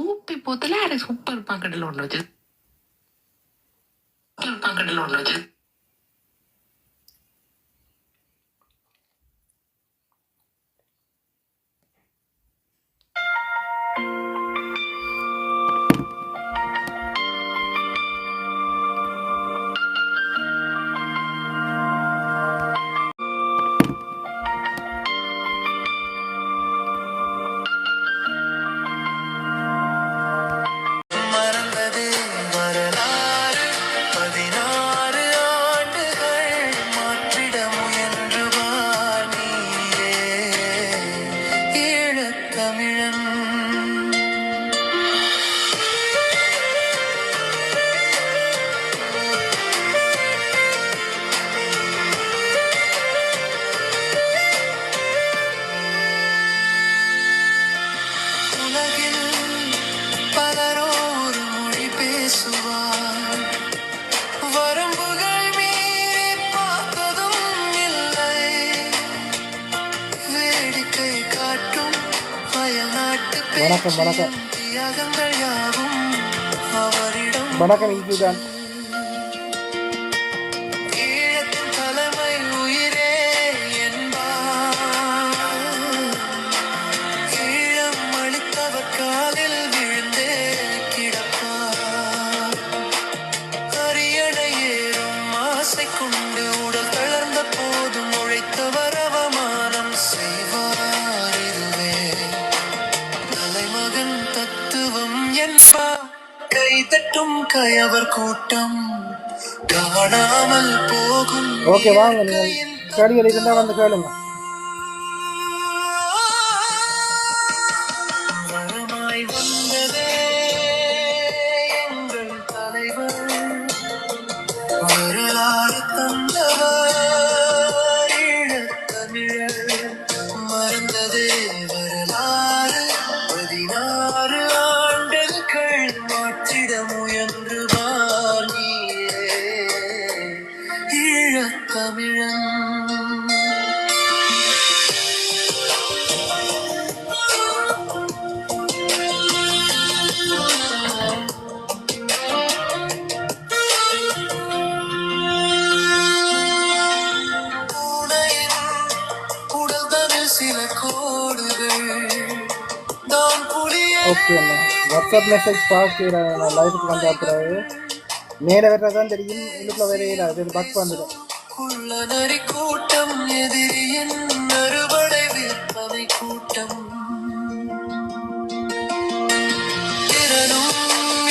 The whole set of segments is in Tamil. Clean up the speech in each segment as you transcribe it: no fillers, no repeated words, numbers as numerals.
ഊപ്പി പോത്തില്ല ആരെ സൂപ്പർ പാക്കറ്റിൽ കൊണ്ട് വെച്ച് സൂപ്പർ പാക്കറ്റിൽ കൊണ്ട് വെച്ച് வணக்கம் வணக்கம் வணக்கம் இதுதான் கயவர் கூட்டம் காணாமல் போகும். ஓகே வாங்க, நீங்கள் கேள்விகள் இருந்தால் வந்து கேளுங்க. வரமாய் வந்ததே எங்கள் தலைவர், வரலாறு தந்தவர் ஈழத்தமிழர். மறந்ததே வரலாறு 16 ஆண்டுகள் மாற்றிட முயன்று ஈழத்தமிழன். ஓகே, வாட்ஸ்அப் மெசேஜ் பார்க்குற லைஃபுக்கு வந்த பிறகு மேலே வர்றதான் தெரியும், உள்ளுக்குள்ள வரையில அது பக் வந்துடும். கூட்டம் எதிரியின் அறுவடை விற்பனை கூட்டம், திறனும்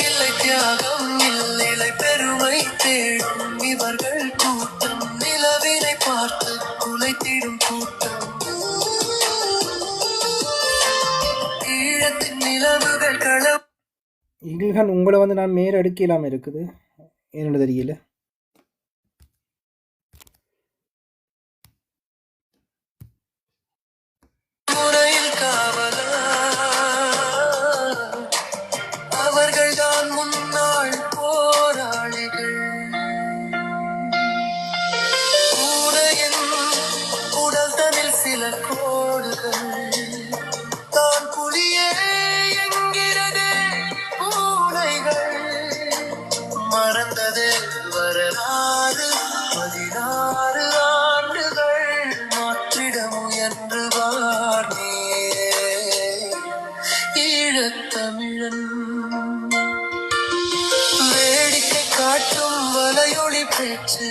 இல்லை தியாகம் இல்லை பெருமை தேடும் இவர்கள் கூட்டம், நிலவினை பார்த்து குலைத்திடும் கூட்டம், ஈழத்தின் நிலவுகள் களம். இங்கிலீஷ் உங்களை வந்து நான் மேலே எடுக்கலாமல் இருக்குது, என்னோட தெரியல. அவர்கள் தான் முன்னாள் போராளிகள். உடல் தனில் சில கோடுகள் தான் புலியே என்கிறது பூனைகள். மறந்தது வரலாறு 16 ஆண்டுகள் மாற்றிட முயன்று வாழே ஈழத்தமிழன். வேடிக்கை காட்டும் வலையொளி பேச்சு,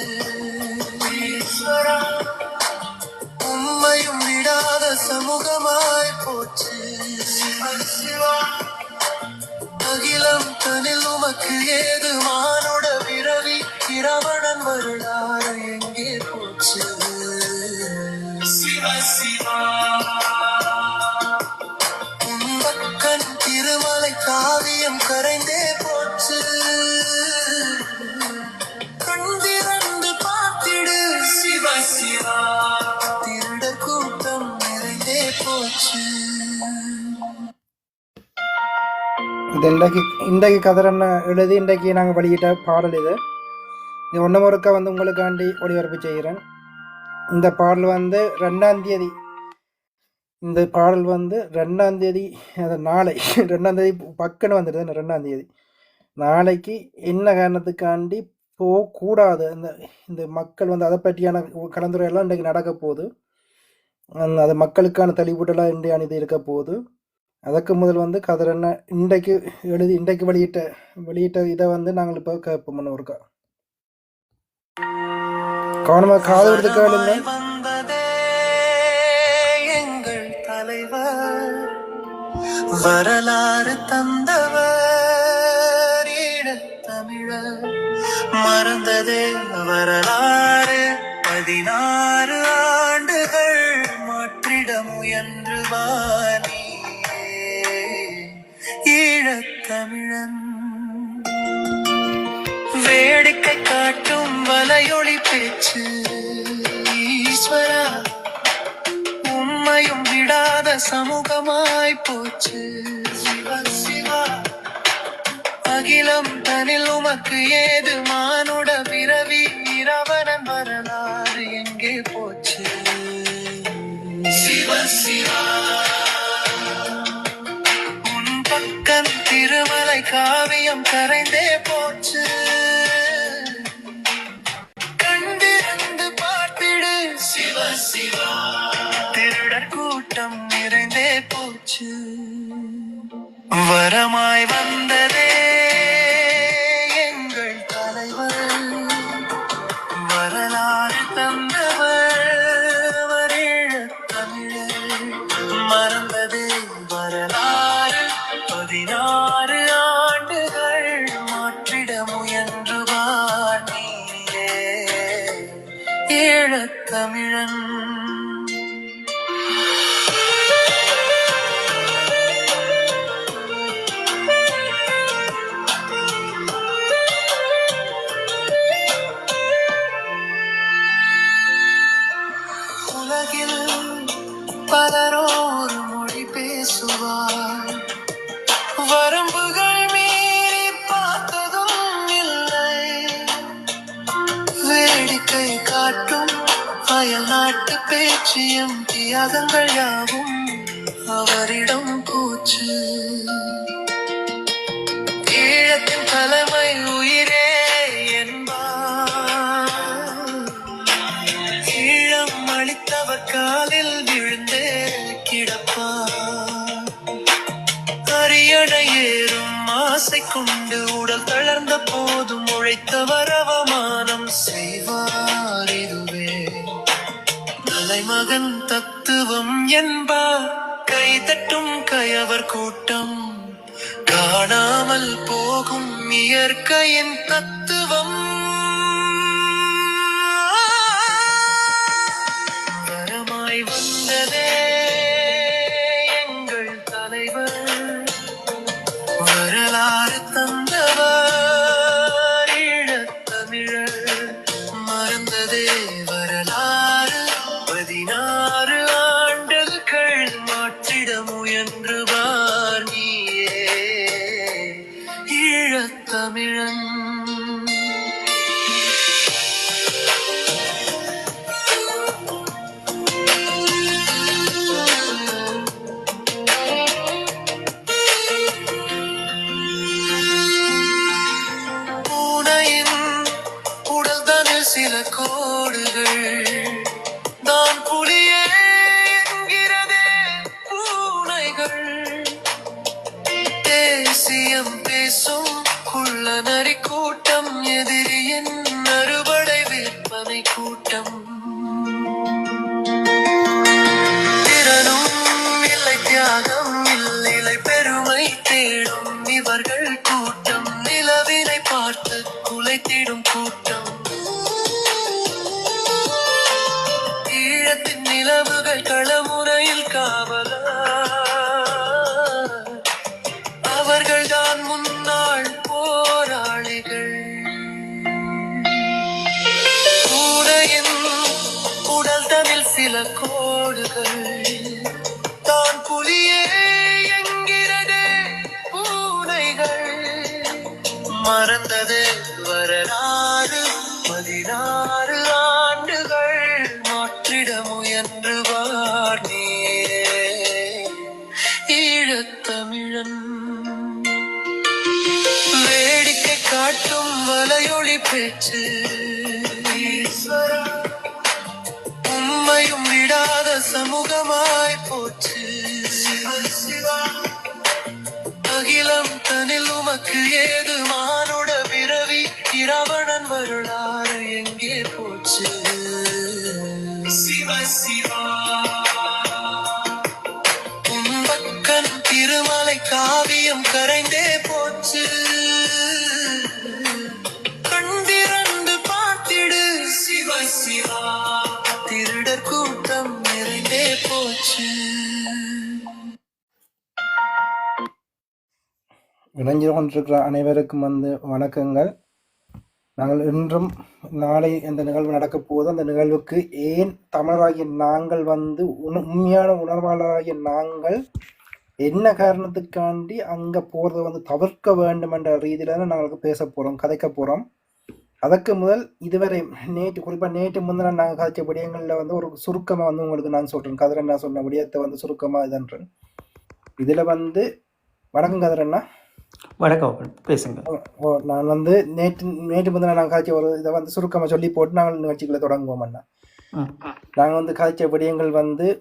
உண்மையும் விடாத சமூகமாய் போச்சு. அகிலம் தனில் உமக்கு ஏது மானுட விரவி கிரவணன் வரலாறு எங்கே போச்சு. உன்பக்கன் திருமலை காவியம் கரைந்தே போச்சு. கண்திறந்து பார்த்திடு சிவ சிவா, திருடர் கூட்டம் நிறைந்தே போச்சு. இது இன்றைக்கு கதிரண்ண எழுதி இன்றைக்கு நாங்கள் வெளியிட்ட பாடல் இது. இது ஒன்று முறுக்க வந்து உங்களுக்காண்டி ஒளிபரப்பு செய்கிறேன். இந்த பாடல் வந்து 2ஆம் தேதி இந்த பாடல் வந்து 2ஆம் தேதி, அது நாளை 2ஆம் தேதி பக்கன்னு வந்துடுது. 2ஆம் தேதி நாளைக்கு என்ன காரணத்துக்காண்டி போகக்கூடாது, இந்த இந்த மக்கள் வந்து அதை பற்றியான கலந்துரையெல்லாம் இன்றைக்கு நடக்க போகுது. அது மக்களுக்கான தெளிவூட்டலாக இந்தியா இது இருக்க போகுது. அதற்கு முதல் வந்து கதிரண்ண இன்றைக்கு வெளியிட்ட இதை வந்து நாங்கள் இப்போ கேட்போம். ஒருக்கா கவனமாக காது கொடுத்து கேளுங்க. வந்ததே எங்கள் தலைவர், வரலாறு தந்தவர் ஈழத்தமிழர். மறந்ததே வரலாறு 16 ஆண்டுகள் மாற்றிட முயன்று வாணியே ஈழத்தமிழன். வேடிக்கை காட்டும் வலையொளி பேச்சு ஈஸ்வரா, உம்மையும் விடாத சமூகமாய் போச்சு சிவா சிவா. அகிலம் தனில் உமக்கு ஏது மானுட பிறவி, இரவணன் வரலாறு எங்கே போச்சு சிவ சிவா. உன் பக்கம் திருமலை காவியம் கரைந்தே போச்சு, கண்டிருந்து பார்த்திடு சிவ சிவா. திருடர் கூட்டம் நிறைந்தே போச்சு, வரமாய் வந்ததே எங்கள் தலைவர், வரலாறு தந்தவர் ஈழத்தமிழர். மறந்ததே வரலாறு 16 ஆண்டுகள் மாற்றிட முயன்று வாணியே ஈழத்தமிழன். உலகில் பலரோர் மொழி பேசுவார், வரம்புகள் மீறி பார்த்ததும் இல்லை. வேடிக்கை காட்டும் அயல் நாட்டு பேச்சியும் தியாகங்கள் யாவும் அவரிடம் போச்சு. ஈழத்தின் தலைமை உயிரே என்பார், ஈழம் அளித்தவர் காலில் விழுந்தே கிடப்பார். அரியணை ஏறும் ஆசை கொண்டு உடல் தளர்ந்த போதும் உழைத்தவர் அவமானம் செய்வார். இதுவே தலைமகன் தத்துவம் என்பார், கை தட்டும் கயவர் கூட்டம் காணாமல் போகும் இயற்கையின் தத்துவம். வரமாய் வந்ததே எங்கள் தலைவர், வரலாறு தந்தவர் ஈழத்தமிழர். மறந்ததே வரலாறு 16 ஆண்டுகள் மாற்றிட முயன்று வாணியே ஈழத்தமிழன். பூனையின் உடல் தனில் சில கோடுகள், தான் புலியே என்கிறதே பூனைகள். தேசியம் பேசும் குள்ள நரி கூட்டம், எதிரியின் அறுவடை விற்பனை கூட்டம். திறனும் இல்லை தியாகம் இல்லை பெருமை தேடும் இவர்கள் கூட்டம், நிலவினை பார்த்து குலைத்திடும் கூட்டம். ஈழத்தின் நிலவுகள் களமுறையில் காவலர், அவர்கள்தான் முன்னாள் போராளிகள். பூனையின் உடல் தனில் சில கோடுகள், தான் புலியே என்கிறதே பூனைகள். மறந்தது வரலாறு 16 ஆண்டுகள் மாற்றிட முயன்று வாணியே ஈஸ்வரா உம்மையும் விடாத சமூகமாய் போச்சு சிவா அகிலம் தனில் உமக்கு ஏது மானுட பிறவி இரவணன் வரலாறு எங்கே போச்சு சிவா உம்பக்கன் திருமலை காவியம் கரைந்தே போச்சு கண்டிரண்டு பார்த்திடு சிவா திருடர் கூட்டம் நிறைந்தே போச்சு. இணைஞ்சு கொண்டிருக்கிற அனைவருக்கும் வணக்கங்கள். நாங்கள் இன்றும் நாளை இந்த நிகழ்வு நடக்கப் போது அந்த நிகழ்வுக்கு ஏன் தமிழராகிய நாங்கள் உண்மையான உணர்வாளராகிய நாங்கள் என்ன காரணத்துக்காண்டி அங்கே போகிறத தவிர்க்க வேண்டும் என்ற ரீதியில் தான் நாங்களுக்கு பேச போகிறோம், கதைக்க போகிறோம். அதற்கு முதல் இதுவரை குறிப்பாக நேற்று முந்தின நாங்கள் கதைச்ச விடயங்களில் ஒரு சுருக்கமாக உங்களுக்கு நான் சொல்கிறேன். கதிரண்ணா சொன்ன விடயத்தை சுருக்கமாக இதன்றேன். இதில் வணக்கம் கதிரண்ணா. வணக்கம், பேசுங்க. நான் நேற்று முந்தின நாங்கள் காய்ச்ச ஒரு இதை சுருக்கமாக சொல்லி போட்டு நாங்கள் நிகழ்ச்சிகளை தொடங்குவோம் அண்ணா. நாங்கள் காய்ச்ச விடயங்கள்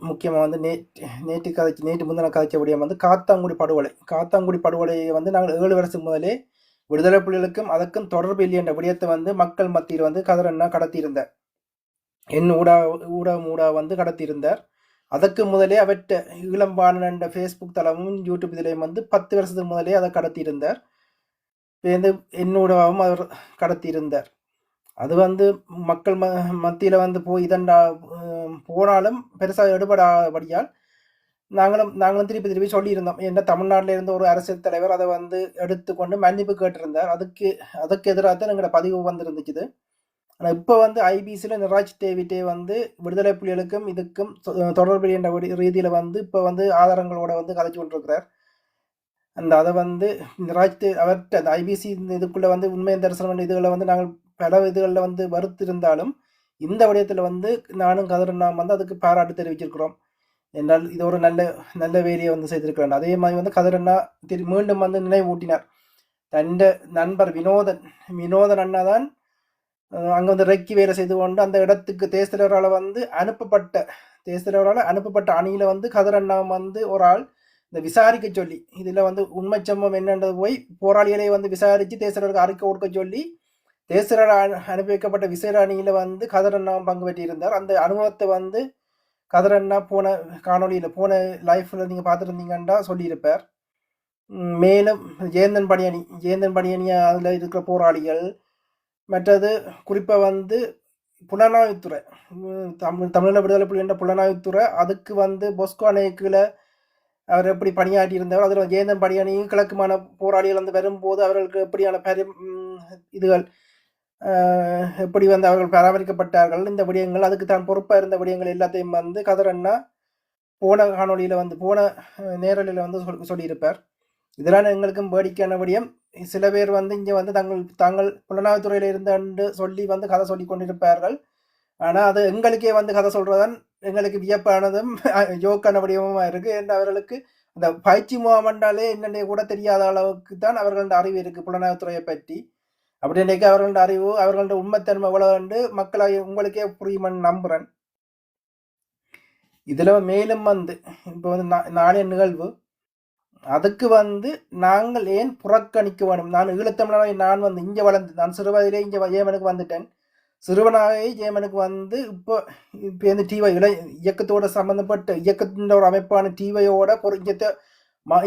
முக்கியமாக நேற்று முந்தின காய்ச்ச விடயம் காத்தாங்குடி படுகொலையை நாங்கள் 7 வருஷம் முதலே விடுதலை புலிகளுக்கும் அதற்கும் தொடர்பு இல்லை என்ற விடயத்தை மக்கள் மத்தியில் கதிரண்ணா கடத்தியிருந்தார். என் ஊடா கடத்தியிருந்தார். அதற்கு முதலே அவற்றை இளம்பாணன் என்ற ஃபேஸ்புக் தளமும் யூடியூப் இதிலையும் 10 வருஷத்துக்கு முதலே அதை கடத்தியிருந்தார். என்னோடவும் அவர் கடத்தியிருந்தார். அது மக்கள் மத்தியில் போய் இதண்டா போனாலும் பெருசாக எடுபடாபடியால் நாங்களும் திருப்பி சொல்லியிருந்தோம். ஏன்னா தமிழ்நாட்டில் இருந்த ஒரு அரசியல் தலைவர் அதை எடுத்துக்கொண்டு மன்னிப்பு கேட்டிருந்தார். அதுக்கு எதிராக தான் எங்களோட பதிவு இருந்துச்சு. ஆனால் இப்போ ஐபிசியில் நிராஜ் டேவிட்டே விடுதலை புலிகளுக்கும் இதுக்கும் தொடர்பு என்ற ரீதியில் இப்போ ஆதாரங்களோட கதைச்சு கொண்டிருக்கிறார். அதை நிராஜ் அவர்கிட்ட அந்த ஐபிசி இதுக்குள்ளே உண்மை தரிசனம் இதுகளை நாங்கள் பல இதுகளில் வருத்திருந்தாலும் இந்த விடயத்தில் நானும் கதிரண்ணா அதுக்கு பாராட்டு தெரிவிச்சிருக்கிறோம். என்றால் இது ஒரு நல்ல வேலையை செய்திருக்கிறார். அதே மாதிரி கதிரண்ணா மீண்டும் நினைவூட்டினார். தன் நண்பர் வினோதன் அண்ணா தான் அங்கே ரெக்கி வேலை செய்து கொண்டு அந்த இடத்துக்கு தேசிலரால் அனுப்பப்பட்ட அணியில் கதிரண்ணா ஒரு ஆள் இந்த விசாரிக்க சொல்லி இதில் உண்மை சம்பவம் என்னன்றது போய் போராளிகளை விசாரித்து தேசிலருக்கு அறிக்கை கொடுக்க சொல்லி தேசிலர் அனுப்பி வைக்கப்பட்ட விசேட அணியில் கதிரண்ணா பங்கு பெற்றிருந்தார். அந்த அனுபவத்தை கதிரண்ணா போன காணொலியில் போன லைஃப்பில் நீங்கள் பார்த்துருந்தீங்கன்னா சொல்லியிருப்பார். மேலும் ஜேந்தன் பணியணி அதில் இருக்கிற போராளிகள், மற்றது குறிப்பாக புலனாய்வுத்துறை, தமிழக விடுதலை புலி என்ற புலனாய்வுத்துறை, அதுக்கு பொஸ்கோ அணைக்குள்ள அவர் எப்படி பணியாற்றி இருந்தார். அதில் ஜேந்தன் பணியணியும் கிழக்குமான போராளிகள் வரும்போது அவர்களுக்கு எப்படியான இதுகள் எப்படி அவர்கள் பராமரிக்கப்பட்டார்கள், இந்த விடயங்கள் அதுக்கு தான் பொறுப்பாக இருந்த விடயங்கள் எல்லாத்தையும் கதிரண்ணா போன காணொலியில் போன நேரலில் சொல்லியிருப்பார். இதெல்லாம் எங்களுக்கும் வேடிக்கையான விடயம். சில பேர் இங்கே தாங்கள் புலனாய்வுத்துறையில் இருந்து சொல்லி கதை சொல்லி கொண்டிருப்பார்கள். ஆனால் அது எங்களுக்கே கதை சொல்றதான் எங்களுக்கு வியப்பானதும் யோக்கான வடிவமாக இருக்கு. என்று அவர்களுக்கு அந்த பயிற்சி முகாமண்டாலே என்னென்ன கூட தெரியாத அளவுக்கு தான் அவர்களோட அறிவு இருக்கு புலனாய்வுத்துறையை பற்றி. அப்படி இன்னைக்கு அவர்களோட அறிவு, அவர்களோட உண்மைத்தன்மை எவ்வளவு மக்களாக உங்களுக்கே புரியுமென்னு நம்புறேன். இதுல மேலும் இப்போ நாளைய நிகழ்வு அதுக்கு நாங்கள் ஏன் புறக்கணிக்க வேண்டும். நான் ஈழத்தமிழனாக நான் இங்கே வளர்ந்து நான் சிறுவதிலே இங்கே ஜேமனுக்கு வந்துட்டேன். சிறுவனாகவே ஜேமனுக்கு இப்போ இந்த டிவை இயக்கத்தோட சம்பந்தப்பட்ட இயக்கத்தின் ஒரு அமைப்பான டிவையோட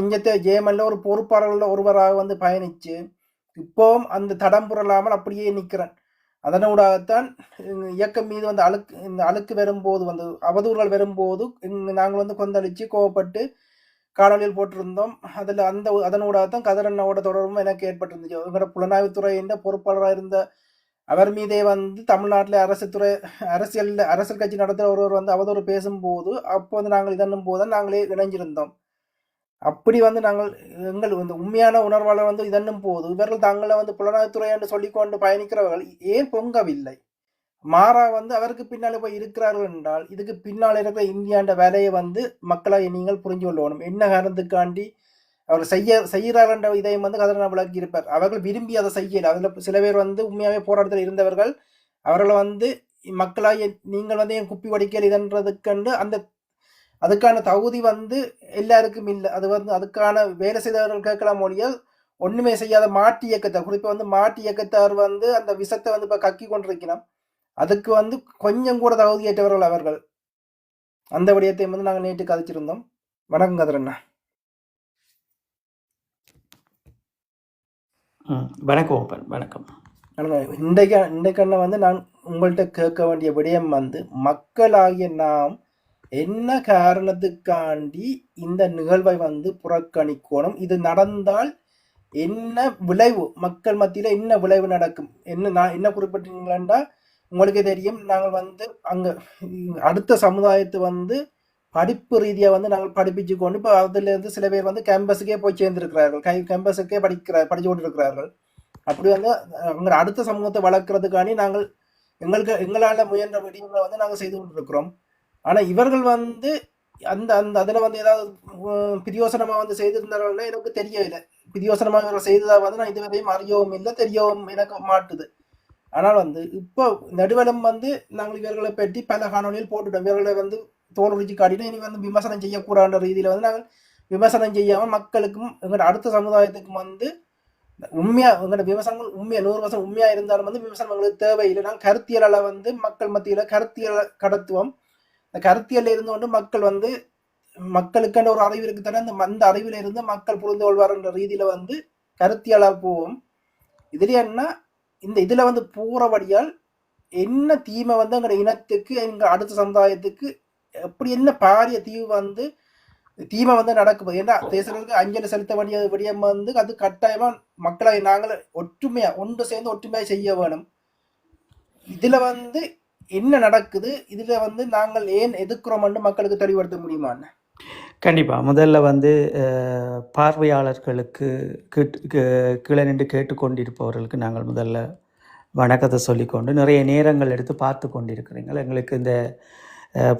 இங்கத்தை ஜேமன்ல ஒரு பொறுப்பாளர்கள் ஒருவராக பயணிச்சு இப்போவும் அந்த தடம் புரளாமல் அப்படியே நிற்கிறேன். அதனூடாகத்தான் இயக்கம் மீது இந்த அழுக்கு வரும்போது அவதூறுகள் வரும்போது நாங்கள் கொந்தளிச்சு கோவப்பட்டு காணொலியில் போட்டிருந்தோம். அதில் அதனூடாகத்தான் கதிரண்ணாவோட தொடர்பும் எனக்கு ஏற்பட்டிருந்துச்சு. எங்களோட புலனாய்வுத்துறையின் பொறுப்பாளராக இருந்த அவர் மீதே தமிழ்நாட்டில் அரசியல் கட்சி நடத்துகிற ஒருவர் அவதூறு பேசும்போது அப்போ நாங்கள் இதன்னும் போது நாங்களே இணைஞ்சிருந்தோம். அப்படி நாங்கள் எங்கள் உண்மையான உணர்வாளர் இதன்னும் போது இவர்கள் தங்களை புலனாய்வுத்துறை என்று சொல்லிக்கொண்டு பயணிக்கிறவர்கள் ஏன் பொங்கவில்லை? மாறா அவருக்கு பின்னாலே போய் இருக்கிறார்கள் என்றால் இதுக்கு பின்னால் இருக்கிற இந்தியாண்ட வேலையை மக்களாக நீங்கள் புரிஞ்சு கொள்ளணும். என்ன காரணத்துக்காண்டி அவர் செய்கிறார்கள் என்ற இதையும் கதிரண்ணா விளக்கி இருப்பார். அவர்கள் விரும்பி அதை செய்யல. அதில் சில பேர் உண்மையாகவே போராட்டத்தில் இருந்தவர்கள் அவர்களை வந்து மக்களாக நீங்கள் வந்து என் குப்பி வடிக்கல் இதன்றதுக்கண்டு அந்த அதுக்கான தகுதி வந்து எல்லாருக்கும் இல்லை. அது வந்து அதுக்கான வேலை செய்தவர்கள் கேட்கலாம் மொழியால் ஒண்ணுமே செய்யாத மாட்டு இயக்கத்தார், குறிப்பா வந்து மாட்டு இயக்கத்தார் வந்து அந்த விஷத்தை வந்து இப்ப கக்கி கொண்டிருக்கிறோம். அதுக்கு வந்து கொஞ்சம் கூட தகுதியற்றவர்கள் அவர்கள். அந்த விடயத்தை வந்து நாங்கள் நேற்று கதைச்சிருந்தோம். வணக்கம் கதிரண்ணா. வணக்கம் ஓப்பன், வணக்கம். இன்றைக்கு வந்து நான் உங்கள்கிட்ட கேட்க வேண்டிய விடயம் வந்து மக்களாகிய நாம் என்ன காரணத்துக்காண்டி இந்த நிகழ்வை வந்து புறக்கணிக்கணும், இது நடந்தால் என்ன விளைவு, மக்கள் மத்தியில என்ன விளைவு நடக்கும், நான் என்ன குறிப்பிட்டீங்களா, உங்களுக்கே தெரியும். நாங்கள் வந்து அங்க அடுத்த சமுதாயத்தை வந்து படிப்பு ரீதியா வந்து நாங்கள் படிப்பிச்சு கொண்டு இப்போ அதுல இருந்து சில பேர் வந்து கேம்பஸுக்கே போய் சேர்ந்திருக்கிறார்கள், கேம்பஸுக்கே படிச்சு கொண்டு இருக்கிறார்கள். அப்படி வந்து அங்க அடுத்த சமூகத்தை வளர்க்கறதுக்காண்டி நாங்கள் எங்களால முயன்ற விடயங்களை வந்து நாங்கள் செய்து கொண்டிருக்கிறோம். ஆனா இவர்கள் வந்து அந்த அந்த அதுல வந்து ஏதாவது பிரியோசனமா வந்து செய்திருந்தார்கள் எனக்கு தெரியவில்லை. பிரியோசனமா இவர்கள் செய்ததா வந்து நான் இதுவரையும் அறியவும் இல்லை, தெரியவும் எனக்கு மாட்டுது. ஆனால் வந்து இப்போ நடுவலம் வந்து நாங்கள் இவர்களை பற்றி பல காணொலியில் போட்டுட்டோம். இவர்களை வந்து தோல் உரிச்சு காட்டிட்டு இனி வந்து விமர்சனம் செய்யக்கூடாத ரீதியில வந்து நாங்கள் விமர்சனம் செய்யாமல் மக்களுக்கும் எங்களோட அடுத்த சமுதாயத்துக்கும் வந்து உண்மையா எங்களோட விமர்சனங்கள் உண்மையா 100% உண்மையா இருந்தாலும் வந்து விமர்சனம் எங்களுக்கு தேவையில்லை. நாங்கள் கருத்தியலால வந்து மக்கள் மத்தியில கருத்தியல் கடத்துவோம். இந்த கருத்தியல்ல இருந்து கொண்டு மக்கள் வந்து மக்களுக்கான ஒரு அறிவு இருக்குத்தானே, அந்த அறிவில இருந்து மக்கள் புரிந்து கொள்வார்ன்ற ரீதியில வந்து கருத்தியலா போவோம். இதுல என்ன இதுல வந்து போறபடியால் என்ன தீமை வந்து எங்க இனத்துக்கு எங்க அடுத்த சமுதாயத்துக்கு எப்படி என்ன பாரிய தீமை வந்து நடக்கும். ஏன்னா தேசங்களுக்கு அஞ்சலி செலுத்த வேண்டிய விடயம் வந்து அது கட்டாயமா மக்களை நாங்கள் ஒற்றுமையா ஒன்று சேர்ந்து ஒற்றுமையா செய்ய வேணும். இதுல வந்து என்ன நடக்குது, இதுல வந்து நாங்கள் ஏன் எதிர்க்கிறோம்னு மக்களுக்கு தெளிவுபடுத்த முடியுமா? கண்டிப்பாக முதல்ல வந்து பார்வையாளர்களுக்கு கீழே நின்று கேட்டுக்கொண்டிருப்பவர்களுக்கு நாங்கள் முதல்ல வணக்கத்தை சொல்லிக்கொண்டு, நிறைய நேரங்கள் எடுத்து பார்த்து கொண்டிருக்கிறீங்கள். எங்களுக்கு இந்த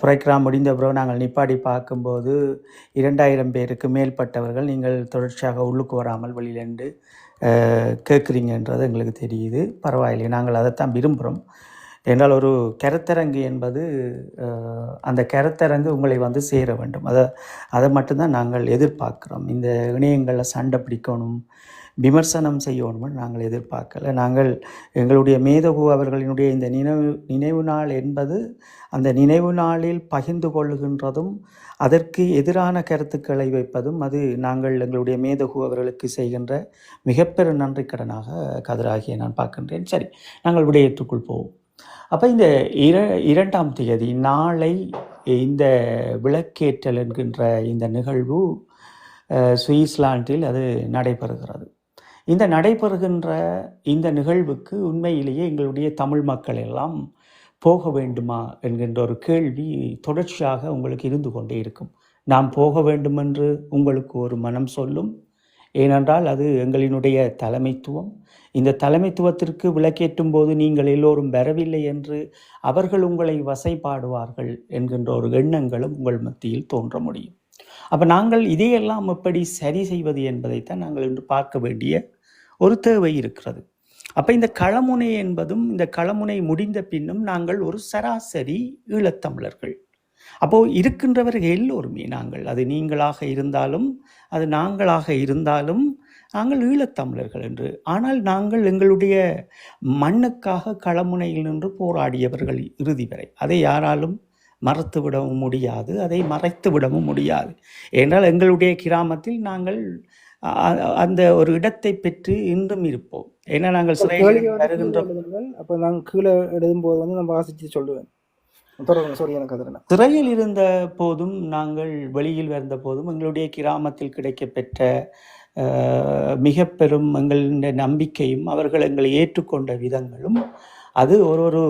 புரோகிராம் முடிந்த பிறகு நாங்கள் நிப்பாடி பார்க்கும்போது 2000 பேருக்கு மேற்பட்டவர்கள் நீங்கள் தொடர்ச்சியாக உள்ளுக்கு வராமல் வெளியிலேருந்து கேட்குறீங்கன்றது எங்களுக்கு தெரியுது. பரவாயில்லை, நாங்கள் அதைத்தான் விரும்புகிறோம். என்றால் ஒரு கருத்தரங்கு என்பது அந்த கருத்தரங்கு உங்களை வந்து சேர வேண்டும். அதை மட்டும்தான் நாங்கள் எதிர்பார்க்குறோம். இந்த இணையங்களில் சண்டை பிடிக்கணும், விமர்சனம் செய்யணும்னு நாங்கள் எதிர்பார்க்கலை. நாங்கள் எங்களுடைய மேதகு அவர்களினுடைய இந்த நினைவு நாள் என்பது அந்த நினைவு நாளில் பகிர்ந்து கொள்ளுகின்றதும் அதற்கு எதிரான கருத்துக்களை வைப்பதும் அது நாங்கள் எங்களுடைய மேதகு அவர்களுக்கு செய்கின்ற மிகப்பெரும் நன்றி கடனாக கதிராகிய நான் பார்க்கின்றேன். சரி, நாங்கள் விடயத்துக்குள் போவோம். அப்போ இந்த 2ஆம் தேதி நாளை இந்த விளக்கேற்றல் என்கின்ற இந்த நிகழ்வு சுவிட்சர்லாந்தில் அது நடைபெறுகிறது. இந்த நடைபெறுகின்ற இந்த நிகழ்வுக்கு உண்மையிலேயே எங்களுடைய தமிழ் மக்கள் எல்லாம் போக வேண்டுமா என்கின்ற ஒரு கேள்வி தொடர்ச்சியாக உங்களுக்கு இருந்து கொண்டே இருக்கும். நாம் போக வேண்டும் என்று உங்களுக்கு ஒரு மனம் சொல்லும். ஏனென்றால் அது எங்களினுடைய தலைமைத்துவம். இந்த தலைமைத்துவத்திற்கு விளக்கேற்றும் போது நீங்கள் எல்லோரும் வரவில்லை என்று அவர்கள் உங்களை வசைபாடுவார்கள் என்கின்ற ஒரு எண்ணங்களும் உங்கள் மத்தியில் தோன்ற முடியும். அப்போ நாங்கள் இதையெல்லாம் எப்படி சரி செய்வது என்பதைத்தான் நாங்கள் இன்று பார்க்க வேண்டிய ஒரு தேவை இருக்கிறது. அப்போ இந்த களமுனை என்பதும் இந்த களமுனை முடிந்த பின்னும் நாங்கள் ஒரு சராசரி ஈழத்தமிழர்கள். அப்போது இருக்கின்றவர்கள் எல்லோருமே நாங்கள், அது நீங்களாக இருந்தாலும் அது நாங்களாக இருந்தாலும் நாங்கள் ஈழத்தமிழர்கள் என்று. ஆனால் நாங்கள் எங்களுடைய மண்ணுக்காக களமுனையில் நின்று போராடியவர்கள் இறுதி வரை. அதை யாராலும் மறத்து விடவும் முடியாது, அதை மறைத்து விடவும் முடியாது. ஏனென்றால் எங்களுடைய கிராமத்தில் நாங்கள் அந்த ஒரு இடத்தை பெற்று இன்றும் இருப்போம். ஏன்னா நாங்கள் சிறையில் வருகின்ற அப்போ நாங்கள் கீழே எழுதும்போது வந்து நம்ம வாசித்து சொல்லுவேன். சிறையில் இருந்த போதும் நாங்கள் வெளியில் வந்த போதும் எங்களுடைய கிராமத்தில் கிடைக்கப்பெற்ற மிக பெரும் எங்களுடைய நம்பிக்கையும் அவர்கள் எங்களை ஏற்றுக்கொண்ட விதங்களும் அது ஒரு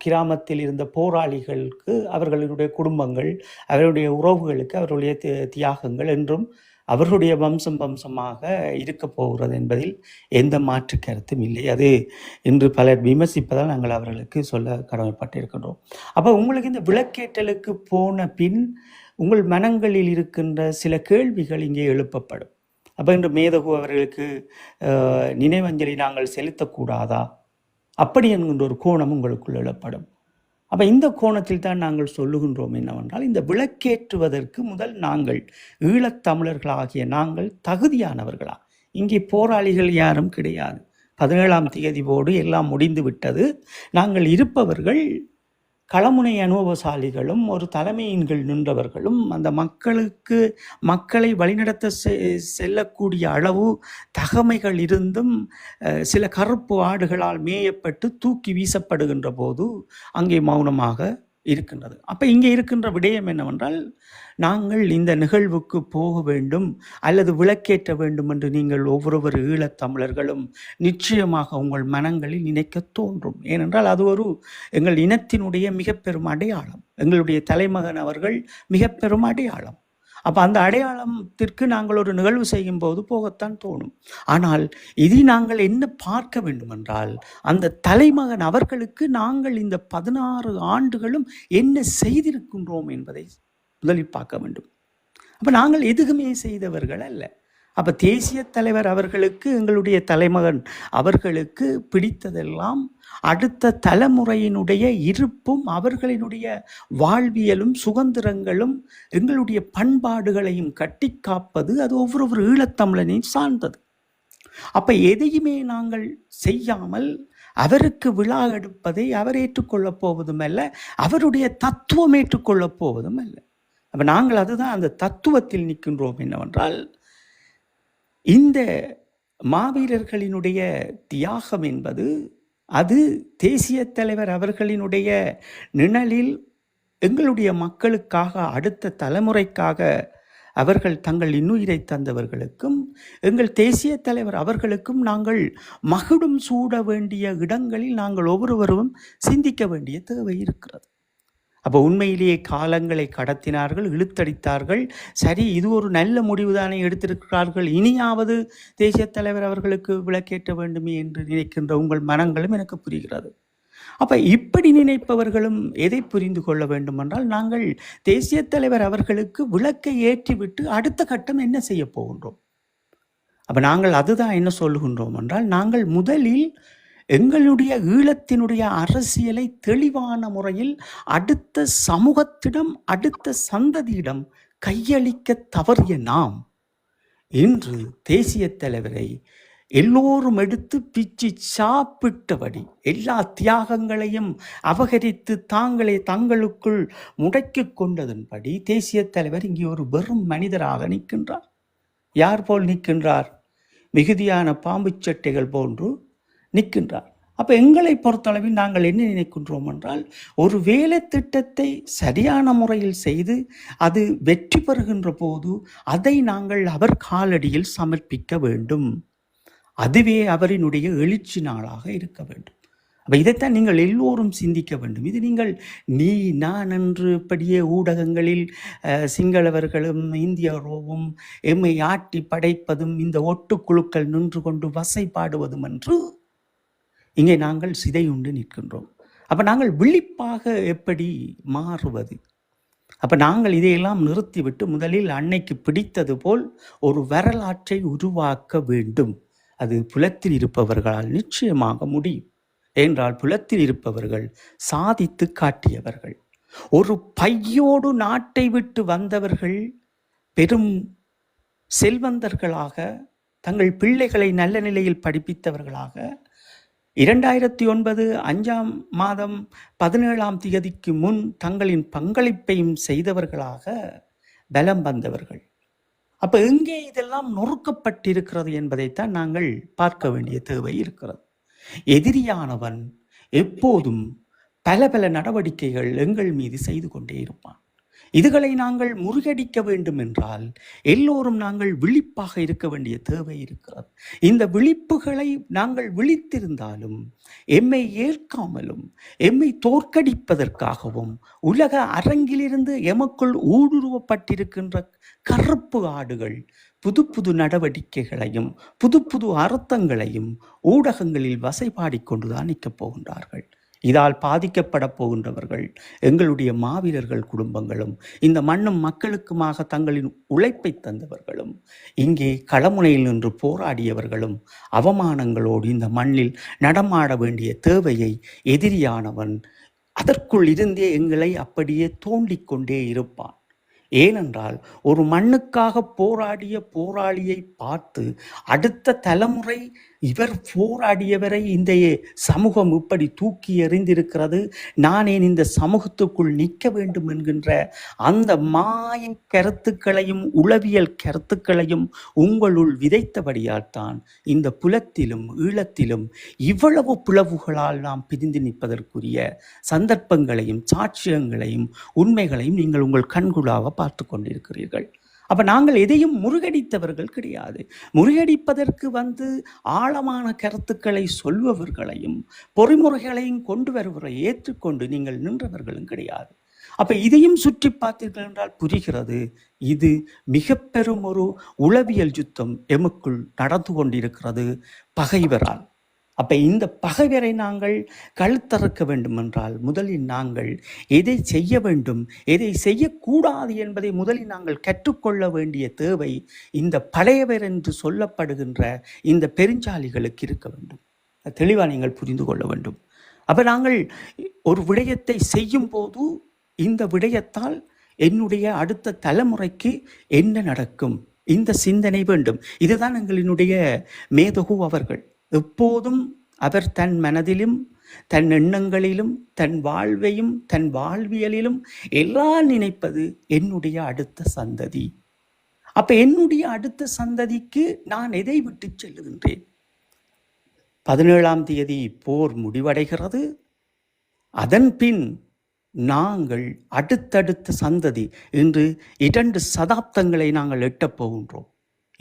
கிராமத்தில் இருந்த போராளிகளுக்கு அவர்களுடைய குடும்பங்கள் அவர்களுடைய உறவுகளுக்கு அவர்களுடைய தியாகங்கள் என்றும் அவர்களுடைய வம்சமாக இருக்க போகிறது என்பதில் எந்த மாற்று கருத்தும் இல்லை. அது இன்று பலர் விமர்சிப்பதால் நாங்கள் அவர்களுக்கு சொல்ல கடமைப்பட்டிருக்கின்றோம். அப்போ உங்களுக்கு இந்த விளக்கேற்றலுக்கு போன பின் உங்கள் மனங்களில் இருக்கின்ற சில கேள்விகள் இங்கே எழுப்பப்படும். அப்போ இன்று மேதகு அவர்களுக்கு நினைவஞ்சலி நாங்கள் செலுத்தக்கூடாதா அப்படி என்கின்ற ஒரு கோணம் உங்களுக்குள் எழப்படும். அப்போ இந்த கோணத்தில் தான் நாங்கள் சொல்லுகின்றோம் என்னவென்றால், இந்த விளக்கேற்றுவதற்கு முதல் நாங்கள் ஈழத்தமிழர்களாகிய நாங்கள் தகுதியானவர்களா? இங்கே போராளிகள் யாரும் கிடையாது. 17ஆம் தேதியோடு எல்லாம் முடிந்து விட்டது. நாங்கள் இருப்பவர்கள் களமுனை அனுபவசாலிகளும் ஒரு தலைமையின் கீழ் நின்றவர்களும் அந்த மக்களை வழிநடத்த செல்லக்கூடிய அளவு தகமைகள் இருந்தும் சில கருப்பு ஆடுகளால் மேயப்பட்டு தூக்கி வீசப்படுகின்ற போது அங்கே மௌனமாக இருக்கின்றது. அப்போ இங்கே இருக்கின்ற விடயம் என்னவென்றால், நாங்கள் இந்த நிகழ்வுக்கு போக வேண்டும் அல்லது விளக்கேற்ற வேண்டும் என்று நீங்கள் ஒவ்வொரு ஈழத்தமிழர்களும் நிச்சயமாக உங்கள் மனங்களில் நினைக்க தோன்றும். ஏனென்றால் அது ஒரு எங்கள் இனத்தினுடைய மிக பெரும் அடையாளம். எங்களுடைய தலைமகன் அவர்கள் மிக பெரும் அடையாளம். அப்போ அந்த அடையாளத்திற்கு நாங்கள் ஒரு நிகழ்வு செய்யும் போது போகத்தான் தோணும். ஆனால் இதை நாங்கள் என்ன பார்க்க வேண்டும் என்றால், அந்த தலைமகன் அவர்களுக்கு நாங்கள் இந்த 16 ஆண்டுகளும் என்ன செய்திருக்கின்றோம் என்பதை முதலில் பார்க்க வேண்டும். அப்போ நாங்கள் எதுவுமே செய்தவர்கள் அல்ல. அப்போ தேசிய தலைவர் அவர்களுக்கு, எங்களுடைய தலைமகன் அவர்களுக்கு பிடித்ததெல்லாம் அடுத்த தலைமுறையினுடைய இருப்பும் அவர்களினுடைய வாழ்வியலும் சுதந்திரங்களும் எங்களுடைய பண்பாடுகளையும் கட்டி காப்பது. அது ஒவ்வொரு ஈழத்தமிழனையும் சார்ந்தது. அப்போ எதையுமே நாங்கள் செய்யாமல் அவருக்கு விழா எடுப்பதை அவர் ஏற்றுக்கொள்ளப் போவதும் அல்ல, அவருடைய தத்துவம் ஏற்றுக்கொள்ளப் போவதும் அல்ல. அப்போ நாங்கள் அதுதான் அந்த தத்துவத்தில் நிற்கின்றோம். என்னவென்றால், இந்த மாவீரர்களினுடைய தியாகம் என்பது அது தேசிய தலைவர் அவர்களினுடைய நிழலில் எங்களுடைய மக்களுக்காக, அடுத்த தலைமுறைக்காக அவர்கள் தங்கள் இன்னுயிரை தந்தவர்களுக்கும் எங்கள் தேசிய தலைவர் அவர்களுக்கும் நாங்கள் மகுடம் சூட வேண்டிய இடங்களில் நாங்கள் ஒவ்வொருவரும் சிந்திக்க வேண்டிய தேவை இருக்கிறது. அப்போ உண்மையிலேயே காலங்களை கடத்தினார்கள், இழுத்தடித்தார்கள். சரி, இது ஒரு நல்ல முடிவுதானே எடுத்திருக்கிறார்கள், இனியாவது தேசிய தலைவர் அவர்களுக்கு விளக்கேற்ற வேண்டுமே என்று நினைக்கின்ற உங்கள் மனங்களும் எனக்கு புரிகிறது. அப்போ இப்படி நினைப்பவர்களும் எதை புரிந்து கொள்ள வேண்டும் என்றால், நாங்கள் தேசிய தலைவர் அவர்களுக்கு விளக்கை ஏற்றிவிட்டு அடுத்த கட்டம் என்ன செய்ய போகின்றோம். அப்போ நாங்கள் அதுதான் என்ன சொல்லுகின்றோம் என்றால், நாங்கள் முதலில் எங்களுடைய ஈழத்தினுடைய அரசியலை தெளிவான முறையில் அடுத்த சமூகத்திடம், அடுத்த சந்ததியிடம் கையளிக்க தவறிய நாம் இன்று தேசிய தலைவரை எல்லோரும் எடுத்து பிச்சு சாப்பிட்டபடி எல்லா தியாகங்களையும் அபகரித்து தாங்களே தங்களுக்குள் முடக்கிக் கொண்டதன்படி தேசிய தலைவர் இங்கே ஒரு வெறும் மனிதராக நிற்கின்றார். யார் போல் நிற்கின்றார்? மிகுதியான பாம்பு சட்டைகள் போன்று நிற்கின்றார். அப்போ எங்களை பொறுத்தளவில் நாங்கள் என்ன நினைக்கின்றோம் என்றால், ஒரு வேலை திட்டத்தை சரியான முறையில் செய்து அது வெற்றி பெறுகின்ற போது அதை நாங்கள் அவர் காலடியில் சமர்ப்பிக்க வேண்டும். அதுவே அவரினுடைய எழுச்சி நாளாக இருக்க வேண்டும். அப்போ இதைத்தான் நீங்கள் எல்லோரும் சிந்திக்க வேண்டும். இது நீங்கள் நான் என்று இப்படியே ஊடகங்களில் சிங்களவர்களும் இந்தியரோவும் எம்மை ஆட்டி படைப்பதும் இந்த ஒட்டுக்குழுக்கள் நின்று கொண்டு வசைப்பாடுவதும் என்று இங்கே நாங்கள் சிதையுண்டு நிற்கின்றோம். அப்போ நாங்கள் விழிப்பாக எப்படி மாறுவது? அப்போ நாங்கள் இதையெல்லாம் நிறுத்திவிட்டு முதலில் அன்னைக்கு பிடித்தது போல் ஒரு வரலாற்றை உருவாக்க வேண்டும். அது புலத்தில் இருப்பவர்களால் நிச்சயமாக முடியும். என்றால் புலத்தில் இருப்பவர்கள் சாதித்து காட்டியவர்கள். ஒரு பையோடு நாட்டை விட்டு வந்தவர்கள் பெரும் செல்வந்தர்களாக, தங்கள் பிள்ளைகளை நல்ல நிலையில் படிப்பித்தவர்களாக, 2009 5ஆம் மாதம் 17ஆம் தேதிக்கு முன் தங்களின் பங்களிப்பையும் செய்தவர்களாக பலம் வந்தவர்கள். அப்போ எங்கே இதெல்லாம் நொறுக்கப்பட்டிருக்கிறது என்பதைத்தான் நாங்கள் பார்க்க வேண்டிய தேவை இருக்கிறது. எதிரியானவன் எப்போதும் பல பல நடவடிக்கைகள் எங்கள் மீது செய்து கொண்டே இருப்பான். இதுகளை நாங்கள் முறியடிக்க வேண்டும் என்றால் எல்லோரும் நாங்கள் விழிப்பாக இருக்க வேண்டிய தேவை இருக்கிறது. இந்த விழிப்புகளை நாங்கள் விழித்திருந்தாலும் எம்மை ஏற்காமலும் எம்மை தோற்கடிப்பதற்காகவும் உலக அரங்கிலிருந்து எமக்குள் ஊடுருவப்பட்டிருக்கின்ற கருப்பு ஆடுகள் புது புது நடவடிக்கைகளையும் புது புது அர்த்தங்களையும் ஊடகங்களில் வசைபாடிக்கொண்டுதான் நிற்கப் போகின்றார்கள். இதால் பாதிக்கப்பட போகின்றவர்கள் எங்களுடைய மாவீரர்கள் குடும்பங்களும், இந்த மண்ணும் மக்களுக்குமாக தங்களின் உழைப்பை தந்தவர்களும், இங்கே களமுனையில் நின்று போராடியவர்களும் அவமானங்களோடு இந்த மண்ணில் நடமாட வேண்டிய தேவையை எதிரியானவன் அதற்குள் இருந்தே எங்களை அப்படியே தோண்டிக் கொண்டே இருப்பான். ஏனென்றால் ஒரு மண்ணுக்காக போராடிய போராளியை பார்த்து அடுத்த தலைமுறை இவர் போராடியவரை இந்த சமூகம் இப்படி தூக்கி எறிந்திருக்கிறது, நான் ஏன் இந்த சமூகத்துக்குள் நிற்க வேண்டும் என்கின்ற அந்த மாய கருத்துக்களையும் உளவியல் கருத்துக்களையும் உங்களுள் விதைத்தபடியால் தான் இந்த புலத்திலும் ஈழத்திலும் இவ்வளவு பிளவுகளால் நாம் பிரிந்து நிற்பதற்குரிய சந்தர்ப்பங்களையும் சாட்சியங்களையும் உண்மைகளையும் நீங்கள் உங்கள் கண்குளாக பார்த்து கொண்டிருக்கிறீர்கள். அப்ப நாங்கள் எதையும் முறியடித்தவர்கள் கிடையாது. முறியடிப்பதற்கு ஆழமான கருத்துக்களை சொல்பவர்களையும் பொறிமுறைகளையும் கொண்டு வருவதை ஏற்றுக்கொண்டு நீங்கள் நின்றவர்களும் கிடையாது. அப்ப இதையும் சுற்றி பார்த்தீர்கள் என்றால் புரிகிறது, இது மிக பெரும் ஒரு உளவியல் யுத்தம் எமக்குள் நடந்து கொண்டிருக்கிறது பகைவரால். அப்ப இந்த பகைவரை நாங்கள் கழுத்தறுக்க வேண்டும் என்றால் முதலில் நாங்கள் எதை செய்ய வேண்டும், எதை செய்யக்கூடாது என்பதை முதலில் நாங்கள் கற்றுக்கொள்ள வேண்டிய தேவை இந்த பழையவர் என்று சொல்லப்படுகின்ற இந்த பெருஞ்சாலிகளுக்கு இருக்க வேண்டும். தெளிவாக நீங்கள் புரிந்து கொள்ள வேண்டும். அப்ப நாங்கள் ஒரு விடயத்தை செய்யும் போது இந்த விடயத்தால் என்னுடைய அடுத்த தலைமுறைக்கு என்ன நடக்கும், இந்த சிந்தனை வேண்டும். இதுதான் எங்களினுடைய மேதகு அவர்கள். எப்போதும் அவர் தன் மனதிலும் தன் எண்ணங்களிலும் தன் வாழ்வையும் தன் வாழ்வியலிலும் எல்லாம் நினைப்பது என்னுடைய அடுத்த சந்ததி. அப்ப என்னுடைய அடுத்த சந்ததிக்கு நான் எதை விட்டு செல்லுகின்றேன்? 17ஆம் தேதி போர் முடிவடைகிறது. அதன் பின் நாங்கள் அடுத்தடுத்த சந்ததி, இன்று 2 சதாப்தங்களை நாங்கள் எட்டப் போகின்றோம்.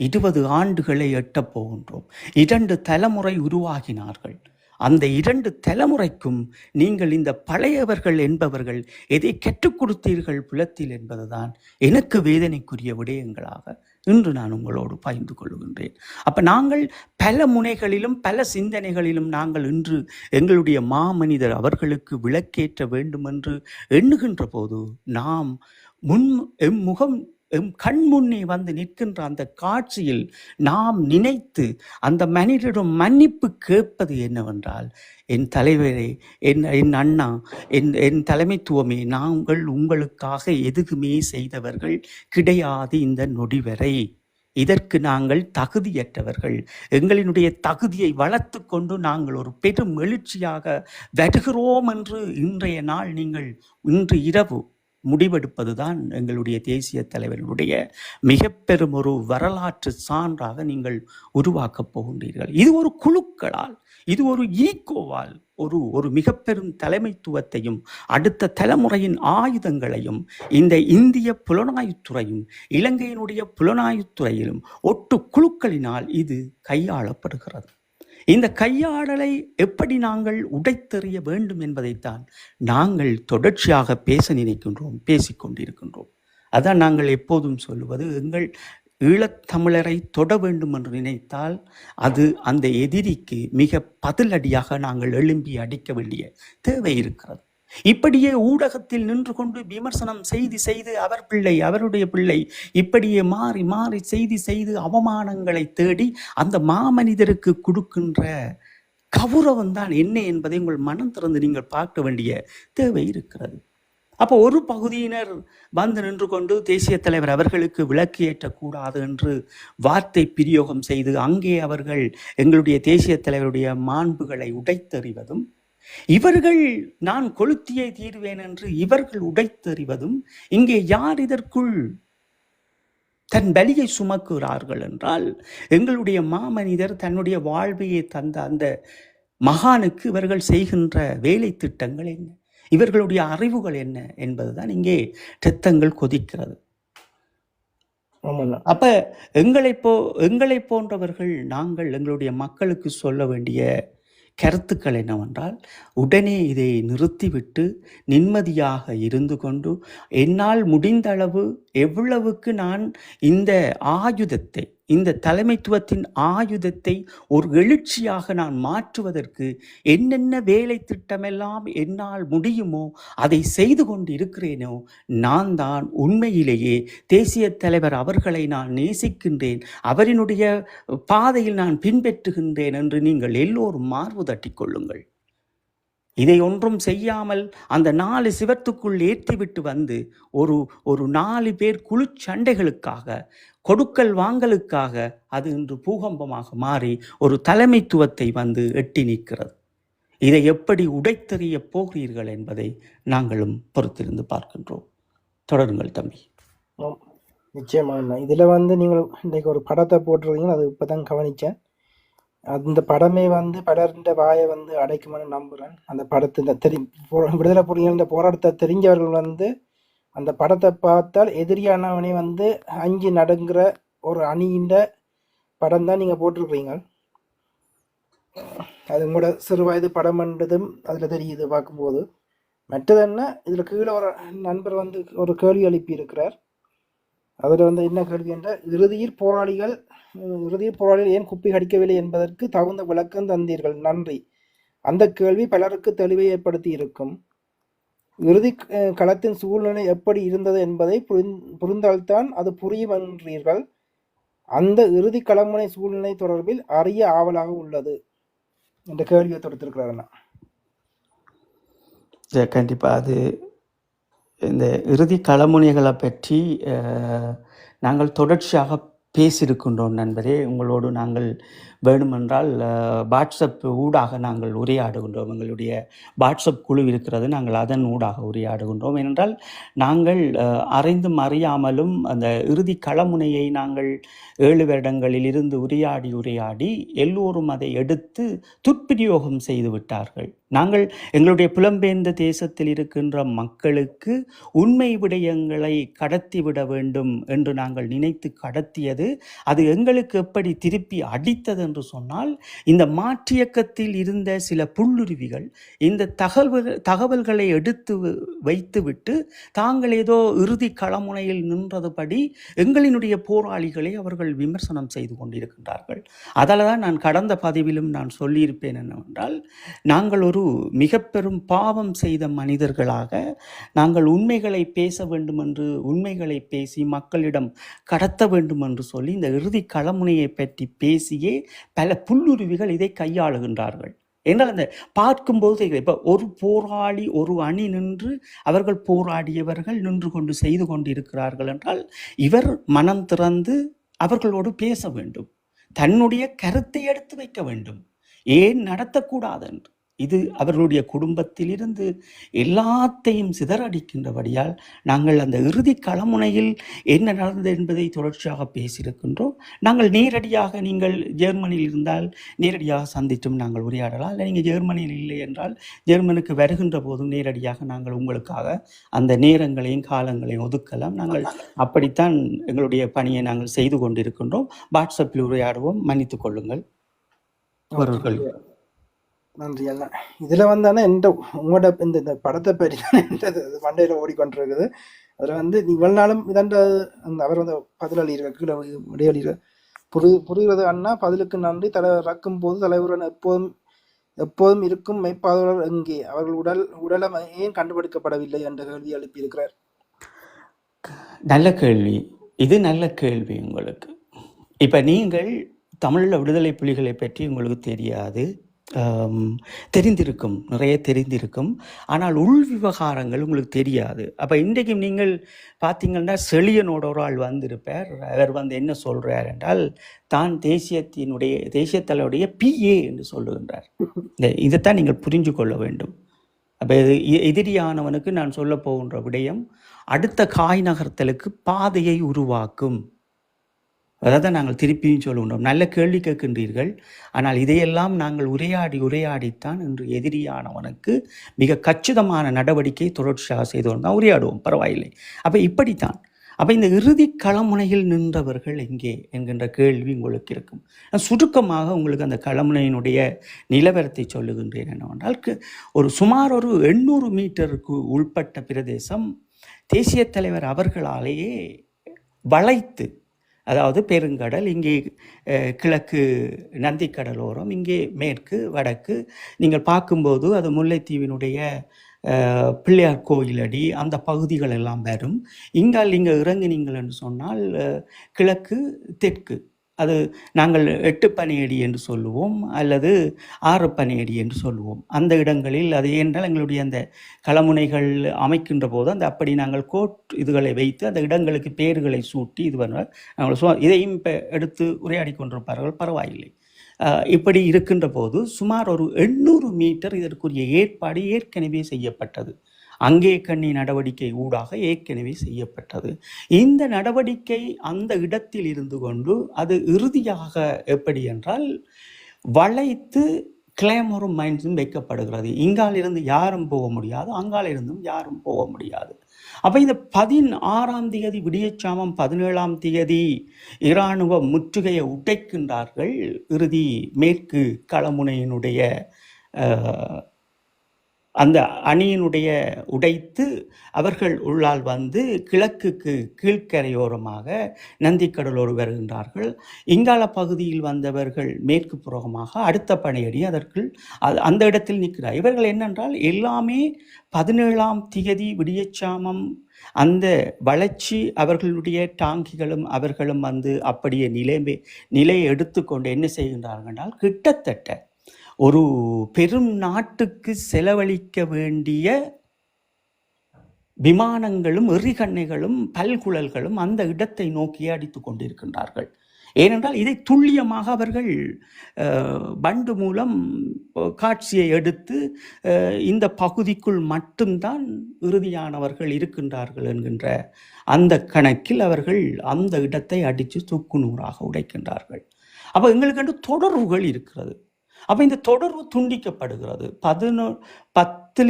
20 ஆண்டுகளை எட்டப் போகின்றோம். 2 தலைமுறை உருவாகினார்கள். அந்த 2 தலைமுறைக்கும் நீங்கள் இந்த பழையவர்கள் என்பவர்கள் எதை கற்றுக் கொடுத்தீர்கள் புலத்தில் என்பதுதான் எனக்கு வேதனைக்குரிய விடயங்களாக இன்று நான் உங்களோடு பகிர்ந்து கொள்கின்றேன். அப்ப நாங்கள் பல முனைகளிலும் பல சிந்தனைகளிலும் நாங்கள் இன்று எங்களுடைய மாமனிதர் அவர்களுக்கு விளக்கேற்ற வேண்டும் என்று எண்ணுகின்ற போது நாம் எம் கண் முன்னே நிற்கின்ற அந்த காட்சியில் நாம் நினைத்து அந்த மனிதரிடம் மன்னிப்பு கேட்பது என்னவென்றால், என் தலைவரே, என் அண்ணா, என் தலைமைத்துவமே, நாங்கள் உங்களுக்காக எதுவுமே செய்தவர்கள் கிடையாது இந்த நொடிவரை. இதற்கு நாங்கள் தகுதியற்றவர்கள். எங்களினுடைய தகுதியை வளர்த்து கொண்டு நாங்கள் ஒரு பெரும் எழுச்சியாக வருகிறோம் என்று இன்றைய நாள் நீங்கள் இன்று இரவு முடிவெடுப்பதுதான் எங்களுடைய தேசிய தலைவர்களுடைய மிக பெரும் ஒரு வரலாற்று சான்றாக நீங்கள் உருவாக்கப் போகின்றீர்கள். இது ஒரு குழுக்களால், இது ஒரு ஈகோவால் ஒரு மிக பெரும் தலைமைத்துவத்தையும் அடுத்த தலைமுறையின் ஆயுதங்களையும் இந்த இந்திய புலனாய்வுத்துறையும் இலங்கையினுடைய புலனாய்வுத்துறையிலும் ஒட்டு குழுக்களினால் இது கையாளப்படுகிறது. இந்த கையாடலை எப்படி நாங்கள் உடைத்தெறிய வேண்டும் என்பதைத்தான் நாங்கள் தொடர்ச்சியாக பேச நினைக்கின்றோம், பேசிக்கொண்டிருக்கின்றோம். அதான் நாங்கள் எப்போதும் சொல்லுவது, எங்கள் ஈழத்தமிழரை தொட வேண்டும் என்று நினைத்தால் அது அந்த எதிரிக்கு மிக பதிலடியாக நாங்கள் எழும்பி அடிக்க வேண்டிய தேவை இருக்கிறது. இப்படியே ஊடகத்தில் நின்று கொண்டு விமர்சனம் செய்து அவர் பிள்ளை அவருடைய பிள்ளை இப்படியே மாறி மாறி செய்து அவமானங்களை தேடி அந்த மாமனிதருக்கு கொடுக்கின்ற கௌரவம் தான் என்ன என்பதை உங்கள் மனம் திறந்து நீங்கள் பார்க்க வேண்டிய தேவை இருக்கிறது. அப்போ ஒரு பகுதியினர் நின்று கொண்டு தேசிய தலைவர் அவர்களுக்கு விளக்கு ஏற்றக்கூடாது என்று வார்த்தை பிரயோகம் செய்து அங்கே அவர்கள் எங்களுடைய தேசிய தலைவருடைய மாண்புகளை உடைத்தெறிவதும், இவர்கள் நான் கொளுத்தியை தீர்வேன் என்று இவர்கள் உடைத்தெறிவதும், இங்கே யார் இதற்குள் தன் பலியை சுமக்குகிறார்கள் என்றால் எங்களுடைய மாமனிதர் தன்னுடைய வாழ்வையை தந்த அந்த மகானுக்கு இவர்கள் செய்கின்ற வேலை திட்டங்கள் என்ன, இவர்களுடைய அறிவுகள் என்ன என்பதுதான் இங்கே இரத்தங்கள் கொதிக்கிறது. அப்ப எங்களை போன்றவர்கள் நாங்கள் எங்களுடைய மக்களுக்கு சொல்ல வேண்டிய கருத்துக்கள் என்னவென்றால், உடனே இதை நிறுத்திவிட்டு நிம்மதியாக இருந்து கொண்டு என்னால் முடிந்த அளவு எவ்வளவுக்கு நான் இந்த ஆயுதத்தை, இந்த தலைமைத்துவத்தின் ஆயுதத்தை ஒரு எழுச்சியாக நான் மாற்றுவதற்கு என்னென்ன வேலை திட்டமெல்லாம் என்னால் முடியுமோ அதை செய்து கொண்டு இருக்கிறேனோ, நான் தான் உண்மையிலேயே தேசிய தலைவர் அவர்களை நான் நேசிக்கின்றேன், அவரினுடைய பாதையில் நான் பின்பற்றுகின்றேன் என்று நீங்கள் எல்லோரும் மார்பு தட்டிக் கொள்ளுங்கள். இதை ஒன்றும் செய்யாமல் அந்த 4 சிவத்துக்குள் ஏற்றிவிட்டு வந்து ஒரு 4 பேர் குழுச்சண்டைகளுக்காக, கொடுக்கல் வாங்கலுக்காக அது இன்று பூகம்பமாக மாறி ஒரு தலைமைத்துவத்தை வந்து எட்டி நிற்கிறது. இதை எப்படி உடைத்தெறிய போகிறீர்கள் என்பதை நாங்களும் பொறுத்திருந்து பார்க்கின்றோம். தொடருங்கள் தம்பி. ஆம், நிச்சயமா அண்ணா. இதில் வந்து நீங்கள் இன்றைக்கு ஒரு படத்தை போட்டிருக்கீங்க, அது இப்போ தான் கவனித்தேன். அந்த படமே வந்து பலருடைய வாயை வந்து அடைக்குமென்னு நம்புகிறேன். அந்த படத்தை விடுதலை புலிகள் இந்த போராட்டத்தை தெரிஞ்சவர்கள் வந்து அந்த படத்தை பார்த்தால் எதிரியானவனே வந்து அஞ்சு நடுங்கிற ஒரு அணியின் படம் தான் நீங்கள் போட்டிருக்கிறீங்க. அது கூட சிறு வயது படம்ன்றதும் அதில் தெரியுது பார்க்கும்போது. மற்றது என்ன, இதில் கீழே ஒரு நண்பர் வந்து ஒரு கேள்வி எழுப்பி இருக்கிறார். அதில் வந்து என்ன கேள்வி என்றால், இறுதியில் போராளிகள் ஏன் குப்பை கடிக்கவில்லை என்பதற்கு தகுந்த விளக்கம் தந்தீர்கள், நன்றி. அந்த கேள்வி பலருக்கு தெளிவை ஏற்படுத்தி இருக்கும். இறுதி களத்தின் சூழ்நிலை எப்படி இருந்தது என்பதை புரிந்தால்தான் அது புரியும் என்றீர்கள். அந்த இறுதி களமுனை சூழ்நிலை தொடர்பில் அறிய ஆவலாக உள்ளது என்ற கேள்வியை தொடுத்திருக்கிறாருன்னா. கண்டிப்பாக அது இந்த இறுதி களமுனைகளை பற்றி நாங்கள் தொடர்ச்சியாக பேசியிருக்கின்றோம் நண்பரே. உங்களோடு நாங்கள் வேணுமென்றால் வாட்ஸ்அப் ஊடாக நாங்கள் உரையாடுகின்றோம். எங்களுடைய வாட்ஸ்அப் குழு இருக்கிறது, நாங்கள் அதன் ஊடாக உரையாடுகின்றோம். ஏனென்றால் நாங்கள் அறிந்தும் அறியாமலும் அந்த இறுதி களமுனையை நாங்கள் 7 வருடங்களில் இருந்து உரையாடி எல்லோரும் அதை எடுத்து துஷ்பிரயோகம் செய்து விட்டார்கள். நாங்கள் எங்களுடைய புலம்பெயர்ந்த தேசத்தில் இருக்கின்ற மக்களுக்கு உண்மை விடயங்களை கடத்திவிட வேண்டும் என்று நாங்கள் நினைத்து கடத்தியது, அது எங்களுக்கு எப்படி திருப்பி அடித்தது என்று சொன்னால், இந்த மாற்றியக்கத்தில் இருந்த சில புல்லுருவிகள் இந்த தகவல்களை எடுத்து வைத்துவிட்டு தாங்கள் ஏதோ இறுதி களமுனையில் நின்றதுபடி எங்களினுடைய போராளிகளை அவர்கள் விமர்சனம் செய்து கொண்டிருக்கின்றார்கள். அதால் தான் நான் கடந்த பதிவிலும் நான் சொல்லியிருப்பேன் என்னவென்றால், நாங்கள் ஒரு மிக பெரும் பாவம் செய்த மனிதர்களாக நாங்கள் உண்மைகளை பேச வேண்டும் என்று, உண்மைகளை பேசி மக்களிடம் கடத்த வேண்டும் என்று சொல்லி இந்த இறுதி களமுனையை பற்றி பேசியே பல புல்லுருவிகள் இதை கையாளுகின்றார்கள். என்றால் அந்த பார்க்கும்போது இப்போ ஒரு போராளி ஒரு அணி நின்று அவர்கள் போராடியவர்கள் நின்று கொண்டு செய்து கொண்டு இருக்கிறார்கள் என்றால், இவர் மனம் திறந்து அவர்களோடு பேச வேண்டும், தன்னுடைய கருத்தை எடுத்து வைக்க வேண்டும், ஏன் நடத்தக்கூடாது என்று. இது அவர்களுடைய குடும்பத்திலிருந்து எல்லாத்தையும் சிதறடிக்கின்றபடியால் நாங்கள் அந்த இறுதி களமுனையில் என்ன நடந்தது என்பதை தொடர்ச்சியாக பேசியிருக்கின்றோம். நாங்கள் நேரடியாக, நீங்கள் ஜெர்மனியில் இருந்தால் நேரடியாக சந்தித்தும் நாங்கள் உரையாடலாம். இல்லை நீங்கள் ஜெர்மனியில் இல்லை என்றால் ஜெர்மனுக்கு வருகின்ற போதும் நேரடியாக நாங்கள் உங்களுக்காக அந்த நேரங்களையும் காலங்களையும் ஒதுக்கலாம். நாங்கள் அப்படித்தான் எங்களுடைய பணியை நாங்கள் செய்து கொண்டிருக்கின்றோம். வாட்ஸ்அப்பில் உரையாடுவோம், மன்னித்துக் கொள்ளுங்கள் அவர்கள். நன்றி அண்ணா. இதில் வந்து ஆனால் உங்களோட இந்த படத்தை பற்றி தான் மண்டையில் ஓடிக்கொண்டிருக்குது. அதில் வந்து இவ்வளவு நாளும் இதன்ற அவர் வந்து பதில் இருக்க கீழே விடையளிக்க புரிகிறது அண்ணா. பதிலுக்கு நன்றி. தலைவர் இறக்கும் போது தலைவருடன் எப்போதும் இருக்கும் மெய்ப்பாதவர் எங்கே, அவர்கள் உடலை ஏன் கண்டுபிடிக்கப்படவில்லை என்ற கேள்வி எழுப்பியிருக்கிறார். நல்ல கேள்வி, இது நல்ல கேள்வி உங்களுக்கு. இப்போ நீங்கள் தமிழில் விடுதலை புலிகளை பற்றி உங்களுக்கு தெரியாது, தெரிந்திருக்கும், நிறைய தெரிந்திருக்கும், ஆனால் உள் விவகாரங்கள் உங்களுக்கு தெரியாது. அப்போ இன்றைக்கும் நீங்கள் பார்த்தீங்கன்னா செழியனோட ஒரு ஆள் வந்திருப்பார். அவர் வந்து என்ன சொல்கிறார் என்றால், தான் தேசிய தலைவருடைய PA என்று சொல்லுகின்றார். இதைத்தான் நீங்கள் புரிஞ்சு கொள்ள வேண்டும். அப்போ எதிரியானவனுக்கு நான் சொல்ல போகின்ற விடயம் அடுத்த காய் நகர்த்தலுக்கு பாதையை உருவாக்கும். அதான் நாங்கள் திருப்பியும் சொல்லுகின்றோம். நல்ல கேள்வி கேட்கின்றீர்கள், ஆனால் இதையெல்லாம் நாங்கள் உரையாடித்தான் இன்று எதிரியானவனுக்கு மிக கச்சிதமான நடவடிக்கை தொடர்ச்சியாக செய்து கொண்டு உரையாடுவோம், பரவாயில்லை. அப்போ இப்படித்தான். அப்போ இந்த இறுதி களமுனையில் நின்றவர்கள் எங்கே என்கின்ற கேள்வி உங்களுக்கு இருக்கும். சுருக்கமாக உங்களுக்கு அந்த களமுனையினுடைய நிலவரத்தை சொல்லுகின்றேன் என்னவென்றால், சுமார் ஒரு 800 மீட்டருக்கு உள்பட்ட பிரதேசம் தேசிய தலைவர் அவர்களாலேயே வளைத்து, அதாவது பெருங்கடல் இங்கே கிழக்கு நந்தி கடலோரம், இங்கே மேற்கு வடக்கு நீங்கள் பார்க்கும்போது அது முல்லைத்தீவினுடைய பிள்ளையார் கோயிலடி அந்த பகுதிகள் எல்லாம் வரும். இங்கால் நீங்கள் இறங்கினீங்கள் என்று சொன்னால் கிழக்கு தெற்கு, அது நாங்கள் 8 பனையடி என்று சொல்லுவோம் அல்லது 6 பனையடி என்று சொல்லுவோம். அந்த இடங்களில் அது என்றால் எங்களுடைய அந்த களமுனைகள் அமைக்கின்ற போது அந்த அப்படி நாங்கள் கோட் இதுகளை வைத்து அந்த இடங்களுக்கு பேர்களை சூட்டி இது பண்ண நாங்கள் இதையும் இப்போ எடுத்து உரையாடி கொண்டிருப்பார்கள், பரவாயில்லை. இப்படி இருக்கின்ற போது சுமார் ஒரு 800 மீட்டர் இதற்குரிய ஏற்பாடு ஏற்கனவே செய்யப்பட்டது. அங்கே கண்ணி நடவடிக்கை ஊடாக ஏற்கனவே செய்யப்பட்டது. இந்த நடவடிக்கை அந்த இடத்தில் இருந்து கொண்டு அது இறுதியாக எப்படி என்றால் வளைத்து கிளேமரும் மைன்ஸும் வைக்கப்படுகிறது. இங்காலிருந்து யாரும் போக முடியாது, அங்காலிருந்தும் யாரும் போக முடியாது. அப்போ இந்த 16ஆம் தேதி விடியச்சாமம் 17ஆம் தேதி இராணுவ முற்றுகையை உடைக்கின்றார்கள். இறுதி மேற்கு களமுனையினுடைய அந்த அணியினுடைய உடைத்து அவர்கள் உள்ளால் வந்து கிழக்குக்கு கீழ்க்கரையோரமாக நந்திக்கடலோடு வருகின்றார்கள். இங்கால பகுதியில் வந்தவர்கள் மேற்கு புறமாக அடுத்த பனையடி அதற்குள் அந்த இடத்தில் நிற்கிறார். இவர்கள் என்னென்றால் எல்லாமே 17ஆம் தேதி விடியச்சாமம் அந்த வளர்ச்சி அவர்களுடைய டாங்கிகளும் அவர்களும் வந்து அப்படியே நிலையை எடுத்துக்கொண்டு என்ன செய்கின்றார்கள் என்றால் கிட்டத்தட்ட ஒரு பெரும் நாட்டுக்கு செலவழிக்க வேண்டிய விமானங்களும் எறிகண்ணைகளும் பல்குழல்களும் அந்த இடத்தை நோக்கி அடித்து கொண்டிருக்கின்றார்கள். ஏனென்றால் இதை துல்லியமாக அவர்கள் பண்டு மூலம் காட்சியை எடுத்து இந்த பகுதிக்குள் மட்டும்தான் இறுதியானவர்கள் இருக்கின்றார்கள் என்கின்ற அந்த கணக்கில் அவர்கள் அந்த இடத்தை அடித்து தூக்குநூறாக உடைக்கின்றார்கள். அப்போ எங்களுக்கு தொடர்புகள் இருக்கிறது. அப்போ இந்த தொடர்பு துண்டிக்கப்படுகிறது. 10 to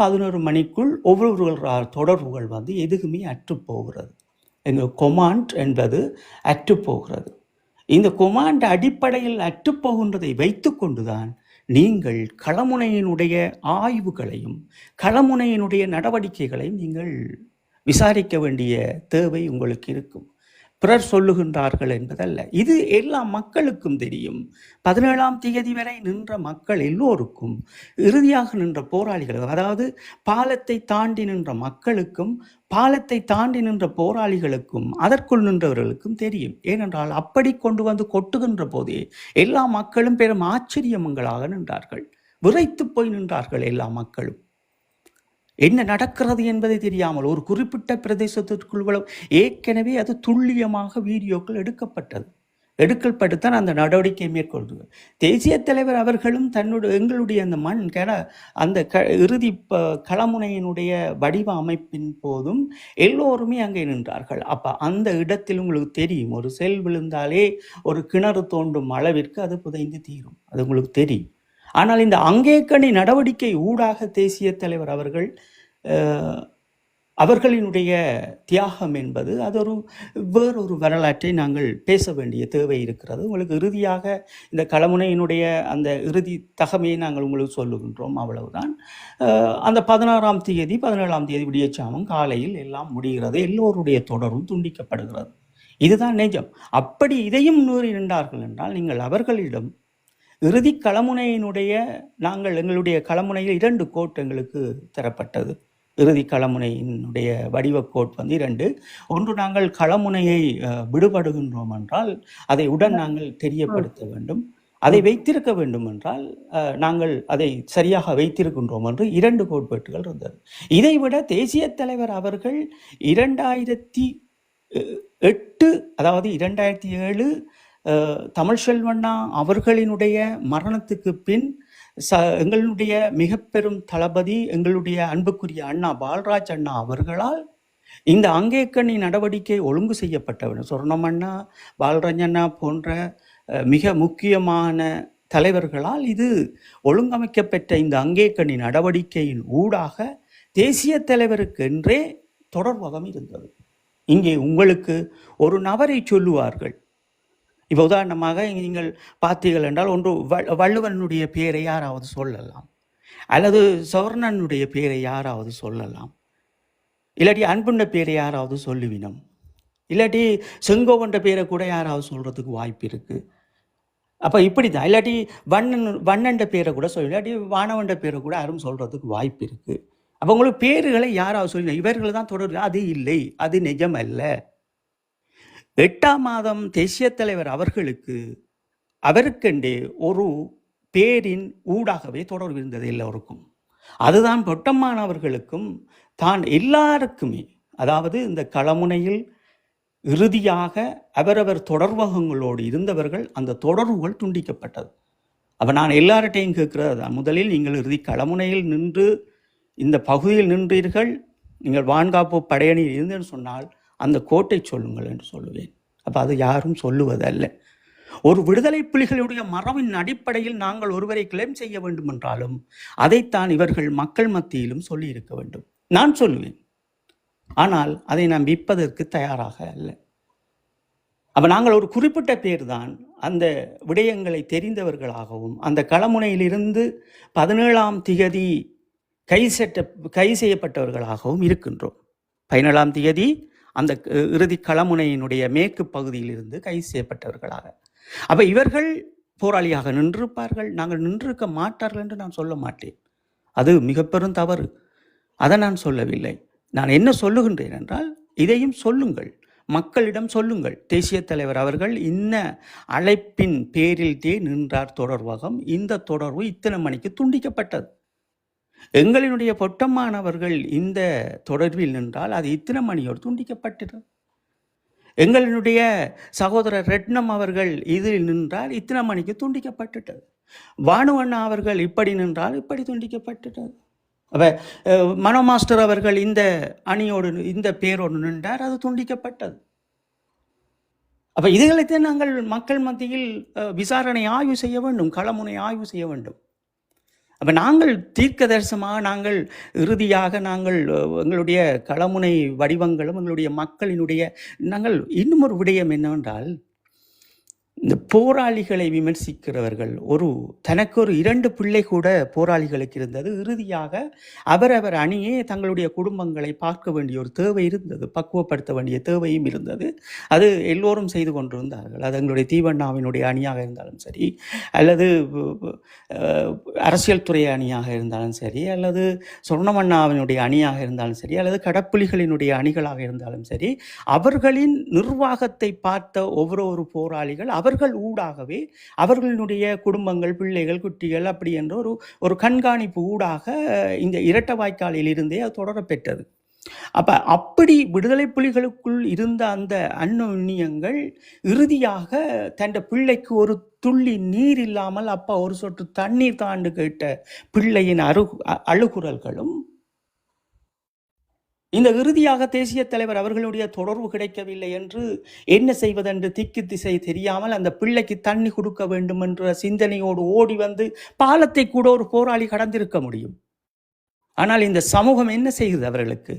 11 மணிக்குள் ஒவ்வொரு தொடர்புகள் வந்து எதுக்குமே அற்றுப்போகிறது. எங்கள் கொமாண்ட் என்பது அற்றுப்போகிறது. இந்த கொமாண்ட் அடிப்படையில் அற்றுப்போகின்றதை வைத்து கொண்டுதான் நீங்கள் களமுனையினுடைய ஆய்வுகளையும் களமுனையினுடைய நடவடிக்கைகளையும் நீங்கள் விசாரிக்க வேண்டிய தேவை உங்களுக்கு இருக்கும். பிறர் சொல்லுகின்றார்கள் என்பதல்ல, இது எல்லா மக்களுக்கும் தெரியும். 17ஆம் தேதி வரை நின்ற மக்கள் எல்லோருக்கும், இறுதியாக நின்ற போராளிகள், அதாவது பாலத்தை தாண்டி நின்ற மக்களுக்கும் பாலத்தை தாண்டி நின்ற போராளிகளுக்கும் அதற்குள் நின்றவர்களுக்கும் தெரியும். ஏனென்றால் அப்படி கொண்டு வந்து கொட்டுகின்ற போதே எல்லா மக்களும் பெரும் ஆச்சரியமங்களாக நின்றார்கள், விரைத்து போய் நின்றார்கள். எல்லா மக்களும் என்ன நடக்கிறது என்பதை தெரியாமல் ஒரு குறிப்பிட்ட பிரதேசத்திற்குள் ஏற்கனவே அது துல்லியமாக வீடியோக்கள் எடுக்கப்பட்டுத்தான் அந்த நடவடிக்கை மேற்கொள்வது. தேசிய தலைவர் அவர்களும் எங்களுடைய அந்த அந்த இறுதி களமுனையினுடைய வடிவ அமைப்பின் போதும் எல்லோருமே அங்கே நின்றார்கள். அப்போ அந்த இடத்தில் உங்களுக்கு தெரியும், ஒரு செல் விழுந்தாலே ஒரு கிணறு தோண்டும் அளவிற்கு அது புதைந்து தீரும், அது உங்களுக்கு தெரியும். ஆனால் இந்த அங்கேக்கணி நடவடிக்கை ஊடாக தேசிய தலைவர் அவர்கள் அவர்களினுடைய தியாகம் என்பது அது வேறொரு வரலாற்றை நாங்கள் பேச வேண்டிய தேவை இருக்கிறது. உங்களுக்கு இறுதியாக இந்த களமுனையினுடைய அந்த இறுதி தகமையை நாங்கள் உங்களுக்கு சொல்லுகின்றோம், அவ்வளவுதான். அந்த 16ஆம் தேதி 17ஆம் தேதி விடியச்சாமம் காலையில் எல்லாம் முடிகிறது, எல்லோருடைய தொடரும் துண்டிக்கப்படுகிறது. இதுதான் நிஜம். அப்படி இதையும் மீறி நின்றார்கள் என்றால் நீங்கள் அவர்களிடம் இறுதி களமுனையினுடைய எங்களுடைய களமுனையில் 2 கோட் எங்களுக்கு தரப்பட்டது. இறுதி களமுனையினுடைய வடிவ கோட் வந்து 2. ஒன்று, நாங்கள் களமுனையை விடுபடுகின்றோம் என்றால் அதை உடன் நாங்கள் தெரியப்படுத்த வேண்டும், அதை வைத்திருக்க வேண்டும் என்றால் நாங்கள் அதை சரியாக வைத்திருக்கின்றோம் என்று 2 கோட்பாட்டுகள் இருந்தது. இதைவிட தேசிய தலைவர் அவர்கள் 2008 அதாவது 2007 தமிழ்செல்வண்ணா அவர்களினுடைய மரணத்துக்கு பின் எங்களுடைய மிக பெரும் தளபதி எங்களுடைய அன்புக்குரிய அண்ணா பால்ராஜ் அண்ணா அவர்களால் இந்த அங்கேக்கணி நடவடிக்கை ஒழுங்கு செய்யப்பட்டவர். சொர்ணமண்ணா, பால்ராஜ் அண்ணா போன்ற மிக முக்கியமான தலைவர்களால் இது ஒழுங்கமைக்கப்பட்ட இந்த அங்கேக்கணி நடவடிக்கையின் ஊடாக தேசிய தலைவருக்கு என்றே தொடர்பகம் இருந்தது. இங்கே உங்களுக்கு ஒரு நபரை சொல்லுவார்கள். இப்போ உதாரணமாக நீங்கள் பார்த்தீர்கள் என்றால், ஒன்று வள்ளுவனுடைய பெயரை யாராவது சொல்லலாம், அல்லது சவர்ணனுடைய பெயரை யாராவது சொல்லலாம். இல்லாட்டி அன்புண்ட பேரை யாராவது சொல்லுவினம், இல்லாட்டி செங்கோவன்ற பேரை கூட யாராவது சொல்கிறதுக்கு வாய்ப்பு இருக்குது. அப்போ இப்படி தான். இல்லாட்டி வண்ணண்ட பேரை கூட சொல்லி, இல்லாட்டி வானவண்ட பேரை கூட யாரும் சொல்கிறதுக்கு வாய்ப்பு இருக்குது. அப்போ உங்களுக்கு பேர்களை யாராவது சொல்லி இவர்கள் தான் தொடர்பு, அது இல்லை, அது நிஜம் அல்ல. 8ஆம் மாதம் தேசிய தலைவர் அவருக்கெண்டே ஒரு பேரின் ஊடாகவே தொடர்பு இருந்தது எல்லோருக்கும். அதுதான் பொட்டம்மானவர்களுக்கும் தான் எல்லாருக்குமே, அதாவது இந்த களமுனையில் இறுதியாக அவரவர் தொடர்பகங்களோடு இருந்தவர்கள் அந்த தொடர்புகள் துண்டிக்கப்பட்டது. அப்போ நான் எல்லார்ட்டையும் கேட்குறது, முதலில் நீங்கள் இறுதி களமுனையில் நின்று இந்த பகுதியில் நின்றீர்கள், நீங்கள் வான்காப்பு படையணியில் இருந்தேன்னு சொன்னால் அந்த கோட்டை சொல்லுங்கள் என்று சொல்லுவேன். அப்போ அது யாரும் சொல்லுவதல்ல. ஒரு விடுதலை புலிகளுடைய மரபின் அடிப்படையில் நாங்கள் ஒருவரை கிளைம் செய்ய வேண்டும் என்றாலும் அதைத்தான் இவர்கள் மக்கள் மத்தியிலும் சொல்லி இருக்க வேண்டும். நான் சொல்லுவேன், ஆனால் அதை நாம் விற்பதற்கு தயாராக அல்ல. அப்போ நாங்கள் ஒரு குறிப்பிட்ட பேர் தான் அந்த விடயங்களை தெரிந்தவர்களாகவும் அந்த களமுனையிலிருந்து 17ஆம் திகதி கை செய்யப்பட்டவர்களாகவும் இருக்கின்றோம். 17ஆம் திகதி அந்த இறுதி களமுனையினுடைய மேற்கு பகுதியிலிருந்து கை செய்யப்பட்டவர்களாக. அப்போ இவர்கள் போராளியாக நின்றிருப்பார்கள், நாங்கள் நின்றிருக்க மாட்டார்கள் என்று நான் சொல்ல மாட்டேன். அது மிக பெரும் தவறு. அதை நான் சொல்லவில்லை. நான் என்ன சொல்லுகின்றேன் என்றால், இதையும் சொல்லுங்கள், மக்களிடம் சொல்லுங்கள். தேசிய தலைவர் அவர்கள் இன்ன அழைப்பின் பேரில்தே நின்றார் தொடர்பகம், இந்த தொடர்பு இத்தனை மணிக்கு துண்டிக்கப்பட்டது. எங்களினுடைய பொட்டம்மானவர்கள் இந்த தொடர்பில் நின்றால் அது இத்தனை மணியோடு துண்டிக்கப்பட்டது. எங்களினுடைய சகோதரர் ரெட்னம் அவர்கள் இதில் நின்றால் இத்தனை மணிக்கு துண்டிக்கப்பட்டுட்டது. வானுவண்ணா அவர்கள் இப்படி நின்றால் இப்படி துண்டிக்கப்பட்டுட்டது. அப்போ மனோ மாஸ்டர் அவர்கள் இந்த அணியோடு இந்த பேரோடு நின்றார், அது துண்டிக்கப்பட்டது. அப்போ இதுகளைத்தான் நாங்கள் மக்கள் மத்தியில் விசாரணை ஆய்வு செய்ய வேண்டும், களமுனை ஆய்வு செய்ய வேண்டும். அப்போ நாங்கள் தீர்க்க தரிசனமாக நாங்கள் இறுதியாக நாங்கள் எங்களுடைய களமுனை வடிவங்களும் எங்களுடைய மக்களினுடைய நாங்கள் இன்னும் ஒரு விடயம் என்னவென்றால், இந்த போராளிகளை விமர்சிக்கிறவர்கள் தனக்கு ஒரு 2 பிள்ளை கூட போராளிகளுக்கு இருந்தது. இறுதியாக அவரவர் அணியே தங்களுடைய குடும்பங்களை பார்க்க வேண்டிய ஒரு தேவை இருந்தது, பக்குவப்படுத்த வேண்டிய தேவையும் இருந்தது. அது எல்லோரும் செய்து கொண்டிருந்தார்கள். அது எங்களுடைய தீவண்ணாவினுடைய அணியாக இருந்தாலும் சரி, அல்லது அரசியல் துறை அணியாக இருந்தாலும் சரி, அல்லது சொர்ணமண்ணாவினுடைய அணியாக இருந்தாலும் சரி, அல்லது கடப்புலிகளினுடைய அணிகளாக இருந்தாலும் சரி, அவர்களின் நிர்வாகத்தை பார்த்த ஒவ்வொரு போராளிகள் அவர்கள் ஊடாகவே அவர்களுடைய குடும்பங்கள், பிள்ளைகள், குட்டிகள் அப்படி என்ற ஒரு கண்காணிப்பு ஊடாக இந்த இரட்டை வாய்க்காலில் இருந்தே அது தொடரப்பெற்றது. அப்படி விடுதலை புலிகளுக்குள் இருந்த அந்த அந்நுண்ணியங்கள் இறுதியாக தன் பிள்ளைக்கு ஒரு துள்ளி நீர் இல்லாமல் அப்பா ஒரு சொட்டு தண்ணீர் தாண்டு கேட்ட பிள்ளையின் அழுகுறல்களும், இந்த இறுதியாக தேசிய தலைவர் அவர்களுடைய தொடர்பு கிடைக்கவில்லை என்று என்ன செய்வதென்று திக்கு திசை தெரியாமல் அந்த பிள்ளைக்கு தண்ணி கொடுக்க வேண்டும் என்ற சிந்தனையோடு ஓடி வந்து பாலத்தை கூட ஒரு போராளி கடந்திருக்க முடியும். ஆனால் இந்த சமூகம் என்ன செய்கிறது? அவர்களுக்கு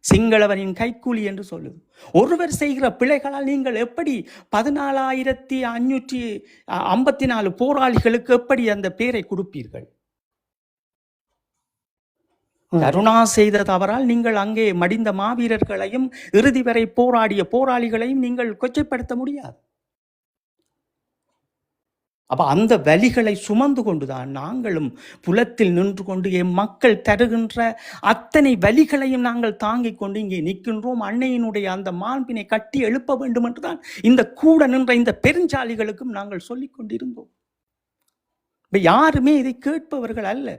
சிங்களவனின் கைக்கூலி என்று சொல்லுது. ஒருவர் செய்கிற பிழைகளால் நீங்கள் எப்படி 14,554 போராளிகளுக்கு எப்படி அந்த பேரை கொடுப்பீர்கள்? கருணா செய்த தவறால் நீங்கள் அங்கே மடிந்த மாவீரர்களையும் இறுதி வரை போராடிய போராளிகளையும் நீங்கள் கொச்சைப்படுத்த முடியாது. அப்ப அந்த வலிகளை சுமந்து கொண்டுதான் நாங்களும் புலத்தில் நின்று கொண்டு என் மக்கள் தருகின்ற அத்தனை வலிகளையும் நாங்கள் தாங்கிக் கொண்டு இங்கே நிற்கின்றோம். அன்னையினுடைய அந்த மாண்பினை கட்டி எழுப்ப வேண்டும் என்றுதான் இந்த கூட நின்ற இந்த பெருஞ்சாலிகளுக்கும் நாங்கள் சொல்லிக் கொண்டிருந்தோம். யாருமே இதை கேட்பவர்கள் அல்ல.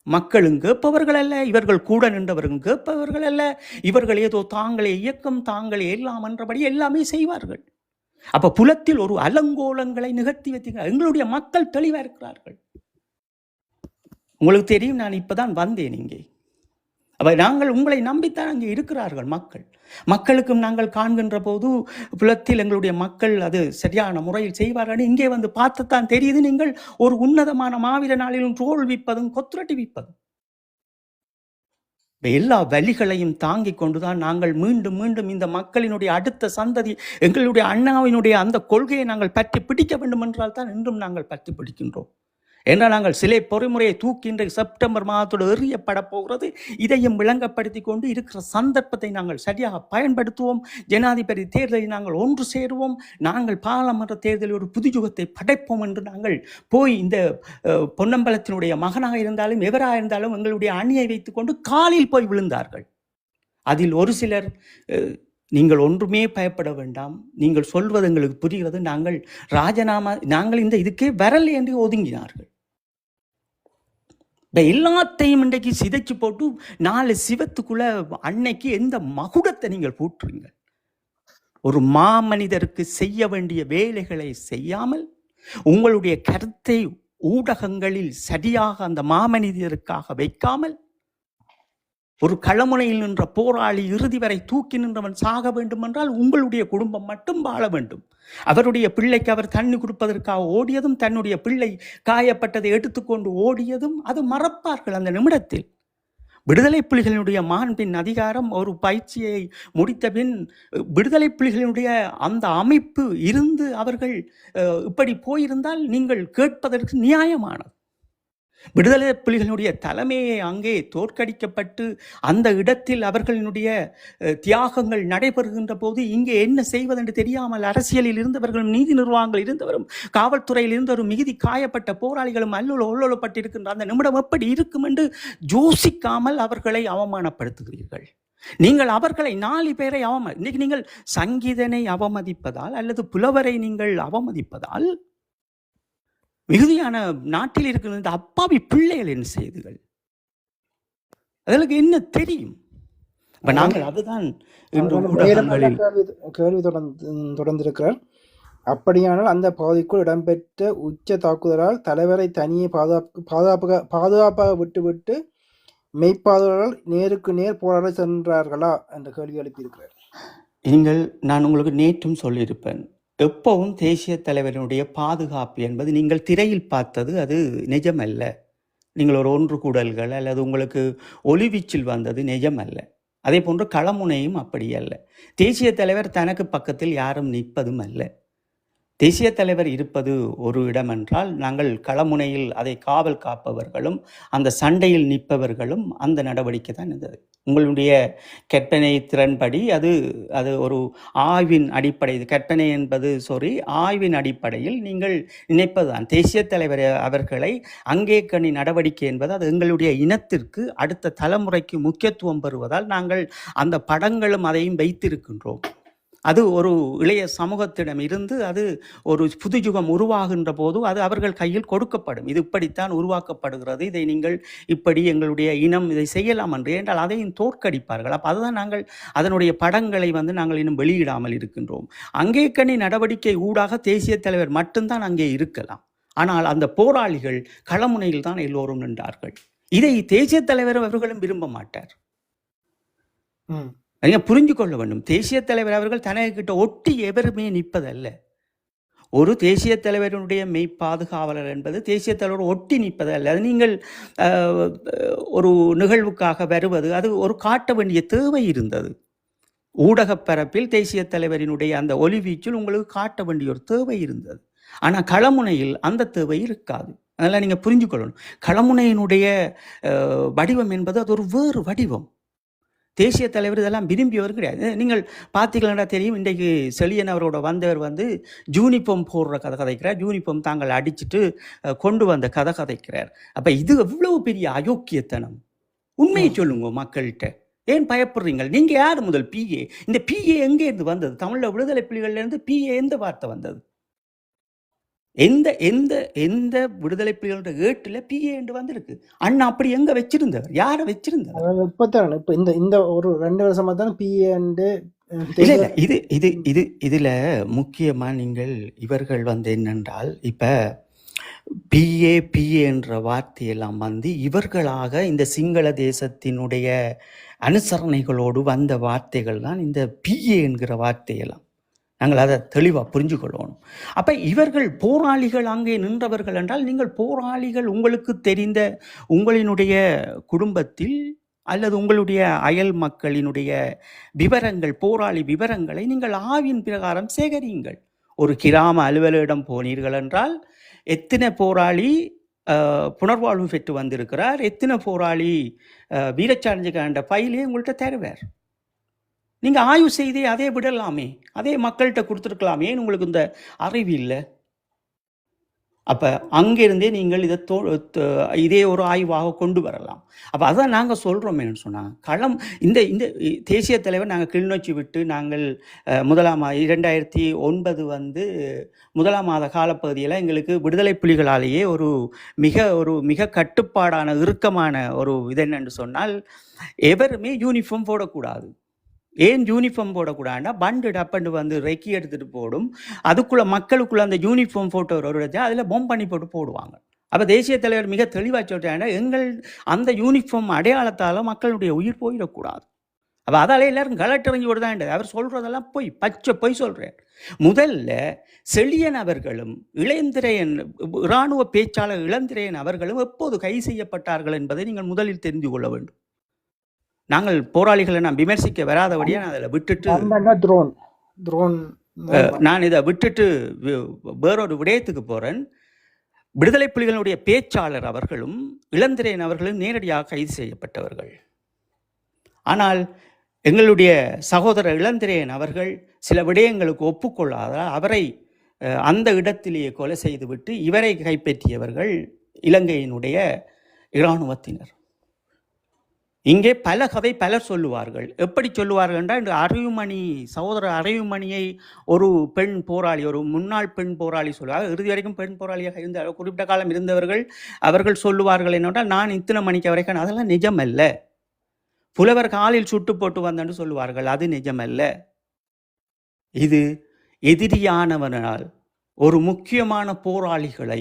மக்களும் கேட்பவர்கள் அல்ல, இவர்கள் கூட நின்றவர்களும் கேட்பவர்கள் அல்ல. இவர்கள் ஏதோ தாங்களே இயக்கம், தாங்களே எல்லாம் என்றபடி எல்லாமே செய்வார்கள். அப்ப புலத்தில் ஒரு அலங்கோலங்களை நிகழ்த்தி வைத்தீங்க. எங்களுடைய மக்கள் தெளிவா இருக்கிறார்கள். உங்களுக்கு தெரியும், நான் இப்பதான் வந்தேன் இங்கே. அப்ப நாங்கள் உங்களை நம்பித்தான் அங்கே இருக்கிறார்கள் மக்கள். மக்களுக்கும் நாங்கள் காண்கின்ற போது புலத்தில் எங்களுடைய மக்கள் அது சரியான முறையில் செய்வார்கள். இங்கே வந்து பார்த்துத்தான் தெரியுது, நீங்கள் ஒரு உன்னதமான மாவீர நாளிலும் தோல்விப்பதும் கொத்துரட்டி விப்பதும். எல்லா வலிகளையும் தாங்கிக் கொண்டுதான் நாங்கள் மீண்டும் மீண்டும் இந்த மக்களினுடைய அடுத்த சந்ததி, எங்களுடைய அண்ணாவினுடைய அந்த கொள்கையை நாங்கள் பற்றி பிடிக்க வேண்டும் என்றால் தான் இன்றும் நாங்கள் பற்றி பிடிக்கின்றோம். என்றால் நாங்கள் சிலை பொறிமுறையை தூக்கி இன்றைக்கு செப்டம்பர் மாதத்தோடு எறியப்பட போகிறது. இதையும் விளங்கப்படுத்தி கொண்டு இருக்கிற சந்தர்ப்பத்தை நாங்கள் சரியாக பயன்படுத்துவோம். ஜனாதிபதி தேர்தலில் நாங்கள் ஒன்று சேருவோம். நாங்கள் பாராளுமன்ற தேர்தலில் ஒரு புதுயுகத்தை படைப்போம் என்று நாங்கள் போய் இந்த பொன்னம்பலத்தினுடைய மகனாக இருந்தாலும் எவராக இருந்தாலும் எங்களுடைய அணியை வைத்துக்கொண்டு காலில் போய் விழுந்தார்கள். அதில் ஒரு சிலர் நீங்கள் ஒன்றுமே பயப்பட வேண்டாம், நீங்கள் சொல்வது எங்களுக்கு புரிகிறது, நாங்கள் ராஜினாமா, நாங்கள் இந்த இதுக்கே வரலை என்று ஒதுங்கினார்கள். எல்லாத்தையும் இன்றைக்கு சிதைச்சு போட்டு 4 சிவத்துக்குள்ள அன்னைக்கு எந்த மகுடத்தை நீங்கள் பூட்டுறீங்க? ஒரு மாமனிதருக்கு செய்ய வேண்டிய வேலைகளை செய்யாமல் உங்களுடைய கருத்தை ஊடகங்களில் சரியாக அந்த மாமனிதருக்காக வைக்காமல் ஒரு களமுனையில் நின்ற போராளி இறுதி வரை தூக்கி நின்றவன் சாக வேண்டும் என்றால் உங்களுடைய குடும்பம் மட்டும் வாழ வேண்டும். அவருடைய பிள்ளைக்கு அவர் தண்ணி கொடுப்பதற்காக ஓடியதும், தன்னுடைய பிள்ளை காயப்பட்டதை எடுத்துக்கொண்டு ஓடியதும் அது மறப்பார்கள் அந்த நிமிடத்தில். விடுதலை புலிகளினுடைய மாண்பின் அதிகாரம் ஒரு பயிற்சியை முடித்த பின் விடுதலை புலிகளினுடைய அந்த அமைப்பு இருந்து அவர்கள் இப்படி போயிருந்தால் நீங்கள் கேட்பதற்கு நியாயமானது. விடுதலை புலிகளுடைய தலைமையை அங்கே தோற்கடிக்கப்பட்டு அந்த இடத்தில் அவர்களினுடைய தியாகங்கள் நடைபெறுகின்ற போது இங்கே என்ன செய்வதென்று தெரியாமல் அரசியலில் இருந்தவர்களும் நீதி நிர்வாகங்கள் இருந்தவரும் காவல்துறையில் இருந்தவரும் மிகுதி காயப்பட்ட போராளிகளும் அல்லோலப்பட்டிருக்கின்ற அந்த நிமிடம் எப்படி இருக்கும் என்று யோசிக்காமல் அவர்களை அவமானப்படுத்துகிறீர்கள். நீங்கள் அவர்களை 4 பேரை இன்னைக்கு நீங்கள் சங்கீதனை அவமதிப்பதால் அல்லது புலவரை நீங்கள் அவமதிப்பதால் மிகுதியான நாட்டில் இருக்கிற இந்த அப்பாவி பிள்ளைகள் என்ன செய்துகள்? அதற்கு என்ன தெரியும்? இப்ப நாங்கள் அதுதான் கேள்வி தொடர்ந்திருக்கிறார். அப்படியானால் அந்த பகுதிக்குள் இடம்பெற்ற உச்ச தாக்குதலால் தலைவரை தனியே பாதுகாப்பாக விட்டுவிட்டு மெய்ப்பாதுகாவலர்கள் நேருக்கு நேர் போராட சென்றார்களா என்ற கேள்வி எழுப்பியிருக்கிறார். நான் உங்களுக்கு நேற்றும் சொல்லியிருப்பேன், எப்பவும் தேசிய தலைவரினுடைய பாதுகாப்பு என்பது நீங்கள் திரையில் பார்த்தது அது நிஜமல்ல. நீங்கள் ஒரு ஒன்று கூடல்கள் அல்லது உங்களுக்கு ஒளிவீச்சில் வந்தது நிஜமல்ல. அதே போன்று களமுனையும் அப்படி அல்ல. தேசிய தலைவர் தனக்கு பக்கத்தில் யாரும் நிற்பதும் அல்ல. தேசிய தலைவர் இருப்பது ஒரு இடம் என்றால் நாங்கள் களமுனையில் அதை காவல் காப்பவர்களும் அந்த சண்டையில் நிற்பவர்களும் அந்த நடவடிக்கை தான் இருந்தது. உங்களுடைய கற்பனை திறன்படி அது ஒரு ஆய்வின் அடிப்படை, கற்பனை என்பது ஆய்வின் அடிப்படையில் நீங்கள் நினைப்பதுதான். தேசிய தலைவர் அவர்களை அங்கே கணி நடவடிக்கை என்பது அது எங்களுடைய இனத்திற்கு அடுத்த தலைமுறைக்கு முக்கியத்துவம் பெறுவதால் நாங்கள் அந்த படங்களும் அதையும் வைத்திருக்கின்றோம். அது ஒரு இளைய சமூகத்திடம் இருந்து அது ஒரு புதுயுகம் உருவாகின்ற போது அது அவர்கள் கையில் கொடுக்கப்படும். இது இப்படித்தான் உருவாக்கப்படுகிறது, இதை நீங்கள் இப்படி எங்களுடைய இனம் இதை செய்யலாம் என்று என்றால் அதையும் தோற்கடிப்பார்கள். அப்போ அதுதான் நாங்கள் அதனுடைய படங்களை நாங்கள் இன்னும் வெளியிடாமல் இருக்கின்றோம். அங்கே கணி நடவடிக்கை ஊடாக தேசிய தலைவர் மட்டும்தான் அங்கே இருக்கலாம். ஆனால் அந்த போராளிகள் களமுனையில் தான் எல்லோரும் நின்றார்கள். இதை தேசிய தலைவர் அவர்களும் விரும்ப மாட்டார். நீங்கள் புரிஞ்சு கொள்ள வேண்டும். தேசிய தலைவர் அவர்கள் தனக்கிட்ட ஒட்டி எவருமே நிற்பதல்ல. ஒரு தேசிய தலைவருடைய மெய் பாதுகாவலர் என்பது தேசிய தலைவர் ஒட்டி நிற்பதல்ல. அது நீங்கள் ஒரு நிகழ்வுக்காக வருவது அது ஒரு காட்ட வேண்டிய தேவை இருந்தது. ஊடகப் பரப்பில் தேசிய தலைவரினுடைய அந்த ஒளிவீச்சில் உங்களுக்கு காட்ட வேண்டிய ஒரு தேவை இருந்தது. ஆனால் களமுனையில் அந்த தேவை இருக்காது. அதெல்லாம் நீங்கள் புரிஞ்சு கொள்ளணும். களமுனையினுடைய வடிவம் என்பது அது ஒரு வேறு வடிவம். தேசிய தலைவர் இதெல்லாம் விரும்பியவர் கிடையாது. நீங்கள் பார்த்தீங்கன்னா தெரியும், இன்றைக்கு செழியன் அவரோட வந்தவர் யூனிஃபார்ம் போடுற கதை கதைக்கிறார், யூனிஃபார்ம் தாங்கள் அடிச்சுட்டு கொண்டு வந்த கதை கதைக்கிறார். அப்போ இது எவ்வளவு பெரிய அயோக்கியத்தனம்! உண்மையை சொல்லுங்க மக்கள்கிட்ட. ஏன் பயப்படுறீங்க? நீங்கள் யார் முதல் பிஏ? இந்த பிஏ எங்கே இருந்து வந்தது? தமிழில் விடுதலை புலிகள்லேருந்து பிஏ எந்த வார்த்தை வந்தது? எந்த எந்த எந்த விடுதலை புலிகளோட ஏட்டில் பிஏ என்று வந்திருக்கு? அண்ணா அப்படி எங்க வச்சிருந்தவர்? யாரை வச்சிருந்தார்? இப்பதான் இப்ப இந்த ஒரு 2 வருஷமா தான் பிஏ இதுல முக்கியமா நீங்கள் இவர்கள் என்னென்றால் இப்ப பிஏ என்ற வார்த்தையெல்லாம் இவர்களாக இந்த சிங்கள தேசத்தினுடைய அனுசரணைகளோடு வந்த வார்த்தைகள் தான் இந்த பிஏ என்கிற வார்த்தையெல்லாம். நாங்கள் அதை தெளிவாக புரிஞ்சு கொள்ளணும். அப்போ இவர்கள் போராளிகள் அங்கே நின்றவர்கள் என்றால் நீங்கள் போராளிகள் உங்களுக்கு தெரிந்த உங்களினுடைய குடும்பத்தில் அல்லது உங்களுடைய அயல் மக்களினுடைய விவரங்கள், போராளி விவரங்களை நீங்கள் ஆய்வின் பிரகாரம் சேகரியுங்கள். ஒரு கிராம அலுவலரிடம் போனீர்கள் என்றால் எத்தனை போராளி புனர்வாழ்வு பெற்று வந்திருக்கிறார். எத்தனை போராளி வீரச்சார்ஜுக்காண்ட ஃபைலே உங்கள்கிட்ட தருவார். நீங்கள் ஆய்வு செய்தே அதே விடலாமே, அதே மக்கள்கிட்ட கொடுத்துருக்கலாமே. ஏன் உங்களுக்கு இந்த அறிவு இல்லை? அப்போ அங்கேருந்தே நீங்கள் இதை இதே ஒரு ஆய்வாக கொண்டு வரலாம். அப்போ அதான் நாங்கள் சொல்கிறோம். என்னென்னு சொன்னால் களம் இந்த இந்த தேசிய தலைவர் நாங்கள் கிளிநொச்சி விட்டு நாங்கள் 2009 வந்து 1ஆம் மாத காலப்பகுதியில் எங்களுக்கு விடுதலை புலிகளாலேயே ஒரு மிக கட்டுப்பாடான இறுக்கமான ஒரு இது என்னென்னு சொன்னால், எவருமே யூனிஃபார்ம் போடக்கூடாது. ஏன் யூனிஃபார்ம் போடக்கூடாதுன்னா பண்டு டப்பண்டு வந்து ரெக்கி எடுத்துகிட்டு போடும். அதுக்குள்ளே மக்களுக்குள்ளே அந்த யூனிஃபார்ம் ஃபோட்டோ வச்சா அதில் பொம் பண்ணி போட்டு போடுவாங்க. அப்போ தேசிய தலைவர் மிக தெளிவாக சொல்லிட்டாங்கன்னா, எங்கள் அந்த யூனிஃபார்ம் அடையாளத்தால் மக்களுடைய உயிர் போயிடக்கூடாது. அப்போ அதாலே எல்லாரும் கலெக்டரங்கி விடுதான். அவர் சொல்கிறதெல்லாம் பச்சை பொய் சொல்கிறார். முதல்ல செழியன் அவர்களும் இளந்திரையன் இராணுவ பேச்சாளர் இளந்திரையன் அவர்களும் எப்போது கைது செய்யப்பட்டார்கள் என்பதை நீங்கள் முதலில் தெரிந்து கொள்ள வேண்டும். நாங்கள் போராளிகளை நான் விமர்சிக்க வராதபடியாக நான் அதில் விட்டுட்டு நான் இதை விட்டுட்டு வேறொரு விடயத்துக்கு போகிறேன். விடுதலை புலிகளுடைய பேச்சாளர் அவர்களும் இளந்திரையன் அவர்களும் நேரடியாக கைது செய்யப்பட்டவர்கள். ஆனால் எங்களுடைய சகோதரர் இளந்திரையன் அவர்கள் சில விடயங்களுக்கு ஒப்புக்கொள்ளாதால் அவரை அந்த இடத்திலேயே கொலை செய்துவிட்டு இவரை கைப்பற்றியவர்கள் இலங்கையினுடைய இராணுவத்தினர். இங்கே பல கதை பலர் சொல்லுவார்கள். எப்படி சொல்லுவார்கள் என்றால், இன்று அறிவுமணி சகோதரர் அறிவுமணியை ஒரு பெண் போராளி, ஒரு முன்னாள் பெண் போராளி சொல்லுவார். இறுதி வரைக்கும் பெண் போராளியாக இருந்த குறிப்பிட்ட காலம் இருந்தவர்கள் அவர்கள் சொல்லுவார்கள் என்னென்றால், நான் இத்தனை மணிக்கு வரைக்கும். அதெல்லாம் நிஜமல்ல. புலவர் காலில் சுட்டு போட்டு வந்தேன்னு சொல்லுவார்கள். அது நிஜமல்ல. இது எதிரியானவனால் ஒரு முக்கியமான போராளிகளை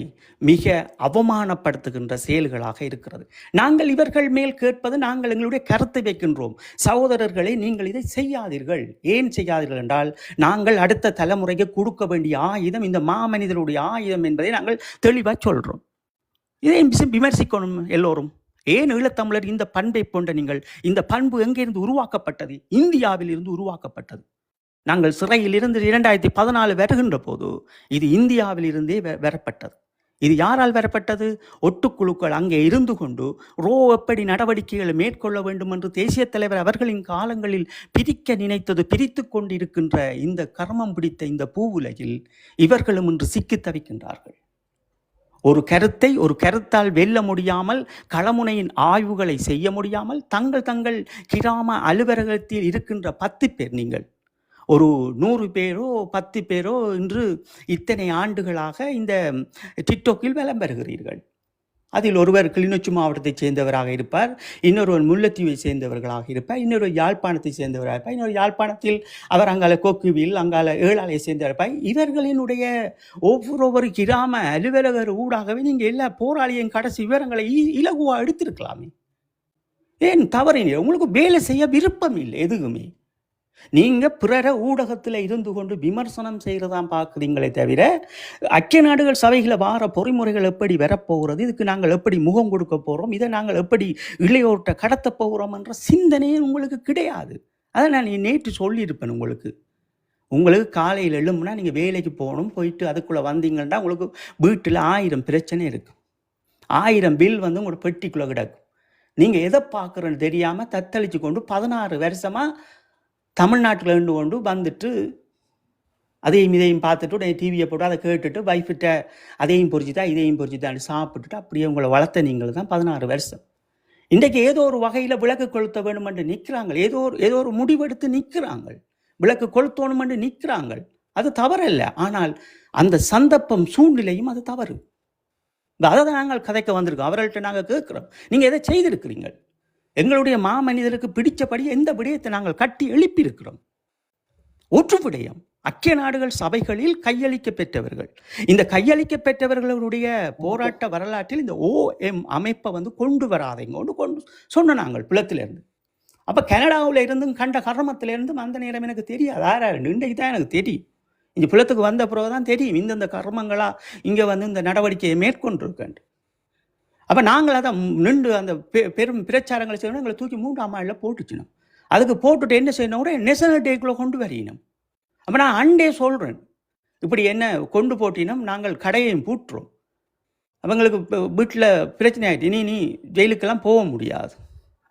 மிக அவமானப்படுத்துகின்ற செயல்களாக இருக்கிறது. நாங்கள் இவர்கள் மேல் கேட்பது, நாங்கள் எங்களுடைய கருத்தை வைக்கின்றோம். சகோதரர்களை, நீங்கள் இதை செய்யாதீர்கள். ஏன் செய்யாதீர்கள் என்றால், நாங்கள் அடுத்த தலைமுறைக்கு கொடுக்க வேண்டிய ஆயுதம் இந்த மாமனிதருடைய ஆயுதம் என்பதை நாங்கள் தெளிவாக சொல்கிறோம். இதை விமர்சிக்கணும் எல்லோரும். ஏன் ஈழத்தமிழர் இந்த பண்பை போன்ற நீங்கள், இந்த பண்பு எங்கிருந்து உருவாக்கப்பட்டது? இந்தியாவில் இருந்து உருவாக்கப்பட்டது. நாங்கள் சிறையில் இருந்து 2014 வருகின்ற போது இது இந்தியாவில் இருந்தே வரப்பட்டது. இது யாரால் வரப்பட்டது? ஒட்டுக்குழுக்கள் அங்கே இருந்து கொண்டு எப்படி நடவடிக்கைகளை மேற்கொள்ள வேண்டும் என்று தேசிய தலைவர் அவர்களின் காலங்களில் பிரிக்க நினைத்தது பிரித்து கொண்டிருக்கின்ற இந்த கர்மம் பிடித்த இந்த பூவுலகில் இவர்களும் இன்று சிக்கி தவிக்கின்றார்கள். ஒரு கருத்தை ஒரு கருத்தால் வெல்ல முடியாமல், களமுனையின் ஆய்வுகளை செய்ய முடியாமல், தங்கள் கிராம அலுவலகத்தில் இருக்கின்ற 10 பேர், நீங்கள் ஒரு 100 பேரோ 10 பேரோ இன்று இத்தனை ஆண்டுகளாக இந்த டிக்டாக்கில் வலம் பெறுகிறீர்கள். அதில் ஒருவர் கிளிநொச்சி மாவட்டத்தைச் சேர்ந்தவராக இருப்பார், இன்னொருவர் முல்லைத்தீவை சேர்ந்தவர்களாக இருப்பார், இன்னொரு யாழ்ப்பாணத்தை சேர்ந்தவராக இருப்பார், இன்னொரு யாழ்ப்பாணத்தில் அவர் அங்கால கொக்குவில் அங்கால ஏழாலையை சேர்ந்தவர் இருப்பார். இவர்களினுடைய ஒவ்வொரு கிராம அலுவலகர் ஊடாகவே நீங்கள் எல்லா போராளியின் கடைசி விவரங்களை இலகுவாக எடுத்திருக்கலாமே. ஏன் தவறினீங்க? உங்களுக்கு வேலை செய்ய விருப்பம் இல்லை. எதுவுமே நீங்கள் பிறர ஊடகத்தில் இருந்து கொண்டு விமர்சனம் செய்கிறதான் பார்க்குறீங்களே தவிர, ஐக்கிய நாடுகள் சபைகளை வார பொறிமுறைகள் எப்படி வரப்போகிறது, இதுக்கு நாங்கள் எப்படி முகம் கொடுக்க போகிறோம், இதை நாங்கள் எப்படி இளையோர்கிட்ட கடத்த போகிறோம் என்ற சிந்தனையே உங்களுக்கு கிடையாது. அதை நான் நேற்று சொல்லியிருப்பேன். உங்களுக்கு காலையில் எழும்புனா நீங்கள் வேலைக்கு போகணும், போயிட்டு அதுக்குள்ளே வந்தீங்கன்னா உங்களுக்கு வீட்டில் 1000 பிரச்சனை இருக்குது. 1000 பில் வந்து உங்களோட பெட்டிக்குள்ளே கிடக்கும். நீங்கள் எதை பார்க்குறேன்னு தெரியாமல் தத்தளித்து கொண்டு 16 வருஷமாக தமிழ்நாட்டில் இருந்து கொண்டு வந்துட்டு அதையும் இதையும் பார்த்துட்டு உடனே டிவியை போட்டு அதை கேட்டுட்டு வைஃபிட்ட அதையும் பொறிச்சுட்டா இதையும் பொறிச்சுட்டான்னு சாப்பிட்டுட்டு அப்படியே உங்களை வளர்த்த நீங்கள் தான் 16 வருஷம். இன்றைக்கு ஏதோ ஒரு வகையில் விளக்கு கொளுத்த வேணும் என்று நிற்கிறாங்க. ஏதோ ஒரு முடிவெடுத்து நிற்கிறாங்க. விளக்கு கொளுத்தணும் என்று நிற்கிறாங்க. அது தவறல்ல. ஆனால் அந்த சந்தர்ப்பம் சூழ்நிலையும் அது தவறு. அதை தான் நாங்கள் கதைக்க வந்திருக்கோம். அவர்கள்ட்ட நாங்கள் கேட்குறோம், நீங்கள் எதை செய்திருக்கிறீங்க? எங்களுடைய மாமனிதருக்கு பிடிச்சபடி எந்த விடயத்தை நாங்கள் கட்டி எழுப்பியிருக்கிறோம்? ஒற்று விடயம், ஐக்கிய நாடுகள் சபைகளில் கையளிக்க பெற்றவர்கள். இந்த கையளிக்க பெற்றவர்களுடைய போராட்ட வரலாற்றில் இந்த OM அமைப்பை வந்து கொண்டு வராதைங்க கொண்டு சொன்ன நாங்கள் பிளத்திலிருந்து. அப்போ கனடாவில் இருந்தும் கண்ட கர்மத்திலிருந்தும் அந்த நேரம் எனக்கு தெரியாது. யாராரு இன்றைக்கு தான் எனக்கு தெரியும். இந்த பிளத்துக்கு வந்த பிறகு தான் தெரியும் இந்தந்த கர்மங்களாக இங்கே வந்து இந்த நடவடிக்கையை மேற்கொண்டிருக்கேன். அப்போ நாங்கள் அதை நின்று அந்த பெரும் பிரச்சாரங்களை செய்யணும். எங்களை தூக்கி 3ஆம் ஆண்டில் போட்டுச்சினோம். அதுக்கு போட்டுட்டு என்ன செய்யணும், கூட நேஷனல் டேக்குள்ளே கொண்டு வரையினோம். அப்போ நான் அண்டே சொல்கிறேன், இப்படி என்ன கொண்டு போட்டினோம், நாங்கள் கடையையும் பூட்டுறோம். அவங்களுக்கு வீட்டில் பிரச்சனை ஆகிட்டு நீ ஜெயிலுக்கெல்லாம் போக முடியாது.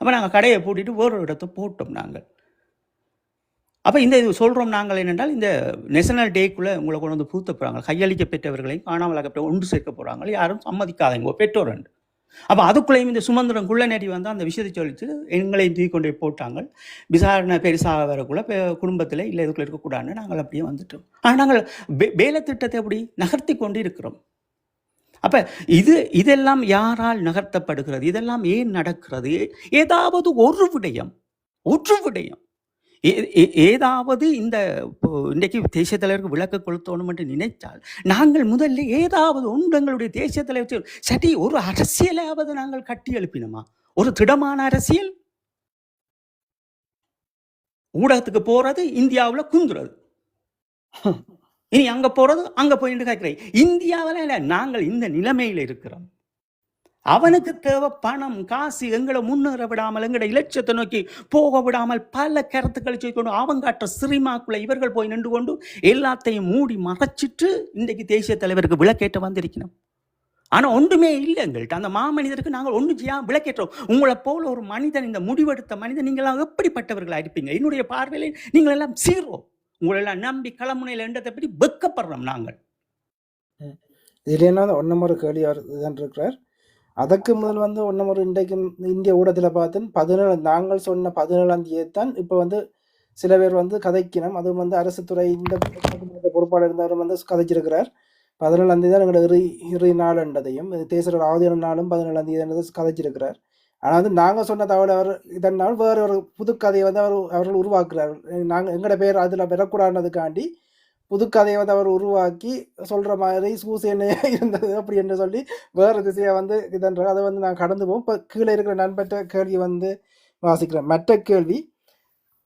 அப்போ நாங்கள் கடையை பூட்டிட்டு ஒரு இடத்த போட்டோம் நாங்கள். அப்போ இந்த இது சொல்கிறோம் நாங்கள் என்னென்றால், இந்த நேஷனல் டேக்குள்ளே உங்களை கொண்டு வந்து பூத்த போகிறாங்க, கையளிக்க பெற்றவர்களையும் காணாமல் அகப்பட்ட ஒன்று சேர்க்க போகிறாங்க, யாரும் சம்மதிக்காதீங்க பெற்றோர். அப்போ அதுக்குள்ளேயும் இந்த சுமந்திரம் குள்ளநெறி வந்து அந்த விஷயத்தை சொல்லிட்டு எங்களையும் தூக்கி கொண்டு போய் போட்டாங்க. விசாரணை பெருசாக வரக்குள்ள குடும்பத்தில் இல்லை இதுக்குள்ள இருக்கக்கூடாதுன்னு நாங்கள் அப்படியே வந்துட்டோம். ஆனால் நாங்கள் வேலை திட்டத்தை எப்படி நகர்த்தி கொண்டு இருக்கிறோம். அப்போ இதெல்லாம் யாரால் நகர்த்தப்படுகிறது? இதெல்லாம் ஏன் நடக்கிறது? ஏதாவது ஒரு விடயம் ஏதாவது இன்றைக்கு தேசிய தலைவருக்கு விளக்க கொளுத்தணும் என்று நினைத்தால் நாங்கள் முதல்ல ஏதாவது ஒன்று எங்களுடைய தேசிய தலைவர் சரி ஒரு அரசியலாவது நாங்கள் கட்டி எழுப்பினோமா? ஒரு திடமான அரசியல். ஊடகத்துக்கு போறது இந்தியாவில் குந்துறது, இனி அங்க போறது அங்க போயிட்டு கேட்கிறேன். இந்தியாவில் இல்லை, நாங்கள் இந்த நிலைமையில் இருக்கிறோம். அவனுக்கு தேவை பணம் காசு, எங்களை முன்னேற விடாமல் எங்களை இலட்சியத்தை நோக்கி போக விடாமல் பல கருத்துக்களை செய்து அவங்க காட்டுற சிரிமாக்குள்ள இவர்கள் போய் நின்று கொண்டு எல்லாத்தையும் மூடி மறைச்சிட்டு இன்றைக்கு தேசிய தலைவருக்கு விளக்கேற்ற வந்திருக்கணும். ஆனால் ஒன்றுமே இல்லை எங்கள்கிட்ட. அந்த மாமனிதருக்கு நாங்கள் ஒன்று செய்யாமல் விளக்கேற்றோம். உங்களை போல ஒரு மனிதன், இந்த முடிவெடுத்த மனிதன் நீங்களாம் எப்படிப்பட்டவர்களாக இருப்பீங்க? என்னுடைய பார்வையில் நீங்கள் எல்லாம் சீர்வோம். உங்களெல்லாம் நம்பி களமுனையில் என்றதை பற்றி வெக்கப்படுறோம் நாங்கள். இதுல என்ன ஒன்னமொரு கேள்வி தான் இருக்கிறார். அதற்கு முதல் வந்து ஒன்னமொரு இன்றைக்கு இந்திய ஊடகத்தில் பார்த்து நாங்கள் சொன்ன 17ஆம் தேதி தான் இப்போ வந்து சில பேர் வந்து கதைக்கணும். அதுவும் வந்து அரசு துறை இந்த பொறுப்பாளர் இருந்தவர் வந்து கதைச்சிருக்கிறார். 17ஆம் தேதி தான் எங்களோட இறுதி நாள் என்றதையும் தேசிய ஆவதியான நாளும் 17ஆம் தேதி கதைச்சிருக்கிறார். ஆனால் வந்து நாங்கள் சொன்ன தகவல் அவர் இதனால் வேறு ஒரு புதுக்கதையை வந்து அவர்கள் உருவாக்குறார். நாங்கள் எங்களோட பேர் அதில் பெறக்கூடாதுக்காண்டி புதுக்கதையை வந்து அவர் உருவாக்கி சொல்கிற மாதிரி சூசேனே இருந்தது அப்படி என்று சொல்லி வேறு திசையை வந்து இதன்ற அதை வந்து நான் கடந்து போவோம். இப்போ கீழே இருக்கிற நண்பற்ற கேள்வி வந்து வாசிக்கிறேன். மற்ற கேள்வி: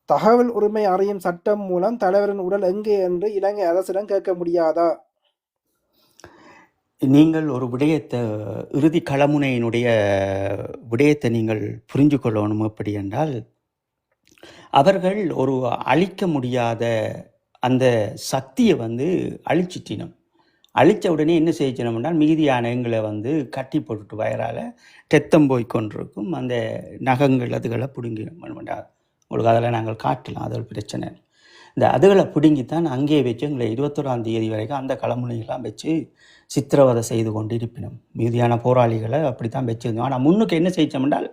தகவல் உரிமை அறியும் சட்டம் மூலம் தலைவரின் உடல் எங்கே என்று இலங்கை அரசிடம் கேட்க முடியாதா? நீங்கள் ஒரு விடயத்தை, இறுதி களமுனையினுடைய விடயத்தை நீங்கள் புரிஞ்சு கொள்ளணும். எப்படி என்றால், அவர்கள் ஒரு அழிக்க முடியாத அந்த சக்தியை வந்து அழிச்சிட்டினோம். அழித்த உடனே என்ன செய்யணும்னா, மீதியான எங்களை வந்து கட்டி போட்டுட்டு வயரால் ரத்தம் போய் கொண்டிருக்கும் அந்த நகங்கள் அதுகளை பிடுங்கிடும். உங்களுக்கு அதெல்லாம் நாங்கள் காட்டலாம், அது ஒரு பிரச்சனை. இந்த அதுகளை பிடுங்கித்தான் அங்கே வச்சு எங்களை 21ஆம் தேதி வரைக்கும் அந்த களமுனையெல்லாம் வச்சு சித்திரவதை செய்து கொண்டு இருப்பினோம். மீதியான போராளிகளை அப்படி தான் வச்சுருந்தோம். ஆனால் முன்னுக்கு என்ன செய்யச்சோம்னால்,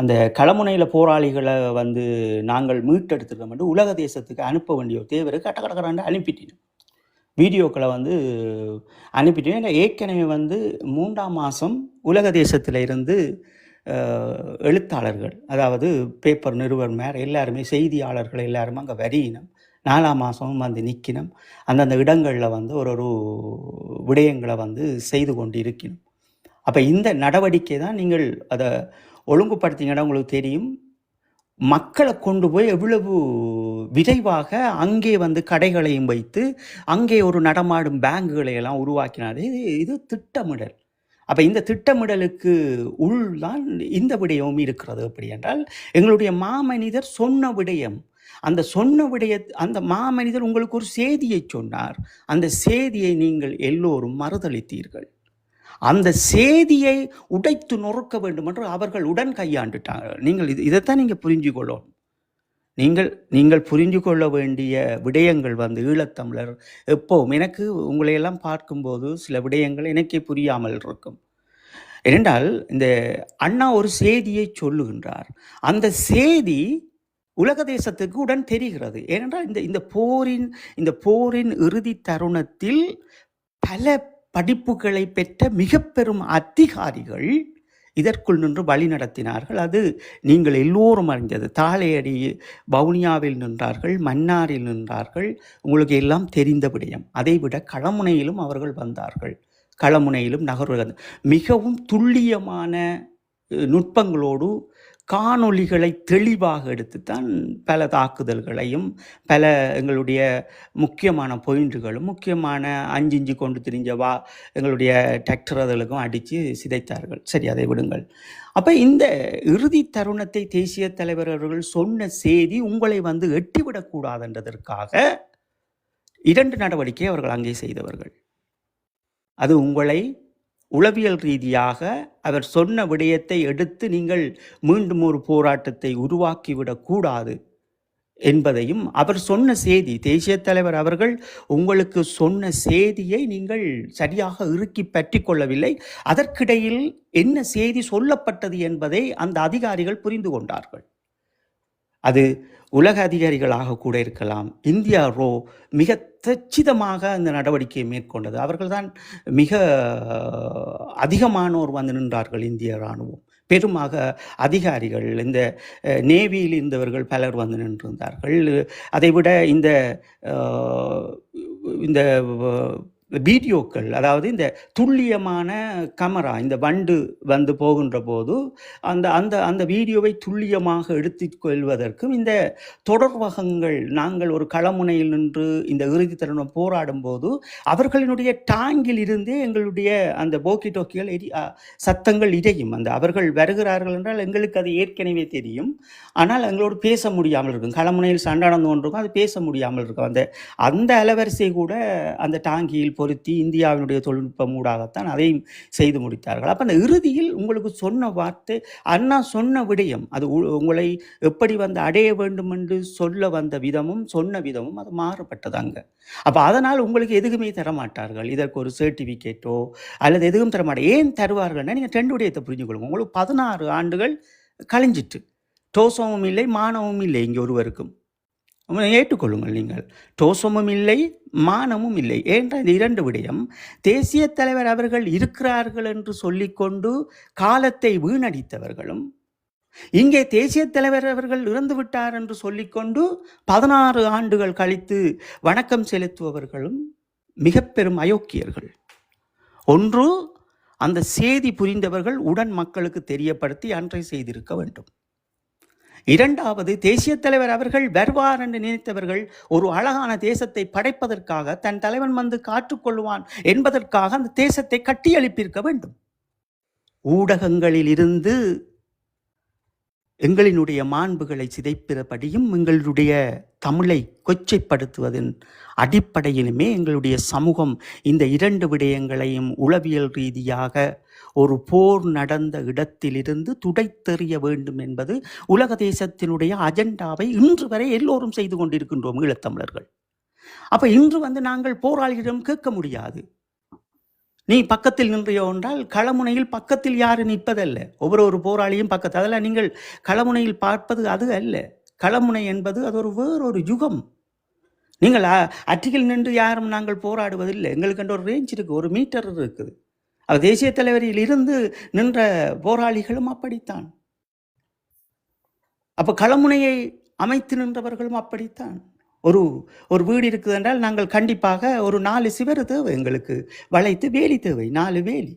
அந்த களமுனையில் போராளிகளை வந்து நாங்கள் மீட்டெடுத்துருக்கோம் என்று உலக தேசத்துக்கு அனுப்ப வேண்டிய தேவை கட்டக்கடக்கடாண்டு அனுப்பிட்டோம். வீடியோக்களை வந்து அனுப்பிட்டோம். ஏற்கனவே வந்து 3ஆம் மாதம் உலக தேசத்தில் இருந்து எழுத்தாளர்கள், அதாவது பேப்பர் நிறுவனர் எல்லாருமே, செய்தியாளர்கள் எல்லாருமே அங்கே வரியினம். 4ஆம் மாதமும் வந்து நிற்கணும். அந்தந்த இடங்களில் வந்து ஒரு விடயங்களை வந்து செய்து கொண்டு இருக்கணும். அப்போ இந்த நடவடிக்கை தான் நீங்கள் அதை ஒழுங்குபடுத்திங்கன்னா உங்களுக்கு தெரியும். மக்களை கொண்டு போய் எவ்வளவு விரைவாக அங்கே வந்து கடைகளையும் வைத்து அங்கே ஒரு நடமாடும் பேங்குகளை எல்லாம் உருவாக்கினாரு. இது திட்டமிடல். அப்போ இந்த திட்டமிடலுக்கு உள்தான் இந்த விடயமும் இருக்கிறது. அப்படி என்றால், எங்களுடைய மாமனிதர் சொன்ன விடயம், அந்த சொன்ன அந்த மாமனிதர் உங்களுக்கு ஒரு செய்தியை சொன்னார். அந்த செய்தியை நீங்கள் எல்லோரும் மறுதளித்தீர்கள். அந்த செய்தியை உடைத்து நொறுக்க வேண்டும் என்று அவர்கள் உடன் கையாண்டுட்டாங்க. நீங்கள் இதைத்தான் நீங்கள் புரிஞ்சு கொள்ளணும். நீங்கள் புரிஞ்சு கொள்ள வேண்டிய விடயங்கள் வந்து ஈழத்தமிழர் எப்போவும், எனக்கு உங்களையெல்லாம் பார்க்கும்போது சில விடயங்கள் எனக்கே புரியாமல் இருக்கும். ஏனென்றால், இந்த அண்ணா ஒரு செய்தியை சொல்லுகின்றார். அந்த செய்தி உலக தேசத்துக்கு உடன் தெரிகிறது. ஏனென்றால், இந்த போரின் இறுதி தருணத்தில் பல படிப்புகளை பெற்ற மிக பெரும் அதிகாரிகள் இதற்குள் நின்று வழி நடத்தினார்கள். அது நீங்கள் எல்லோரும் அறிந்தது. தாளையடி வவுனியாவில் நின்றார்கள், மன்னாரில் நின்றார்கள், உங்களுக்கு எல்லாம் தெரிந்த விடயம். அதைவிட களமுனையிலும் அவர்கள் வந்தார்கள். களமுனையிலும் நகர்வுகள் மிகவும் துல்லியமான நுட்பங்களோடு காணொளிகளை தெளிவாக எடுத்துத்தான் பல தாக்குதல்களையும் பல எங்களுடைய முக்கியமான பாயிண்ட்டுகளும் முக்கியமான அஞ்சிஞ்சி கொண்டு திரிஞ்சவா எங்களுடைய டிராக்டர்களுக்கும் அடித்து சிதைத்தார்கள். சரி, அதை விடுங்கள். அப்போ இந்த இறுதி தருணத்தை தேசிய தலைவர் அவர்கள் சொன்ன செய்தி உங்களை வந்து எட்டிவிடக்கூடாதுன்றதற்காக 2 நடவடிக்கை அவர்கள் அங்கே செய்தவர்கள். அது உங்களை உளவியல் ரீதியாக அவர் சொன்ன விடயத்தை எடுத்து நீங்கள் மீண்டும் ஒரு போராட்டத்தை உருவாக்கிவிடக்கூடாது என்பதையும், அவர் சொன்ன செய்தி, தேசிய தலைவர் அவர்கள் உங்களுக்கு சொன்ன செய்தியை நீங்கள் சரியாக இறுக்கி பற்றி கொள்ளவில்லை. அதற்கிடையில் என்ன செய்தி சொல்லப்பட்டது என்பதை அந்த அதிகாரிகள் புரிந்து கொண்டார்கள். அது உலக அதிகாரிகளாக கூட இருக்கலாம். இந்தியா மிக தச்சிதமாக அந்த நடவடிக்கையை மேற்கொண்டது. அவர்கள்தான் மிக அதிகமானோர் வந்து நின்றார்கள். இந்திய இராணுவம் பெருமாக அதிகாரிகள், இந்த நேவியில் இருந்தவர்கள் பலர் வந்து நின்றிருந்தார்கள். அதைவிட இந்த இந்த வீடியோக்கள், அதாவது இந்த துல்லியமான கேமரா, இந்த வண்டு வந்து போகின்ற போது அந்த அந்த அந்த வீடியோவை துல்லியமாக எடுத்துக்கொள்வதற்கும் இந்த தொடர்வகங்கள், நாங்கள் ஒரு களமுனையில் நின்று இந்த இறுதி தருணம் போராடும் போது அவர்களினுடைய டாங்கில் இருந்தே எங்களுடைய அந்த போக்கி டோக்கிகள் சத்தங்கள் இடையும். அந்த அவர்கள் வருகிறார்கள் என்றால் எங்களுக்கு அது ஏற்கனவே தெரியும். ஆனால் எங்களோடு பேச முடியாமல் இருக்கும். களமுனையில் சண்டை நடந்து கொண்டிருக்கும், அது பேச முடியாமல் இருக்கும். அந்த அந்த அலவரிசை கூட அந்த டாங்கியில் பொருத்தி இந்தியாவினுடைய தொழில்நுட்பம் ஊடாகத்தான் அதையும் செய்து முடித்தார்கள். அப்போ அந்த இறுதியில் உங்களுக்கு சொன்ன வார்த்தை, அண்ணா சொன்ன விடயம், அது உங்களை எப்படி வந்து அடைய வேண்டும் என்று சொல்ல வந்த விதமும் சொன்ன விதமும் அது மாறுபட்டதாங்க. அப்போ அதனால் உங்களுக்கு எதுவுமே தரமாட்டார்கள். இதற்கு ஒரு சர்டிஃபிகேட்டோ அல்லது எதுவும் தரமாட்டார். ஏன் தருவார்கள்னா, நீங்கள் ரெண்டு விடயத்தை புரிஞ்சுக்கொள்ளுங்க. உங்களுக்கு 16 ஆண்டுகள் கழிஞ்சிட்டு டோசமும் இல்லை, மானமும் இல்லை. இங்கே ஒருவருக்கும் ஏற்றுக்கொள்ளுங்கள், நீங்கள் டோசமும் இல்லை, மானமும் இல்லை. ஏன்ற இந்த இரண்டு விடயம், தேசிய தலைவர் அவர்கள் இருக்கிறார்கள் என்று சொல்லிக்கொண்டு காலத்தை வீணடித்தவர்களும், இங்கே தேசிய தலைவர் அவர்கள் இறந்து விட்டார் என்று சொல்லிக்கொண்டு 16 ஆண்டுகள் கழித்து வணக்கம் செலுத்துபவர்களும் மிக பெரும் அயோக்கியர்கள். ஒன்று, அந்த செய்தி புரிந்தவர்கள் உடன் மக்களுக்கு தெரியப்படுத்தி அன்றை செய்திருக்க வேண்டும். இரண்டாவது, தேசிய தலைவர் அவர்கள் வருவார் என்று நினைத்தவர்கள் ஒரு அழகான தேசத்தை படைப்பதற்காக, தன் தலைவன் வந்து காற்றுக்கொள்வான் என்பதற்காக அந்த தேசத்தை கட்டியெழுப்பியிருக்க வேண்டும். ஊடகங்களில் இருந்து எங்களினுடைய மாண்புகளை சிதைப்பிறபடியும் எங்களுடைய தமிழை கொச்சைப்படுத்துவதன் அடிப்படையிலுமே எங்களுடைய சமூகம் இந்த இரண்டு விடயங்களையும் உளவியல் ரீதியாக ஒரு போர் நடந்த இடத்திலிருந்து துடைத்தெறிய வேண்டும் என்பது உலக தேசத்தினுடைய அஜெண்டாவை இன்று வரை எல்லோரும் செய்து கொண்டிருக்கின்றோம் ஈழத்தமிழர்கள். அப்ப இன்று வந்து நாங்கள் போராளிகளிடம் கேட்க முடியாது, நீ பக்கத்தில் நின்றியோ என்றால் களமுனையில் பக்கத்தில் யாரு நிற்பதல்ல, ஒவ்வொரு போராளியும் பக்கத்தில். அதெல்லாம் நீங்கள் களமுனையில் பார்ப்பது அது அல்ல. களமுனை என்பது அது ஒரு வேறொரு யுகம். நீங்கள் அற்றிகள் நின்று யாரும் நாங்கள் போராடுவதில்லை. எங்களுக்கு என்ற ஒரு ரேஞ்ச் இருக்குது, ஒரு மீட்டர் இருக்குது. அது தேசிய தலைவரில் இருந்து நின்ற போராளிகளும் அப்படித்தான். அப்போ களமுனையை அமைத்து நின்றவர்களும் அப்படித்தான். ஒரு வீடு இருக்குது என்றால் நாங்கள் கண்டிப்பாக ஒரு 4 சிவர் தேவை, எங்களுக்கு வளைத்து வேலி தேவை, 4 வேலி.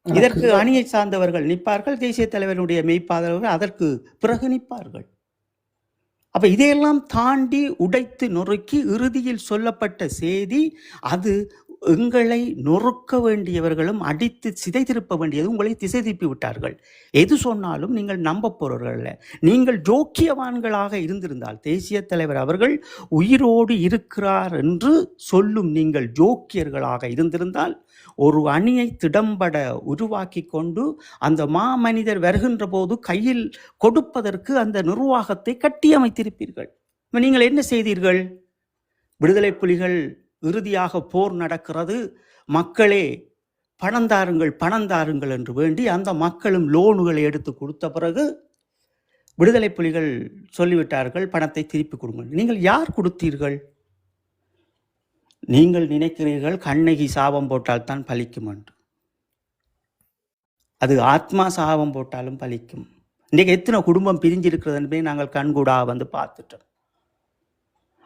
இதற்கு அணியை சார்ந்தவர்கள் நிற்பார்கள், தேசிய தலைவருடைய மெய்ப்பாதவர்கள் அதற்கு பிறகு நிற்பார்கள். அப்ப இதையெல்லாம் தாண்டி உடைத்து நொறுக்கி இறுதியில் சொல்லப்பட்ட செய்தி, அது எங்களை நொறுக்க வேண்டியவர்களும் அடித்து சிதைத்திருப்ப வேண்டியது உங்களை திசை திருப்பி விட்டார்கள். எது சொன்னாலும் நீங்கள் நம்ப போறவர்கள். நீங்கள் ஜோக்கியவான்களாக இருந்திருந்தால், தேசிய தலைவர் அவர்கள் உயிரோடு இருக்கிறார் என்று சொல்லும் நீங்கள் ஜோக்கியர்களாக இருந்திருந்தால், ஒரு அணியை திடம்பட உருவாக்கி கொண்டு அந்த மாமனிதர் வருகின்ற போது கையில் கொடுப்பதற்கு அந்த நிர்வாகத்தை கட்டியமைத்திருப்பீர்கள். நீங்கள் என்ன செய்தீர்கள்? விடுதலை புலிகள் இறுதியாக போர் நடக்கிறது, மக்களே பணந்தாருங்கள் என்று வேண்டி அந்த மக்களும் லோனுகளை எடுத்து கொடுத்த பிறகு விடுதலை புலிகள் சொல்லிவிட்டார்கள், பணத்தை திருப்பி கொடுங்கள். நீங்கள் யார் கொடுத்தீர்கள்? நீங்கள் நினைக்கிறீர்கள் கண்ணகி சாபம் போட்டால் தான் பலிக்கும் என்று. அது ஆத்மா சாபம் போட்டாலும் பலிக்கும். இன்றைக்கு எத்தனை குடும்பம் பிரிஞ்சிருக்கிறது என்பதை நாங்கள் கண்கூடாக வந்து பார்த்துட்டோம்.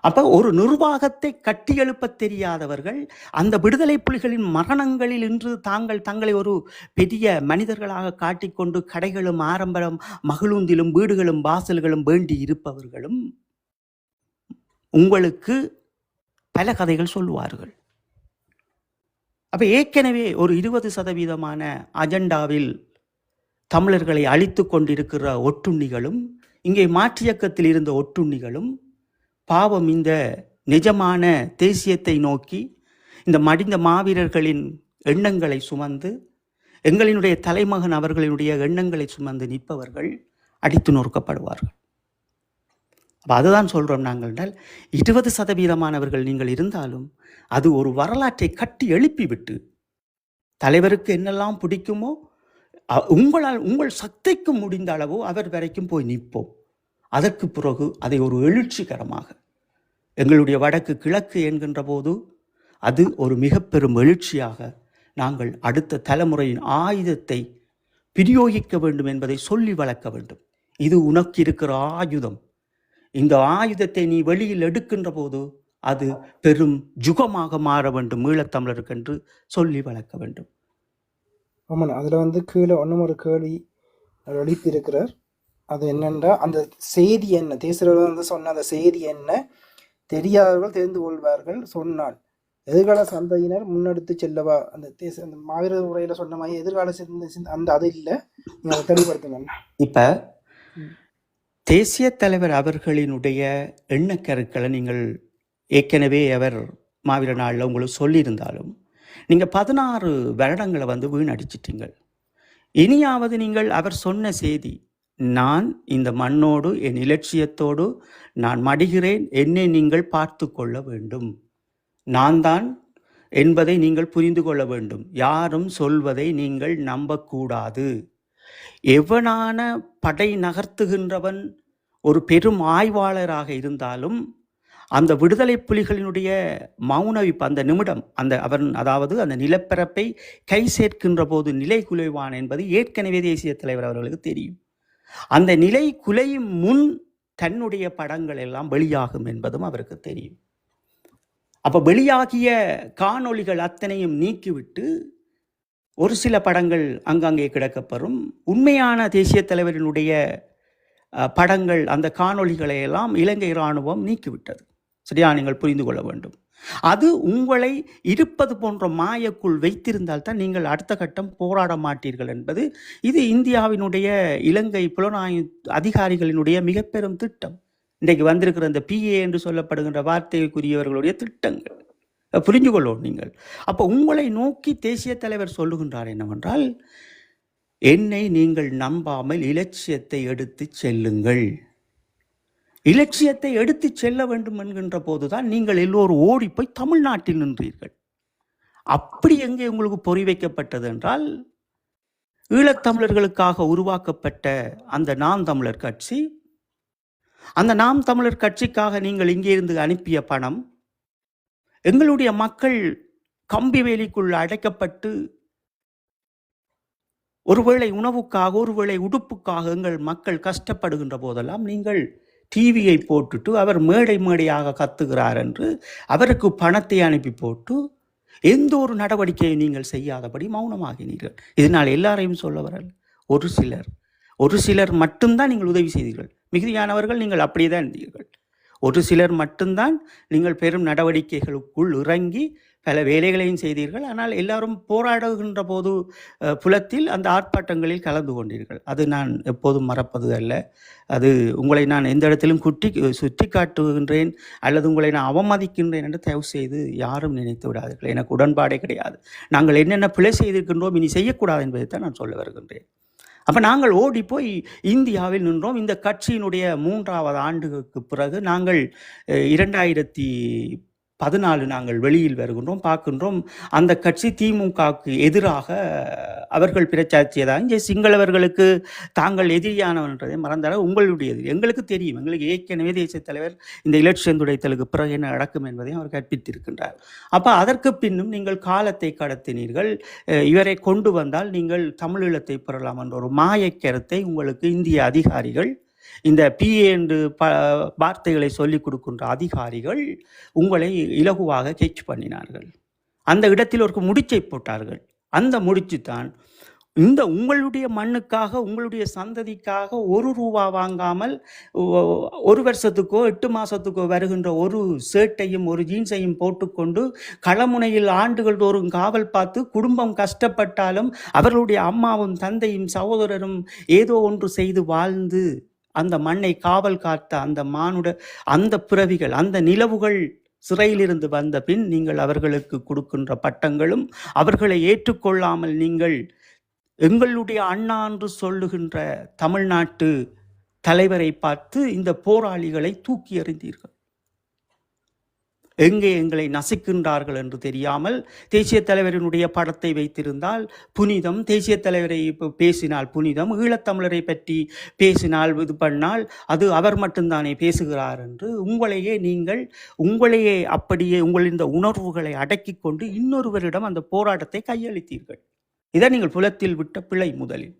அப்ப ஒரு நிர்வாகத்தை கட்டியெழுப்ப தெரியாதவர்கள் அந்த விடுதலை புலிகளின் மரணங்களில் இன்று தங்களை ஒரு பெரிய மனிதர்களாக காட்டிக்கொண்டு கடைகளும் ஆரம்பரம் மகிழுந்திலும் வீடுகளும் வாசல்களும் வேண்டி இருப்பவர்களும் உங்களுக்கு பல கதைகள் சொல்லுவார்கள். அப்ப ஏற்கனவே ஒரு 20% அஜெண்டாவில் தமிழர்களை அழித்து கொண்டிருக்கிற ஒட்டுண்ணிகளும், இங்கே மாற்றியக்கத்தில் இருந்த ஒட்டுண்ணிகளும் பாவம் இந்த நிஜமான தேசியத்தை நோக்கி, இந்த மடிந்த மாவீரர்களின் எண்ணங்களை சுமந்து, எங்களினுடைய தலைமகன் அவர்களினுடைய எண்ணங்களை சுமந்து நிற்பவர்கள் அடித்து நொறுக்கப்படுவார்கள். அப்போ அதுதான் சொல்கிறோம் நாங்கள். 20% நீங்கள் இருந்தாலும் அது ஒரு வரலாற்றை கட்டி எழுப்பிவிட்டு தலைவருக்கு என்னெல்லாம் பிடிக்குமோ உங்களால் உங்கள் சக்திக்கு முடிந்த அளவோ அவர் வரைக்கும் போய் நிற்போம். அதற்கு பிறகு அதை ஒரு எழுச்சிகரமாக எங்களுடைய வடக்கு கிழக்கு என்கின்ற போது அது ஒரு மிக பெரும் எழுச்சியாக நாங்கள் அடுத்த தலைமுறையின் ஆயுதத்தை பிரயோகிக்க வேண்டும் என்பதை சொல்லி வளர்க்க வேண்டும். இது உனக்கு இருக்கிற ஆயுதம். இந்த ஆயுதத்தை நீ வெளியில் எடுக்கின்ற போது அது பெரும் யுகமாக மாற வேண்டும் ஈழத்தமிழருக்கு என்று சொல்லி வளர்க்க வேண்டும். ஆமாண்ணா, அதில் கீழே ஒன்றும் ஒரு கேள்வி அவர் எழுப்பியிருக்கிறார். அது என்னென்றா, அந்த செய்தி என்ன, தேசியர்கள் சொன்ன அந்த செய்தி என்ன தெரியாதவர்கள் தெரிந்து கொள்வார்கள் சொன்னால் எதிர்கால சந்தையினர் முன்னெடுத்து செல்லவா? அந்த அந்த மாவீர உரையில் சொன்ன மாதிரி எதிர்கால அந்த அது இல்லை, நீங்கள் அதை தெளிவுபடுத்துங்க. இப்போ தேசிய தலைவர் அவர்களினுடைய எண்ணக்கருக்களை நீங்கள் ஏற்கனவே அவர் மாவீர நாளில் உங்களுக்கு சொல்லியிருந்தாலும் நீங்கள் 16 வருடங்களை வீணடிச்சிட்டீங்கள். இனியாவது நீங்கள் அவர் சொன்ன செய்தி, நான் இந்த மண்ணோடு என் இலட்சியத்தோடு நான் மடிகிறேன், என்னை நீங்கள் பார்த்து கொள்ள வேண்டும், நான் தான் என்பதை நீங்கள் புரிந்து கொள்ள வேண்டும், யாரும் சொல்வதை நீங்கள் நம்பக்கூடாது, எவனான படை நகர்த்துகின்றவன் ஒரு பெரும் ஆய்வாளராக இருந்தாலும் அந்த விடுதலை புலிகளினுடைய மௌனவிப்பு அந்த நிமிடம் அதாவது அந்த நிலப்பரப்பை கை சேர்க்கின்ற போது நிலை குலைவான் என்பது ஏற்கனவே தேசிய தலைவர் அவர்களுக்கு தெரியும். அந்த நிலை குலையும் முன் தன்னுடைய படங்கள் எல்லாம் வெளியாகும் என்பதும் அவருக்கு தெரியும். அப்போ வெளியாகிய காணொளிகள் அத்தனையும் நீக்கிவிட்டு ஒரு சில படங்கள் அங்கங்கே கிடக்கப்பெறும். உண்மையான தேசிய தலைவரினுடைய படங்கள் அந்த காணொளிகளை எல்லாம் இலங்கை இராணுவம் நீக்கிவிட்டது. சரியா? நீங்கள் புரிந்து கொள்ள வேண்டும். அது உங்களை இருப்பது போன்ற மாயக்குள் வைத்திருந்தால் தான் நீங்கள் அடுத்த கட்டம் போராட மாட்டீர்கள் என்பது இது இந்தியாவினுடைய இலங்கை புலனாய்வு அதிகாரிகளினுடைய மிக பெரும் திட்டம். இன்றைக்கு வந்திருக்கிற இந்த PA என்று சொல்லப்படுகின்ற வார்த்தைக்குரியவர்களுடைய திட்டங்கள் புரிஞ்சு கொள்ளும் நீங்கள். அப்போ உங்களை நோக்கி தேசிய தலைவர் சொல்லுகின்றார் என்னவென்றால், என்னை நீங்கள் நம்பாமல் இலட்சியத்தை எடுத்து செல்லுங்கள். இலட்சியத்தை எடுத்து செல்ல வேண்டும் என்கின்ற போதுதான் நீங்கள் எல்லோரும் ஓடி போய் தமிழ்நாட்டில் நின்றீர்கள். அப்படி எங்கே உங்களுக்கு பொறி வைக்கப்பட்டது என்றால், ஈழத்தமிழர்களுக்காக உருவாக்கப்பட்ட அந்த நாம் தமிழர் கட்சி, அந்த நாம் தமிழர் கட்சிக்காக நீங்கள் இங்கே இருந்து அனுப்பிய பணம், எங்களுடைய மக்கள் கம்பி வேலிக்குள் அடைக்கப்பட்டு ஒருவேளை உணவுக்காக ஒருவேளை உடுப்புக்காக எங்கள் மக்கள் கஷ்டப்படுகின்ற போதெல்லாம் நீங்கள் டிவியை போட்டுட்டு அவர் மேடையாக கத்துகிறார் என்று அவருக்கு பணத்தை அனுப்பி போட்டு எந்த ஒரு நடவடிக்கையை நீங்கள் செய்யாதபடி மௌனமாகினீர்கள். இதனால் எல்லாரையும் சொல்ல வரல், ஒரு சிலர் மட்டும்தான் நீங்கள் உதவி செய்தீர்கள். மிகுதியானவர்கள் நீங்கள் அப்படியே தான் இருந்தீர்கள். ஒரு சிலர் மட்டும்தான் நீங்கள் பெரும் நடவடிக்கைகளுக்குள் இறங்கி பல வேலைகளையும் செய்தீர்கள். ஆனால் எல்லாரும் போராடுகின்ற போது புலத்தில் அந்த ஆர்ப்பாட்டங்களில் கலந்து கொண்டீர்கள். அது நான் எப்போதும் மறப்பது அல்ல. அது உங்களை நான் எந்த இடத்திலும் சுட்டி காட்டுகின்றேன் அல்லது உங்களை நான் அவமதிக்கின்றேன் என்று தயவு செய்து யாரும் நினைத்து விடாதீர்கள். எனக்கு உடன்பாடே கிடையாது. நாங்கள் என்னென்ன பிழை செய்திருக்கின்றோம், இனி செய்யக்கூடாது என்பதை தான் நான் சொல்ல வருகின்றேன். அப்போ நாங்கள் ஓடி போய் இந்தியாவில் நின்றோம். இந்த கட்சியினுடைய 3வது ஆண்டுக்கு பிறகு நாங்கள் 2014 நாங்கள் வெளியில் வருகின்றோம், பார்க்கின்றோம் அந்த கட்சி திமுகவுக்கு எதிராக அவர்கள் பிரச்சாரியதாக இங்கே சிங்களவர்களுக்கு தாங்கள் எதிரியானவன்றதை மறந்தாலும் உங்களுடைய எதிரி எங்களுக்கு தெரியும். எங்களுக்கு ஏற்கனவே தேசிய தலைவர் இந்த எலெக்ஷன் துடைத்தலுக்கு பிறகு என்ன நடக்கும் என்பதை அவர் கற்பித்திருக்கின்றார். அப்போ அதற்கு பின்னும் நீங்கள் காலத்தை கடத்தினீர்கள். இவரை கொண்டு வந்தால் நீங்கள் தமிழீழத்தை பெறலாம் என்ற ஒரு மாயக்கருத்தை உங்களுக்கு இந்திய அதிகாரிகள், இந்த PA என்று வார்த்தைகளை சொல்லிக் கொடுக்கின்ற அதிகாரிகள் உங்களை இலகுவாக கேட்ச் பண்ணினார்கள். அந்த இடத்தில் ஒரு முடிச்சை போட்டார்கள். அந்த முடிச்சு தான் இந்த உங்களுடைய மண்ணுக்காக உங்களுடைய சந்ததிக்காக ₹1 வாங்காமல் 1 வருஷத்துக்கோ 8 மாதத்துக்கோ வருகின்ற ஒரு ஷர்ட்டையும் ஒரு ஜீன்ஸையும் போட்டுக்கொண்டு களமுனையில் ஆண்டுகள் தோறும் காவல் பார்த்து குடும்பம் கஷ்டப்பட்டாலும் அவர்களுடைய அம்மாவும் தந்தையும் சகோதரரும் ஏதோ ஒன்று செய்து வாழ்ந்து அந்த மண்ணை காவல் காத்த அந்த மானுட அந்த பிறவிகள் அந்த நிலவுகள் சிறையிலிருந்து வந்த பின் நீங்கள் அவர்களுக்கு கொடுக்கின்ற பட்டங்களும் அவர்களை ஏற்றுக்கொள்ளாமல் நீங்கள் எங்களுடைய அண்ணா என்று சொல்லுகின்ற தமிழ்நாட்டு தலைவரை பார்த்து இந்த போராளிகளை தூக்கி எறிந்தீர்கள். எங்கே எங்களை நசுக்கின்றார்கள் என்று தெரியாமல் தேசிய தலைவரினுடைய படத்தை வைத்திருந்தால் புனிதம், தேசிய தலைவரை பேசினால் புனிதம், ஈழத்தமிழரை பற்றி பேசினால் இது பண்ணால் அது அவர் மட்டும்தானே பேசுகிறார் என்று உங்களையே அப்படியே உங்களின் இந்த உணர்வுகளை அடக்கி கொண்டு இன்னொருவரிடம் அந்த போராட்டத்தை கையளித்தீர்கள். இதை நீங்கள் புலத்தில் விட்ட பிழை முதலில்.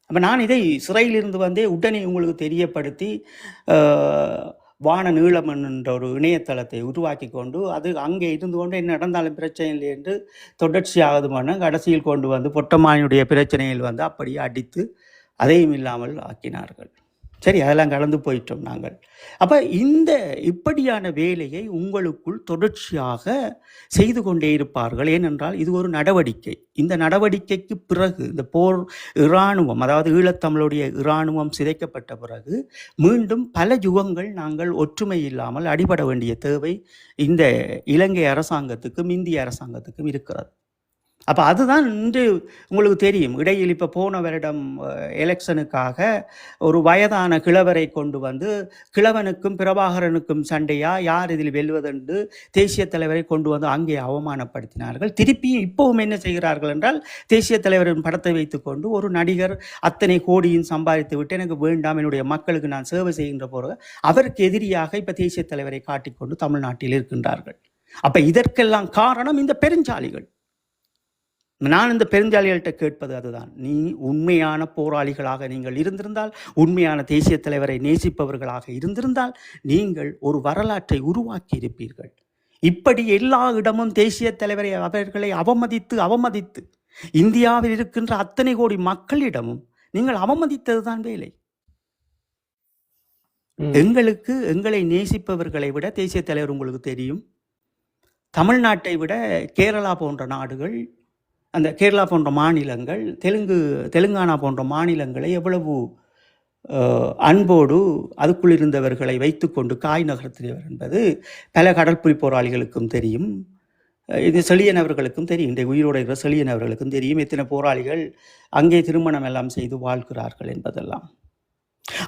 அப்போ நான் இதை சிறையிலிருந்து வந்தே உடனே உங்களுக்கு தெரியப்படுத்தி வான நீளம் என்ற ஒரு இணையதளத்தை உருவாக்கி கொண்டு அது அங்கே இருந்து கொண்டு என்ன நடந்தாலும் பிரச்சனை இல்லை என்று தொடர்ச்சியாகுதுமான கடைசியில் கொண்டு வந்து பொட்டமானியுடைய பிரச்சனையில் வந்து அப்படியே அடித்து அதையும் இல்லாமல் ஆக்கினார்கள். சரி, அதெல்லாம் கடந்து போயிட்டோம் நாங்கள். அப்போ இப்படியான வேலையை உங்களுக்குள் தொடர்ச்சியாக செய்து கொண்டே இருப்பார்கள். ஏனென்றால் இது ஒரு நடவடிக்கை. இந்த நடவடிக்கைக்கு பிறகு இந்த போர் இராணுவம், அதாவது ஈழத்தமிழுடைய இராணுவம் சிதைக்கப்பட்ட பிறகு மீண்டும் பல யுகங்கள் நாங்கள் ஒற்றுமை இல்லாமல் அடிபட வேண்டிய தேவை இந்த இலங்கை அரசாங்கத்துக்கும் இந்திய அரசாங்கத்துக்கும் இருக்கிறது. அப்போ அதுதான் இன்று உங்களுக்கு தெரியும். இடையில் இப்போ போன வருடம் எலெக்ஷனுக்காக ஒரு வயதான கிழவரை கொண்டு வந்து கிழவனுக்கும் பிரபாகரனுக்கும் சண்டையா யார் இதில் வெல்வதென்று தேசிய தலைவரை கொண்டு வந்து அங்கே அவமானப்படுத்தினார்கள். திருப்பியும் இப்பவும் என்ன செய்கிறார்கள் என்றால் தேசிய தலைவரின் படத்தை வைத்துக்கொண்டு ஒரு நடிகர் அத்தனை கோடியும் சம்பாதித்து விட்டு எனக்கு வேண்டாம், என்னுடைய மக்களுக்கு நான் சேவை செய்கின்ற போது அவருக்கு எதிரியாக இப்போ தேசிய தலைவரை காட்டிக்கொண்டு தமிழ்நாட்டில் இருக்கின்றார்கள். அப்போ இதற்கெல்லாம் காரணம் இந்த பெருஞ்சாலிகள். நான் இந்த பெருஞ்சாலிகள்கிட்ட கேட்பது அதுதான். நீ உண்மையான போராளிகளாக நீங்கள் இருந்திருந்தால், உண்மையான தேசிய தலைவரை நேசிப்பவர்களாக இருந்திருந்தால் நீங்கள் ஒரு வரலாற்றை உருவாக்கி இருப்பீர்கள். இப்படி எல்லா இடமும் தேசிய தலைவரை அவர்களை அவமதித்து இந்தியாவில் இருக்கின்ற அத்தனை கோடி மக்களிடமும் நீங்கள் அவமதித்தது தான் வேலை. எங்களை நேசிப்பவர்களை விட தேசிய தலைவர் உங்களுக்கு தெரியும், தமிழ்நாட்டை விட கேரளா போன்ற நாடுகள், அந்த கேரளா போன்ற மாநிலங்கள், தெலுங்கானா போன்ற மாநிலங்களை எவ்வளவு அன்போடு அதுக்குள் இருந்தவர்களை வைத்துக்கொண்டு காய் நகர்த்தியவர் என்பது பல கடற்புலி போராளிகளுக்கும் தெரியும். இது செழியனவர்களுக்கும் தெரியும். இந்த உயிரோடு இருக்கிற செழியனவர்களுக்கும் தெரியும் எத்தனை போராளிகள் அங்கே திருமணம் எல்லாம் செய்து வாழ்கிறார்கள் என்பதெல்லாம்.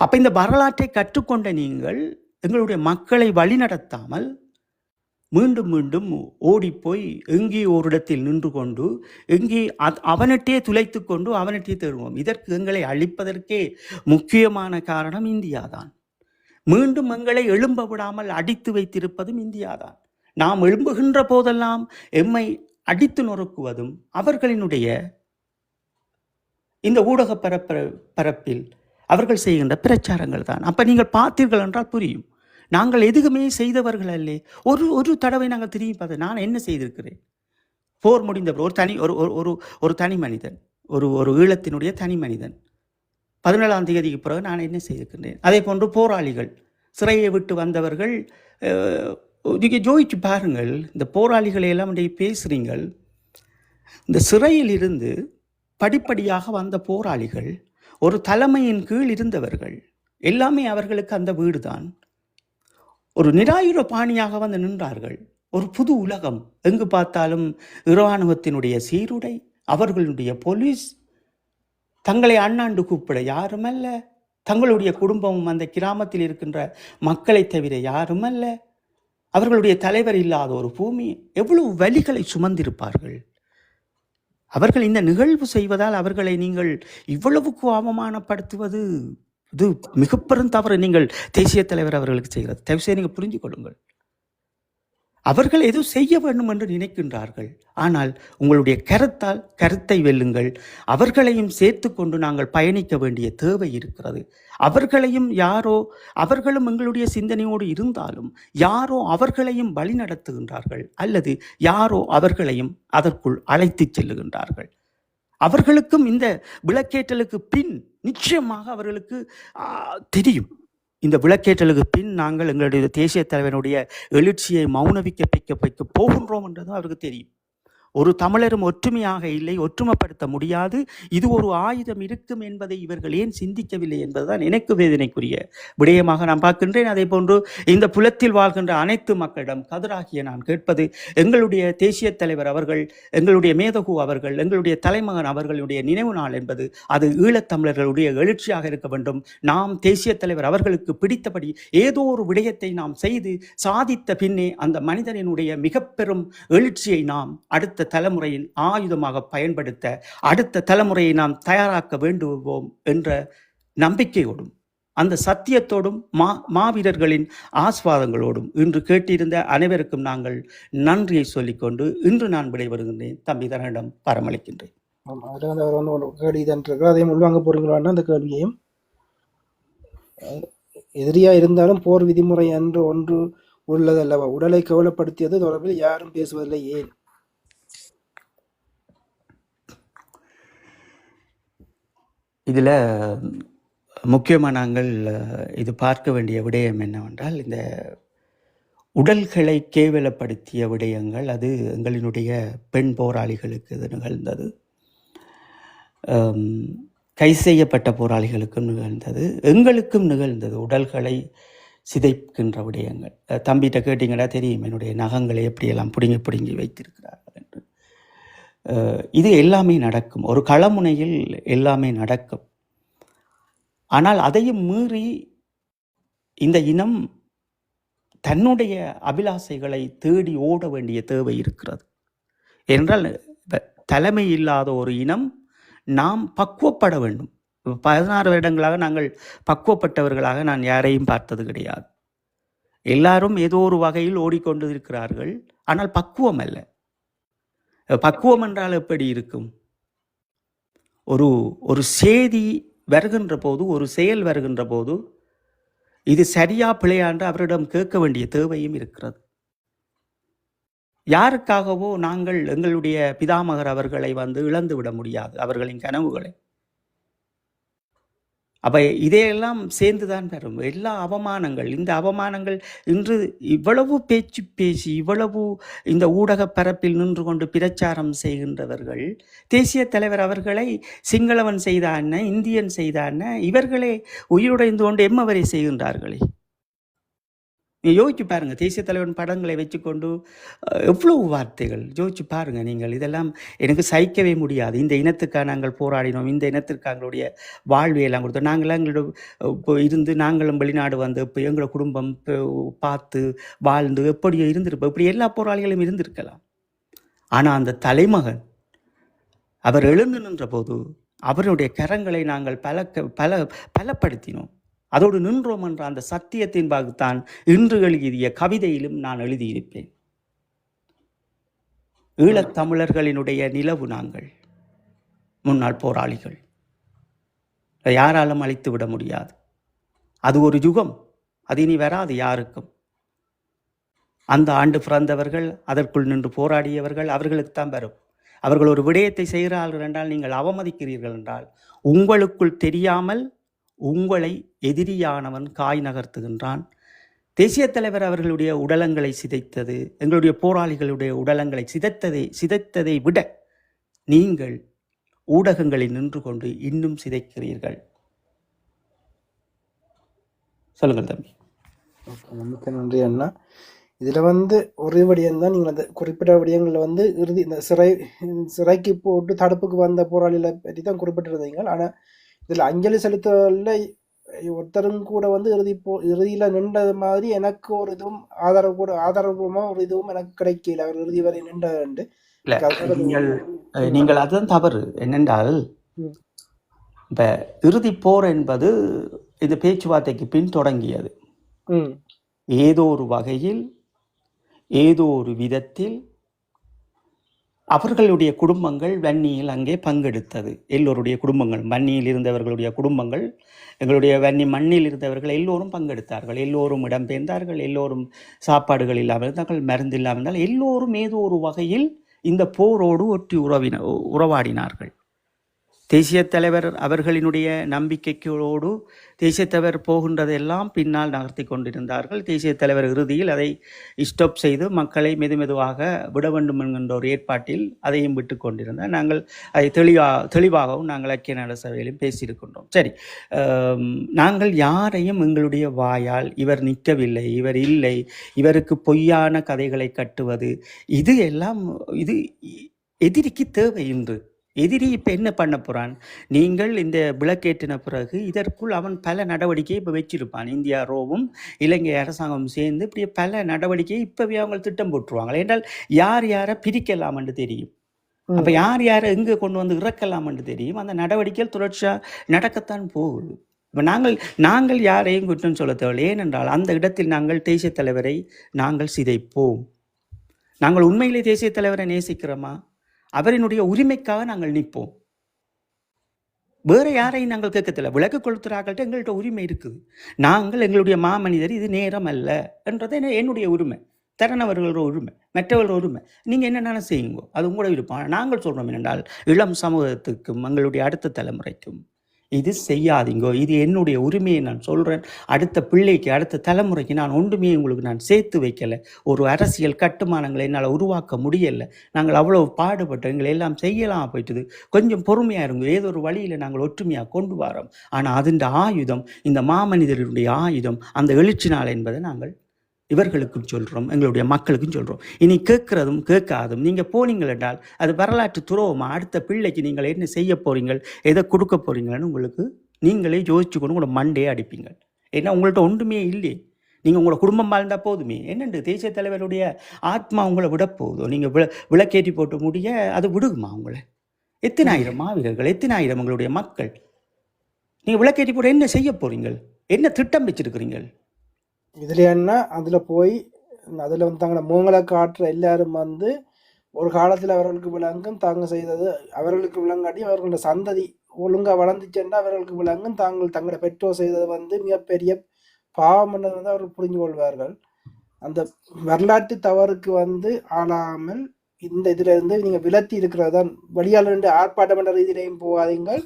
அப்போ இந்த வரலாற்றை கற்றுக்கொண்ட நீங்கள் எங்களுடைய மக்களை வழிநடத்தாமல் மீண்டும் மீண்டும் ஓடிப்போய் எங்கே ஓரிடத்தில் நின்று கொண்டு எங்கே அவனட்டே துளைத்து கொண்டு அவனட்டே தேடுவோம். இதற்கு எங்களை அழிப்பதற்கே முக்கியமான காரணம் இந்தியா தான். மீண்டும் எங்களை எழும்ப விடாமல் அடித்து வைத்திருப்பதும் இந்தியா தான். நாம் எழும்புகின்ற போதெல்லாம் எம்மை அடித்து நொறுக்குவதும் அவர்களினுடைய இந்த ஊடக பரப்பில் அவர்கள் செய்கின்ற பிரச்சாரங்கள் தான். அப்போ நீங்கள் பார்த்தீர்கள் என்றால் புரியும். நாங்கள் எதுவுமே செய்தவர்கள் அல்லே. ஒரு தடவை நாங்கள் திரும்பி பார்த்து நான் என்ன செய்திருக்கிறேன். போர் முடிந்த ஒரு தனி மனிதன், ஒரு ஈழத்தினுடைய தனி மனிதன் 17ஆம் தேதிக்கு பிறகு நான் என்ன செய்திருக்கிறேன். அதே போன்று போராளிகள், சிறையை விட்டு வந்தவர்கள், நீங்கள் ஜோதிச்சு பாருங்கள். இந்த போராளிகளை எல்லாம் பேசுகிறீங்கள். இந்த சிறையில் இருந்து படிப்படியாக வந்த போராளிகள், ஒரு தலைமையின் கீழ் இருந்தவர்கள், எல்லாமே அவர்களுக்கு அந்த வீடு தான். ஒரு நிராயுத பாணியாக வந்து நின்றார்கள். ஒரு புது உலகம். எங்கு பார்த்தாலும் இராணுவத்தினுடைய சீருடை, அவர்களுடைய போலீஸ், தங்களை அண்ணாண்டு கூப்பிட யாருமல்ல, தங்களுடைய குடும்பமும் அந்த கிராமத்தில் இருக்கின்ற மக்களை தவிர யாருமல்ல, அவர்களுடைய தலைவர் இல்லாத ஒரு பூமி. எவ்வளவு வலிகளை சுமந்திருப்பார்கள் அவர்கள். இந்த நிகழ்வு செய்வதால் அவர்களை நீங்கள் இவ்வளவுக்கு அவமானப்படுத்துவது இது மிக பெரும் தவறு. நீங்கள் தேசிய தலைவர் அவர்களுக்கு செய்கிறது தயவுசெய்து நீங்கள் புரிஞ்சு கொள்ளுங்கள். அவர்கள் எதுவும் செய்ய வேண்டும் என்று நினைக்கின்றார்கள். ஆனால் உங்களுடைய கருத்தை வெல்லுங்கள். அவர்களையும் சேர்த்து கொண்டு நாங்கள் பயணிக்க வேண்டிய தேவை இருக்கிறது. அவர்களும் எங்களுடைய சிந்தனையோடு இருந்தாலும் யாரோ அவர்களையும் வழி நடத்துகின்றார்கள், அல்லது யாரோ அவர்களையும் அதற்குள் அழைத்து செல்லுகின்றார்கள். அவர்களுக்கும் இந்த விளக்கேற்றலுக்கு பின் நிச்சயமாக அவர்களுக்கு தெரியும். இந்த விளக்கேற்றலுக்கு பின் நாங்கள் எங்களுடைய தேசிய தலைவனுடைய எழுச்சியை மௌனவிக்க வைக்க போகின்றோம் என்றதும் அவருக்கு தெரியும். ஒரு தமிழரும் ஒற்றுமையாக இல்லை, ஒற்றுமைப்படுத்த முடியாது. இது ஒரு ஆயுதம் இருக்கும் என்பதை இவர்கள் ஏன் சிந்திக்கவில்லை என்பதுதான் எனக்கு வேதனைக்குரிய விடயமாக நான் பார்க்கின்றேன். அதே போன்று இந்த புலத்தில் வாழ்கின்ற அனைத்து மக்களிடம் கதிராகிய நான் கேட்பது, எங்களுடைய தேசிய தலைவர் அவர்கள், எங்களுடைய மேதகு அவர்கள், எங்களுடைய தலைமகன் அவர்களுடைய நினைவு நாள் என்பது அது ஈழத்தமிழர்களுடைய எழுச்சியாக இருக்க வேண்டும். நாம் தேசிய தலைவர் அவர்களுக்கு பிடித்தபடி ஏதோ ஒரு விடயத்தை நாம் செய்து சாதித்த பின்னே அந்த மனிதனினுடைய மிக பெரும் எழுச்சியை நாம் அடுத்த தலைமுறையின் ஆயுதமாக பயன்படுத்த அடுத்த தலைமுறையை நாம் தயாராக்க வேண்டுவோம் என்ற நம்பிக்கையோடும் அந்த சத்தியத்தோடும் மாவீரர்களின் ஆஸ்வாதங்களோடும் இன்று கேட்டிருந்த அனைவருக்கும் நாங்கள் நன்றியை சொல்லிக்கொண்டு இன்று நான் விடைபெறுகின்றேன். தம்பி தரனிடம் பரமளிக்கின்றேன். அதில் வந்து அவர் வந்து ஒரு கேள்வி தான் இருக்கிறார், அதையும் உள்வாங்க போறீங்களான்னா அந்த கேள்வியையும், எதிரியா இருந்தாலும் போர் விதிமுறை என்று ஒன்று உள்ளதல்லவா, உடலை கவலைப்படுத்தியது தொடர்பில் யாரும் பேசுவதில்லை ஏன்? இதில் முக்கியமாக நாங்கள் இது பார்க்க வேண்டிய விடயம் என்னவென்றால், இந்த உடல்களை கேவலப்படுத்திய விடயங்கள் அது எங்களினுடைய பெண் போராளிகளுக்கு இது நிகழ்ந்தது, கை செய்யப்பட்ட போராளிகளுக்கும் நிகழ்ந்தது, எங்களுக்கும் நிகழ்ந்தது. உடல்களை சிதைக்கின்ற விடயங்கள் தம்பிகிட்ட கேட்டிங்கன்னா தெரியும் என்னுடைய நகங்களை எப்படியெல்லாம் பிடுங்கி வைத்திருக்கிறார்கள் என்று. இது எல்லாமே நடக்கும், ஒரு களமுனையில் எல்லாமே நடக்கும். ஆனால் அதையும் மீறி இந்த இனம் தன்னுடைய அபிலாசைகளை தேடி ஓட வேண்டிய தேவை இருக்கிறது. என்றால் தலைமை இல்லாத ஒரு இனம் நாம் பக்குவப்பட வேண்டும். 16 வருடங்களாக நாங்கள் பக்குவப்பட்டவர்களாக நான் யாரையும் பார்த்தது கிடையாது. எல்லாரும் ஏதோ ஒரு வகையில் ஓடிக்கொண்டு இருக்கிறார்கள், ஆனால் பக்குவம் அல்ல. பக்குவம் என்றால் எப்படி இருக்கும்? ஒரு செய்தி வருகின்ற போது, ஒரு செயல் வருகின்ற போது இது சரியா பிழையாண்டு அவரிடம் கேட்க வேண்டிய தேவையும் இருக்கிறது. யாருக்காகவோ நாங்கள் எங்களுடைய பிதாமகர் அவர்களை வந்து இழந்து விட முடியாது, அவர்களின் கனவுகளை. அப்போ இதையெல்லாம் சேர்ந்துதான் வரும் எல்லா அவமானங்கள். இந்த அவமானங்கள் இன்று இவ்வளவு பேச்சு பேசி இவ்வளவு இந்த ஊடக பரப்பில் நின்று கொண்டு பிரச்சாரம் செய்கின்றவர்கள் தேசிய தலைவர் அவர்களை சிங்களவன் செய்தான, இந்தியன் செய்தான, இவர்களே உயிருடைந்து கொண்டு எம்மவரை செய்கின்றார்களே. நீ யோசிச்சு பாருங்கள், தேசிய தலைவன் படங்களை வச்சுக்கொண்டு எவ்வளவு வார்த்தைகள் யோசிச்சு பாருங்கள் நீங்கள். இதெல்லாம் எனக்கு சகிக்கவே முடியாது. இந்த இனத்துக்காக நாங்கள் போராடினோம், இந்த இனத்திற்கு எங்களுடைய வாழ்வையெல்லாம் கொடுத்தோம், நாங்களாம் எங்களோட இப்போ இருந்து நாங்களும் வெளிநாடு வந்து இப்போ எங்களோட குடும்பம் பார்த்து வாழ்ந்து எப்படியோ இருந்திருப்போம். இப்படி எல்லா போராளிகளும் இருந்திருக்கலாம். ஆனால் அந்த தலைமகன் அவர் எழுந்து நின்ற போது அவருடைய கரங்களை நாங்கள் பலப்படுத்தினோம், அதோடு நின்றோம் என்ற அந்த சத்தியத்தின் பாகத்தான் இன்று எழுதிய கவிதையிலும் நான் எழுதியிருப்பேன். ஈழத்தமிழர்களினுடைய நிலவு நாங்கள், முன்னாள் போராளிகள், யாராலும் அழித்து விட முடியாது. அது ஒரு யுகம், அது இனி வராது யாருக்கும். அந்த ஆண்டு பிறந்தவர்கள், அதற்குள் நின்று போராடியவர்கள், அவர்களுக்கு தான் வரும். அவர்கள் ஒரு விடயத்தை செய்கிறார்கள் என்றால் நீங்கள் அவமதிக்கிறீர்கள் என்றால் உங்களுக்குள் தெரியாமல் உங்களை எதிரியானவன் காய் நகர்த்துகின்றான். தேசிய தலைவர் அவர்களுடைய உடலங்களை சிதைத்தது, எங்களுடைய போராளிகளுடைய உடலங்களை சிதைத்ததை விட நீங்கள் ஊடகங்களில் நின்று கொண்டு இன்னும் சிதைக்கிறீர்கள். சொல்லுங்கள் தம்பி. மிக்க நன்றி அண்ணா. இதில் வந்து ஒரு விடயம் தான், நீங்கள் அந்த குறிப்பிட்ட விடயங்களில் வந்து இறுதி இந்த சிறைக்கு போட்டு தடுப்புக்கு வந்த போராளிகளை பற்றி தான் குறிப்பிட்டிருந்தீங்க. ஆனால் இதில் அஞ்சலி செலுத்தல ஒருத்தரும் கூட வந்து இறுதியில் நின்றது மாதிரி எனக்கு ஒரு இதுவும் ஆதரவுமா ஒரு இதுவும் எனக்கு கிடைக்கல. அவர் இறுதி வரை நின்று நீங்கள் அதுதான் தவறு. என்னென்றால் இப்ப இறுதி போர் என்பது இந்த பேச்சுவார்த்தைக்கு பின் தொடங்கியது. ஏதோ ஒரு வகையில் ஏதோ ஒரு விதத்தில் அவர்களுடைய குடும்பங்கள் வன்னியில் அங்கே பங்கெடுத்தது. எல்லோருடைய குடும்பங்கள், வன்னியில் இருந்தவர்களுடைய குடும்பங்கள், எங்களுடைய வன்னி மண்ணில் இருந்தவர்கள் எல்லோரும் பங்கெடுத்தார்கள். எல்லோரும் இடம்பெயர்ந்தார்கள், எல்லோரும் சாப்பாடுகள் இல்லாமல் இருந்தார்கள், மருந்து இல்லாமல் இருந்தால் எல்லோரும் ஏதோ ஒரு வகையில் இந்த போரோடு ஒட்டி உறவாடினார்கள். தேசிய தலைவர் அவர்களினுடைய நம்பிக்கைகளோடு தேசிய தலைவர் போகின்றதெல்லாம் பின்னால் நகர்த்தி கொண்டிருந்தார்கள். தேசிய தலைவர் இறுதியில் அதை ஸ்டாப் செய்து மக்களை மெதுமெதுவாக விட வேண்டும் என்கின்ற ஒரு ஏற்பாட்டில் அதையும் விட்டு கொண்டிருந்தார். நாங்கள் அதை தெளிவாகவும் நாங்கள் ஐக்கிய நாடு சபையிலும் பேசியிருக்கின்றோம். சரி, நாங்கள் யாரையும் எங்களுடைய வாயால் இவர் நிற்கவில்லை, இவர் இல்லை, இவருக்கு பொய்யான கதைகளை கட்டுவது இது எல்லாம் இது எதிரிக்கு தேவை. இன்று எதிரி இப்போ என்ன பண்ண போகிறான்? நீங்கள் இந்த விளக்கேற்றின பிறகு இதற்குள் அவன் பல நடவடிக்கையை இப்போ வச்சிருப்பான். இந்தியா ரோவும் இலங்கை அரசாங்கமும் சேர்ந்து இப்படி பல நடவடிக்கையை இப்போவே அவங்க திட்டம் போட்டுருவாங்க. என்றால் யார் யாரை பிரிக்கலாம் என்று தெரியும். அப்போ யார் யாரை எங்கே கொண்டு வந்து இறக்கலாம் என்று தெரியும். அந்த நடவடிக்கைகள் தொடர்ச்சியாக நடக்கத்தான் போகுது. இப்போ நாங்கள் யாரையும் குற்றம் சொல்ல தேவையில்லை. ஏனென்றால் அந்த இடத்தில் நாங்கள் தேசிய தலைவரை நாங்கள் சிதைப்போம். நாங்கள் உண்மையிலே தேசிய தலைவரை நேசிக்கிறோமா? அவரினுடைய உரிமைக்காக நாங்கள் நிற்போம். வேற யாரையும் நாங்கள் கேட்கத்தில்லை. விளக்கு கொளுத்துறாங்கள்ட்ட எங்கள்கிட்ட உரிமை இருக்குது. நாங்கள் எங்களுடைய மாமனிதர், இது நேரம் அல்ல என்றது என்னுடைய உரிமை, தரணவர்களோட உரிமை, மற்றவர்களோட உரிமை. நீங்கள் என்னென்ன செய்யுங்கோ, அது உங்களோட விருப்பம். நாங்கள் சொல்கிறோம் என்னென்றால் இளம் சமூகத்துக்கும் எங்களுடைய அடுத்த தலைமுறைக்கும் இது செய்யாதீங்கோ, இது என்னுடைய உரிமையை நான் சொல்கிறேன். அடுத்த பிள்ளைக்கு, அடுத்த தலைமுறைக்கு நான் ஒன்றுமே உங்களுக்கு நான் சேர்த்து வைக்கலை. ஒரு அரசியல் கட்டுமானங்களை என்னால் உருவாக்க முடியலை. நாங்கள் அவ்வளோ பாடுபட்டோம், எங்களை எல்லாம் செய்யலாம் போயிட்டுது. கொஞ்சம் பொறுமையாக இருங்க, ஏதோ ஒரு வழியில் நாங்கள் ஒற்றுமையாக கொண்டு வரோம். ஆனால் அதன் ஆயுதம், இந்த மாமனிதர்களுடைய ஆயுதம் அந்த எழுச்சி நாள் என்பதை நாங்கள் இவர்களுக்கும் சொல்கிறோம், எங்களுடைய மக்களுக்கும் சொல்கிறோம். இனி கேட்குறதும் கேட்காதும் நீங்கள் போனீங்கள் என்றால் அது வரலாற்று துரோகமாக அடுத்த பிள்ளைக்கு நீங்கள் என்ன செய்ய போகிறீங்கள், எதை கொடுக்க போகிறீங்கன்னு உங்களுக்கு நீங்களே யோசிச்சு கொண்டு உங்களோட மண்டையே அடிப்பீங்க. ஏன்னா உங்கள்கிட்ட ஒன்றுமே இல்லை. நீங்கள் உங்களோட குடும்பம் வாழ்ந்தால் போதுமே. என்னென்று தேசிய தலைவருடைய ஆத்மா உங்களை விட போகுதோ? நீங்கள் விளக்கேற்றி போட்டு முடிய அது விடுகுமா உங்களை? எத்தனை ஆயிரம் மாவீரர்கள், எத்தனை ஆயிரம் உங்களுடைய மக்கள் நீங்கள் விளக்கேற்றி போட்டு என்ன செய்ய போகிறீங்கள்? என்ன திட்டம் வச்சிருக்கிறீங்கள்? இதில் என்ன, அதில் போய் அதில் வந்து தங்களை மூங்களை காட்டுற எல்லாரும் வந்து ஒரு காலத்தில் அவர்களுக்கு விளங்கும் தாங்க செய்தது அவர்களுக்கு விளங்காட்டி அவர்களோட சந்ததி ஒழுங்காக வளர்ந்துச்சேன்னா அவர்களுக்கு விளங்கும் தங்களோட பெற்றோர் செய்தது வந்து மிகப்பெரிய பாவம் என்னது வந்து அவர்கள் புரிஞ்சு கொள்வார்கள். அந்த வரலாற்று தவறுக்கு வந்து ஆளாமல் இந்த இதில் இருந்து நீங்கள் விலத்தி இருக்கிறது தான். வெளியால் நின்று ஆர்ப்பாட்டம் என்ற ரீதியிலையும் போகாதீங்கள்,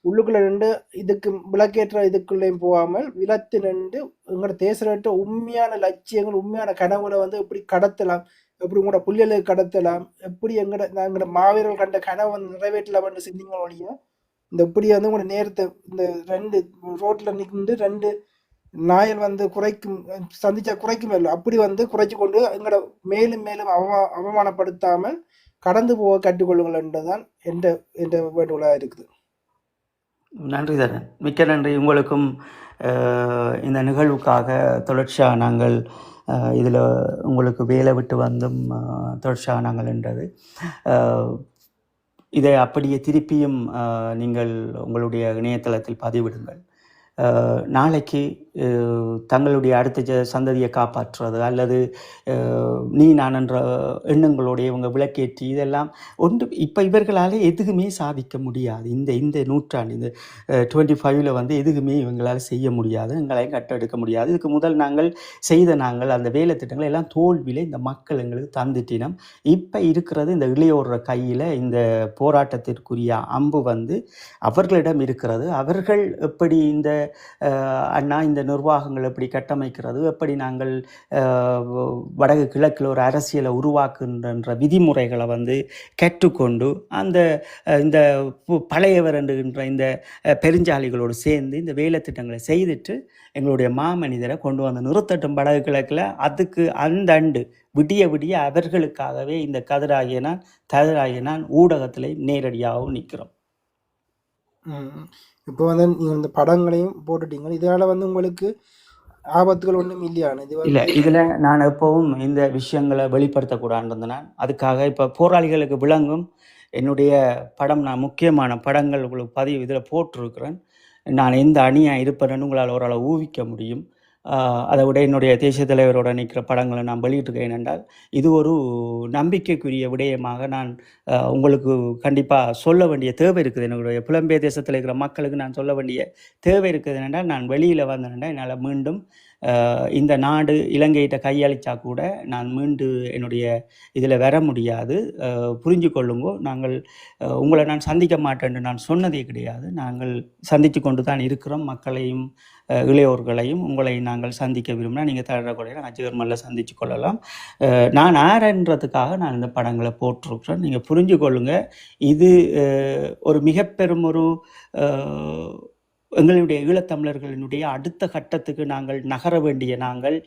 உள்ளுக்குள்ள நின்று இதுக்கு விளக்கேற்ற இதுக்குள்ளேயும் போகாமல் விலத்து நின்று உங்களோட தேசத்த உண்மையான லட்சியங்கள், உண்மையான கனவுகளை வந்து எப்படி கடத்தலாம், எப்படி உங்களோட புள்ளிகளுக்கு கடத்தலாம், எப்படி நாங்களோட மாவீரர்கள் கண்ட கனவை வந்து நிறைவேற்றலாம் என்று சிந்திங்க ஒழிய இந்த இப்படி வந்து உங்களோட நேரத்தை இந்த 2 ரோட்டில் நின்று 2 நாயல் வந்து சந்திச்சா குறைக்கும் இல்லை, அப்படி வந்து குறைச்சி கொண்டு எங்களோட மேலும் மேலும் அவமானப்படுத்தாமல் கடந்து போக கற்றுக்கொள்ளுங்கள் என்றுதான் என்ற வேண்டுகோளாக இருக்குது. நன்றி தரன், மிக்க நன்றி. உங்களுக்கும் இந்த நிகழ்வுக்காக தொடர்ச்சியாக நாங்கள் இதில் உங்களுக்கு வேலை விட்டு வந்தும் தொடர்ச்சியாக நாங்கள் என்றது இதை அப்படியே திருப்பியும் நீங்கள் உங்களுடைய இணையதளத்தில் பதிவிடுங்கள். நாளைக்கு தங்களுடைய அடுத்த சந்ததியை காப்பாற்றுறது அல்லது நீ நான் என்ற எண்ணங்களோடைய இவங்க விளக்கேற்றி இதெல்லாம் ஒன்று இப்போ இவர்களால் எதுவுமே சாதிக்க முடியாது. இந்த நூற்றாண்டு இந்த 25 வந்து எதுவுமே இவங்களால் செய்ய முடியாது, எங்களையும் கட்டெடுக்க முடியாது. இதுக்கு முதல் நாங்கள் அந்த வேலை திட்டங்கள் எல்லாம் தோல்வியில் இந்த மக்கள் எங்களுக்கு தந்துட்டினோம். இப்போ இருக்கிறது இந்த இளையோர கையில் இந்த போராட்டத்திற்குரிய அம்பு வந்து அவர்களிடம் இருக்கிறது. அவர்கள் எப்படி இந்த அண்ணா இந்த நிர்வாகங்கள் எப்படி கட்டமைக்கிறது, எப்படி நாங்கள் வடக்கு கிழக்கில் ஒரு அரசியலை உருவாக்குகின்ற விதிமுறைகளை வந்து கற்றுக்கொண்டு இந்த பழையவர் என்கின்ற இந்த பெருஞ்சாலிகளோடு சேர்ந்து இந்த வேலை திட்டங்களை செய்துட்டு எங்களுடைய மாமனிதரை கொண்டு வந்து நிறுத்தட்டும் வடக்கு கிழக்கில். அதுக்கு அந்த விடிய அவர்களுக்காகவே இந்த கதிராகிய நான் ஊடகத்தில் நேரடியாகவும் நிற்கிறோம். இப்போ வந்து நீங்கள் இந்த படங்களையும் போட்டுட்டீங்க, இதனால் வந்து உங்களுக்கு ஆபத்துகள் ஒன்றும் இல்லையான இல்லை. இதில் நான் எப்பவும் இந்த விஷயங்களை வெளிப்படுத்தக்கூடாதுன்னு நான் அதுக்காக இப்போ போராளிகளுக்கு விளங்கும் என்னுடைய படம், நான் முக்கியமான படங்கள் உங்களுக்கு இதில் போட்டிருக்கிறேன். நான் எந்த அணியாக இருப்பேன்னு உங்களால் ஓரளவு ஊகிக்க முடியும். அதை விட என்னுடைய தேசிய தலைவரோட நிற்கிற படங்களை நான் வெளியிட்டிருக்கேன் என்றால் இது ஒரு நம்பிக்கைக்குரிய விடயமாக நான் உங்களுக்கு கண்டிப்பாக சொல்ல வேண்டிய தேவை இருக்குது. என்னுடைய புலம்பெயர் தேசத்தில் இருக்கிற மக்களுக்கு நான் சொல்ல வேண்டிய தேவை இருக்குது என்றால் நான் வெளியில் வந்தேன்டா என்னால் மீண்டும் இந்த நாடு இலங்கையிட்ட கையளிச்சா கூட நான் மீண்டு என்னுடைய இதில் வர முடியாது. புரிஞ்சு கொள்ளுங்கோ. நாங்கள் உங்களை நான் சந்திக்க மாட்டேன்னு நான் சொன்னதே கிடையாது. நாங்கள் சந்தித்து கொண்டு தான் இருக்கிறோம். மக்களையும் இளையோர்களையும் உங்களை நாங்கள் சந்திக்க விரும்பினா நீங்கள் தரக்கூடிய அஜகர்மல்ல சந்தித்து கொள்ளலாம். நான் ஆரன்றதுக்காக நான் இந்த படங்களை போட்டிருக்கிறேன். நீங்கள் புரிஞ்சு கொள்ளுங்க. இது ஒரு மிக பெரும் ஒரு எங்களுடைய ஈழத்தமிழர்களினுடைய அடுத்த கட்டத்துக்கு நாங்கள் நகர வேண்டிய நாங்கள்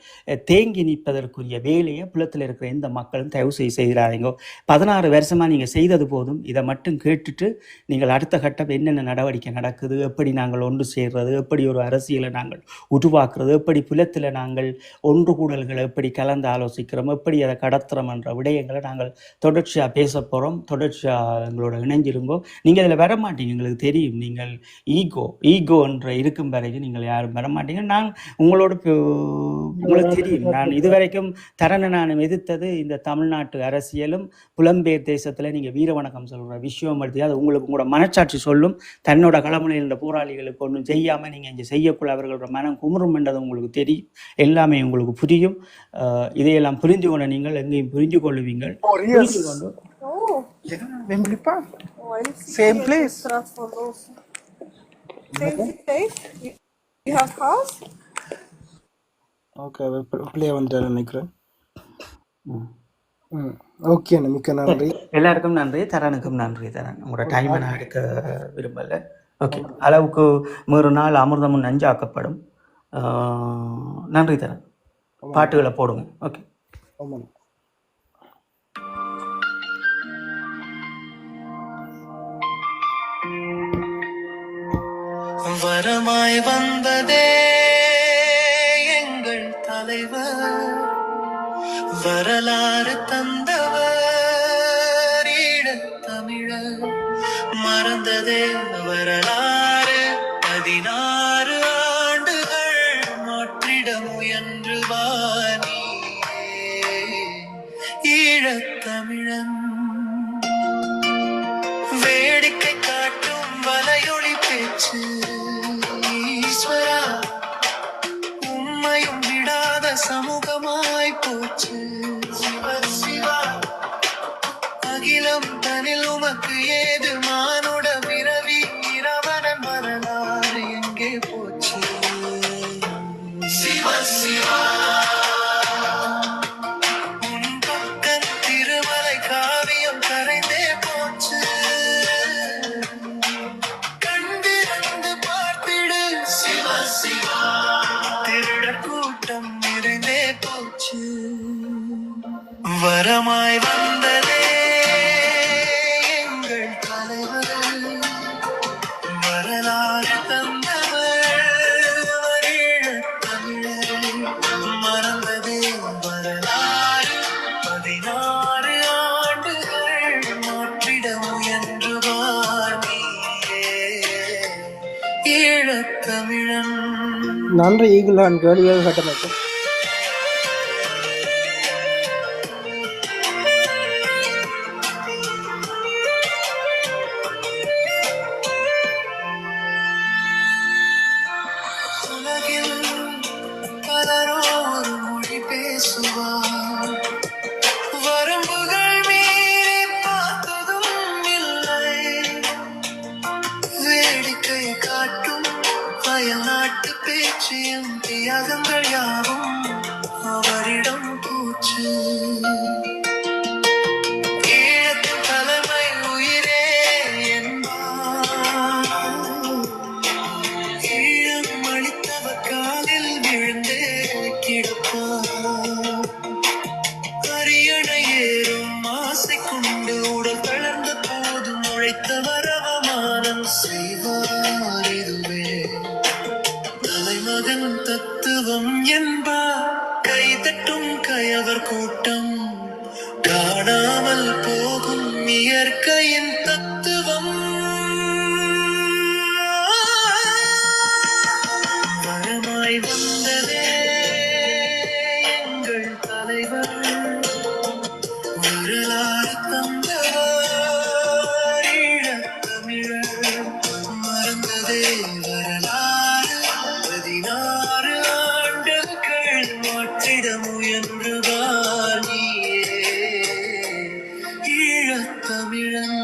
தேங்கி நிற்பதற்குரிய வேலையை புலத்தில் இருக்கிற எந்த மக்களும் தயவு செய்கிறாங்க. 16 வருஷமாக நீங்கள் செய்தது போதும். இதை மட்டும் கேட்டுட்டு நீங்கள் அடுத்த கட்டம் என்னென்ன நடவடிக்கை நடக்குது, எப்படி நாங்கள் ஒன்று சேர்றது, எப்படி ஒரு அரசியலை நாங்கள் உருவாக்குறது, எப்படி புலத்தில் நாங்கள் ஒன்று கூடல்களை எப்படி கலந்து ஆலோசிக்கிறோம், எப்படி அதை கடத்துறோம் என்ற விடயங்களை நாங்கள் தொடர்ச்சியாக பேச போகிறோம். தொடர்ச்சியாக எங்களோட இணைஞ்சிருங்கோ. நீங்கள் இதில் வர மாட்டீங்க, எங்களுக்கு தெரியும். நீங்கள் ஈகோ என்ற இருக்கும் வரைக்கும் நீங்கள் யாரும் வர மாட்டீங்க. நான் உங்களோட உங்களுக்கு தெரியும், நான் இதுவரைக்கும் தரனை நான் எதிர்த்தது இந்த தமிழ்நாட்டு அரசியலும் புலம்பெயர் தேசத்தில் நீங்கள் வீர வணக்கம் சொல்கிற விஷயம் பற்றி அது உங்களுக்கு உங்களோட மனச்சாட்சி சொல்லும். தன்னோட களமுனையில் இந்த போராளிகளுக்கு ஒன்றும் செய்யாமல் நீங்கள் இங்கே செய்யக்குள்ள அவர்களோட மனம் குமுறும் என்றது உங்களுக்கு தெரியும். எல்லாமே உங்களுக்கு புரியும். இதையெல்லாம் புரிந்து கொண்ட நீங்கள் எங்கேயும் புரிந்து கொள்ளுவீங்கள். புரிந்து கொண்டு Same place. Same place. You have house? Okay, பிள்ளைய வந்துட்டு நினைக்கிறேன். ஓகே, மிக்க நன்றி. எல்லாருக்கும் நன்றி. தரனுக்கும் நன்றி. தரன் உங்களோட டைமை நான் எடுக்க விரும்பலை. ஓகே, அளவுக்கு ஒரு நாள் அமிர்தமும் நஞ்சாக்கப்படும். நன்றி தரன். பாட்டுகளை போடுங்க. ஓகே. ஆமாம். வரமாய் வந்ததே எங்கள் தலைவர், வரலாறு தந்தவர் ஈழத்தமிழர். மறந்ததே வரலாறு 16 ஆண்டுகள் மாற்றிட முயன்று வானி ஈழத்தமிழன். வேடிக்கை காட்டும் வலையொளி பேச்சு ஈஸ்வரா, உம்மையும் விடாத சமூகமாய் போச்சு. சிவா, அகிலம் தனில் உமக்கு ஏது மானுட பிறவி, இரவணன் வரலாறு எங்கே போச்சு. சிவா சிவா, உன் பக்கம் திருமலை காவியம் கரைந்தே போச்சு. கண்டிருந்து பார்த்திடு சிவா சிவா, திருடர் கூட்டம் நிறைந்தே போச்சு. வரமாய் வந்ததே எங்கள் தலைவர், வரலாறு தந்தவர் ஈழத்தமிழர். மறந்ததே வரலாறு 16 ஆண்டுகள் மாற்றிட முயன்று வானியே ஈழத்தமிழன். நன்றி ஈகிளான் கேள்வியாக கட்டமைப்பு. உலகில் பலரோ ஒரு மொழி பேசுவார், வரம்புகள் மீறி பார்த்ததும் இல்லை. வேடிக்கை காட்டும் அயல் நாட்டு பேச்சியும் தியாகங்கள் யாவும் அவரிடம் பூச்சு. ஈழத்தின் தலைமை உயிரே என்பார், ஈழம் அளித்தவர் காலில் விழுந்தே கிடப்பார். அரியணை ஏறும் ஆசை கொண்டு உடல் தளர்ந்த போதும் உழைத்தவர் அவமானம் செய்வார். இதுவே தலைமகன் தத்துவம் என்பார். கைதட்டும் கயவர் கூட்டம் காணாமல் போகும் இயற்கையின் தத்துவம். வரமாய் வந்ததே எங்கள் தலைவர், வரலாறு தந்தவர் ஈழத்தமிழர். மறந்ததே வரலாறு 16 ஆண்டுகள் முயன்றுதான் நீயே ஈழத்தமிழன்.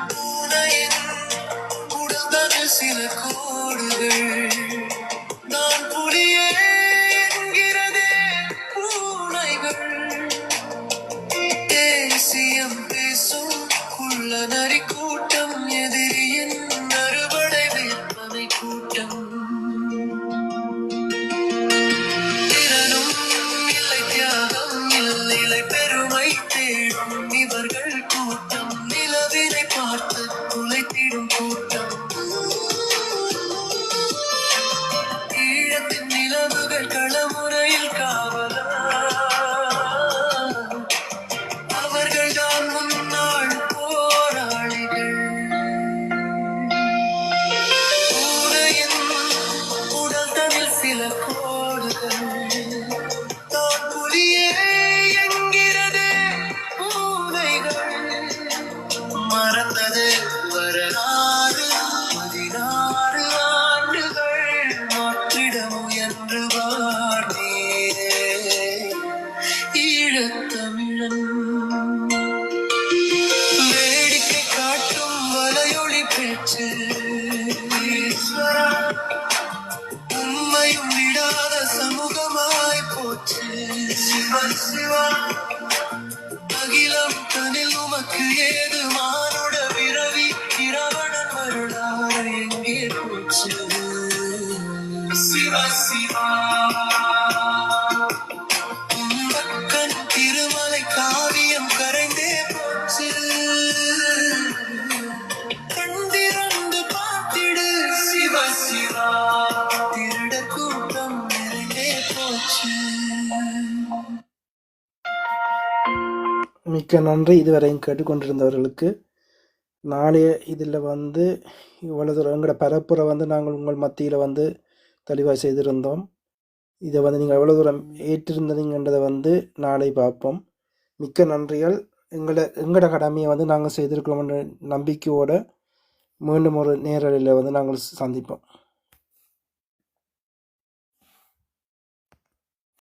பூனையின் உடல்தனில் சில கோடுகள், நான் புலியே என்கிறதே பூனைகள். தேசியம் பேசும் குள்ள நரி கூட்டம், எதிரியின் அறுவடை விற்பனை கூட்டம். திறனும் இல்லை, தியாகம் இல்லை, பெருமை தேடும் இவர்கள் கூட்டம், நிலவினை பார்த்து குலைத்திடும் கூட்டம். ஈழத்தின் நிலவுகள் களமுறையில் காவலா, அவர்கள்தான் முன்னாள் போராளிகள். பூனையின் உடல் தனில் சில கோடுகள், தான் புலியே என்கிறதே பூனைகள். மறந்தது வரலாறு 16 ஆண்டுகள், மாற்றிட முயன்று வாழே ஈழத்தமிழன். வேடிக்கை காட்டும் வலையொளி பேச்சு, ஈஸ்வரா, உண்மையும் விடாத சமூகமாய் போச்சு. சிவ சிவா, அகிலம் தனில் உமக்கு ஏது மானுட பிறவி, இராவணன் வரலாறு எங்கே போச்சு. சிவ சிவா, உம்பக்கன் திருமலை காவியம் கரைந்தே போச்சு. கண்திறந்து பார்த்திடு சிவ சிவா, திருடர் கூட்டம் நிறைந்தே போச்சு. மிக்க நன்றி இதுவரையும் கேட்டுக்கொண்டிருந்தவர்களுக்கு. நாளைய இதில் இவ்வளோ தூரம் எங்களோட பரப்புரை நாங்கள் உங்கள் மத்தியில் தெளிவாக செய்திருந்தோம். இதை நீங்கள் எவ்வளோ தூரம் ஏற்றிருந்தீங்கன்றதை நாளை பார்ப்போம். மிக்க நன்றிகள். எங்களோட கடமையை நாங்கள் செய்திருக்கிறோம் என்ற நம்பிக்கையோடு மீண்டும் ஒரு நேரலையில் நாங்கள் சந்திப்போம்.